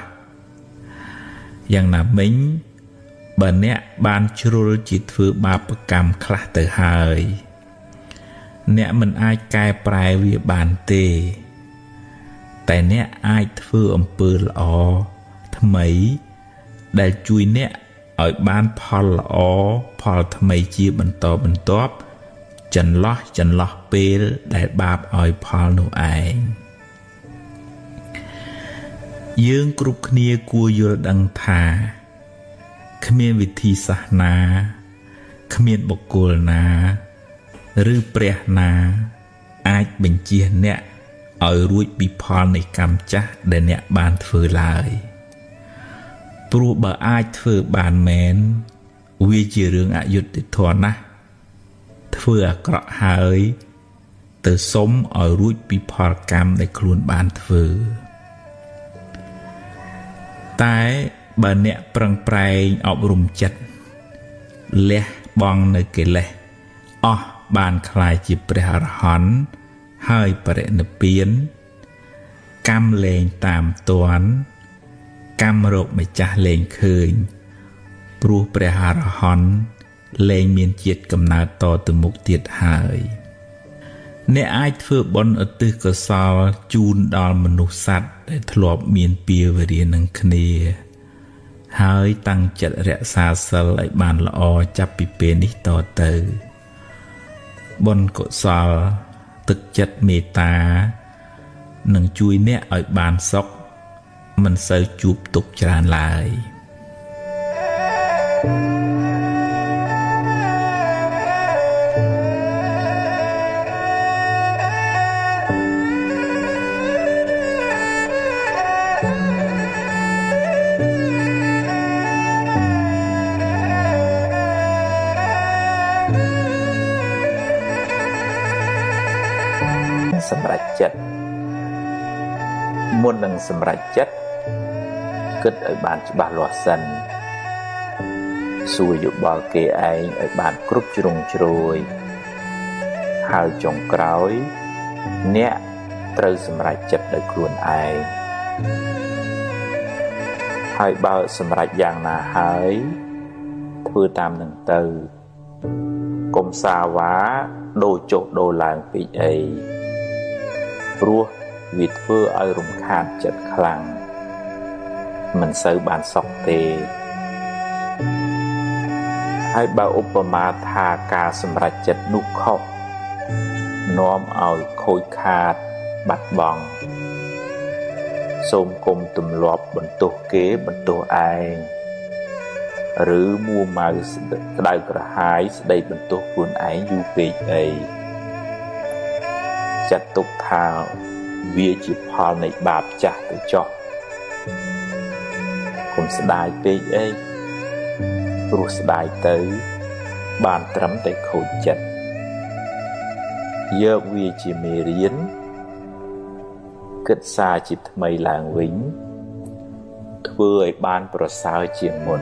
យ៉ាងណាមិញបើអ្នកបានជ្រុលជាធ្វើបាបកម្មខ្លះទៅហើយអ្នកមិនអាចកែប្រែវាបានទេតែអ្នកអាចធ្វើអំពើល្អថ្មីដែលជួយអ្នកឲ្យបានផលល្អផលថ្មីជាបន្តបន្ទាប់ចន្លោះពេលដែលបាបឲ្យផលនោះឯងយើងគ្រប់គ្នាគួរយល់ដឹងថាគ្មានវិធីសាស្ត្រណាគ្មានបុគ្គលណាឬព្រះណាអាចបញ្ជាអ្នកឲ្យរួចពីផលនៃកម្មចាស់ដែលអ្នកបានធ្វើឡើយព្រោះបើអាចធ្វើបានមែនវាជារឿងអយុត្តិធម៌ណាស់ធ្វើអាក្រក់ហើយទៅសុំឲ្យរួចពីផលកម្មដែលខ្លួនបានធ្វើតែបើអ្នកប្រឹងប្រែងអប់រំចិត្តលះបង់នៅកិលេសអស់បានក្លាយជាព្រះអរហន្តហើយបរិនិព្វានកម្មលែងតាមទាន់កម្មរកម្ចាស់លែងឃើញព្រោះព្រះអរហន្តលែងមានជាតិកំណើតតទៅមុខទៀតហើយអ្នកអាចធ្វើបុណ្យឧទ្ទិសកុសលជូនដល់មនុស្សសត្វដែលធ្លាប់មានពាវេរានឹងគ្នា ហើយតាំងចិត្តរក្សាសិលឲ្យបានល្អចាប់ពីពេលនេះតទៅបុណ្យកុសលទឹកចិត្តមេត្តានឹងជួយអ្នកឲ្យបានសុខមិនសូវជួបទុក្ខច្រើនឡើយសម្រេចចិត្តមុននឹងសម្រេចចិត្តគិតឲ្យបានច្បាស់លាស់សិនសួរយោបល់គេឯងឲ្យបានគ្រប់ជ្រុងជ្រោយហើយចុងក្រោយអ្នកត្រូវសម្រេចចិត្តដោយខ្លួនឯងហើយបើសម្រេចយ៉ាងណាហើយធ្វើតាមនឹងទៅកុំសាវ៉ាដូរចុះដូរឡើងពេកអីព្រោះវាធ្វើឲ្យរំខានចិត្តខ្លាំងមិនសូវបានសុខទេហើយបើឧបមាថាការសម្រេចចិត្តនោះខុសនាំឲ្យខូចខាតបាត់បង់សូមគុំទម្លាប់បន្ទោសគេបន្ទោសឯងឬមួម៉ៅក្តៅក្រហាយស្ដីបន្ទោសខ្លួនឯងយូរពេកអីចាត់ទុកថាវាជាផលនៃបាបចាស់ទៅចុះកុំស្ដាយពេកអីព្រោះស្ដាយទៅបានត្រឹមតែខូចចិត្តយកវាជាមេរៀនគិតសារជាថ្មីឡើងវិញធ្វើឲ្យបានប្រសើរជាងមុន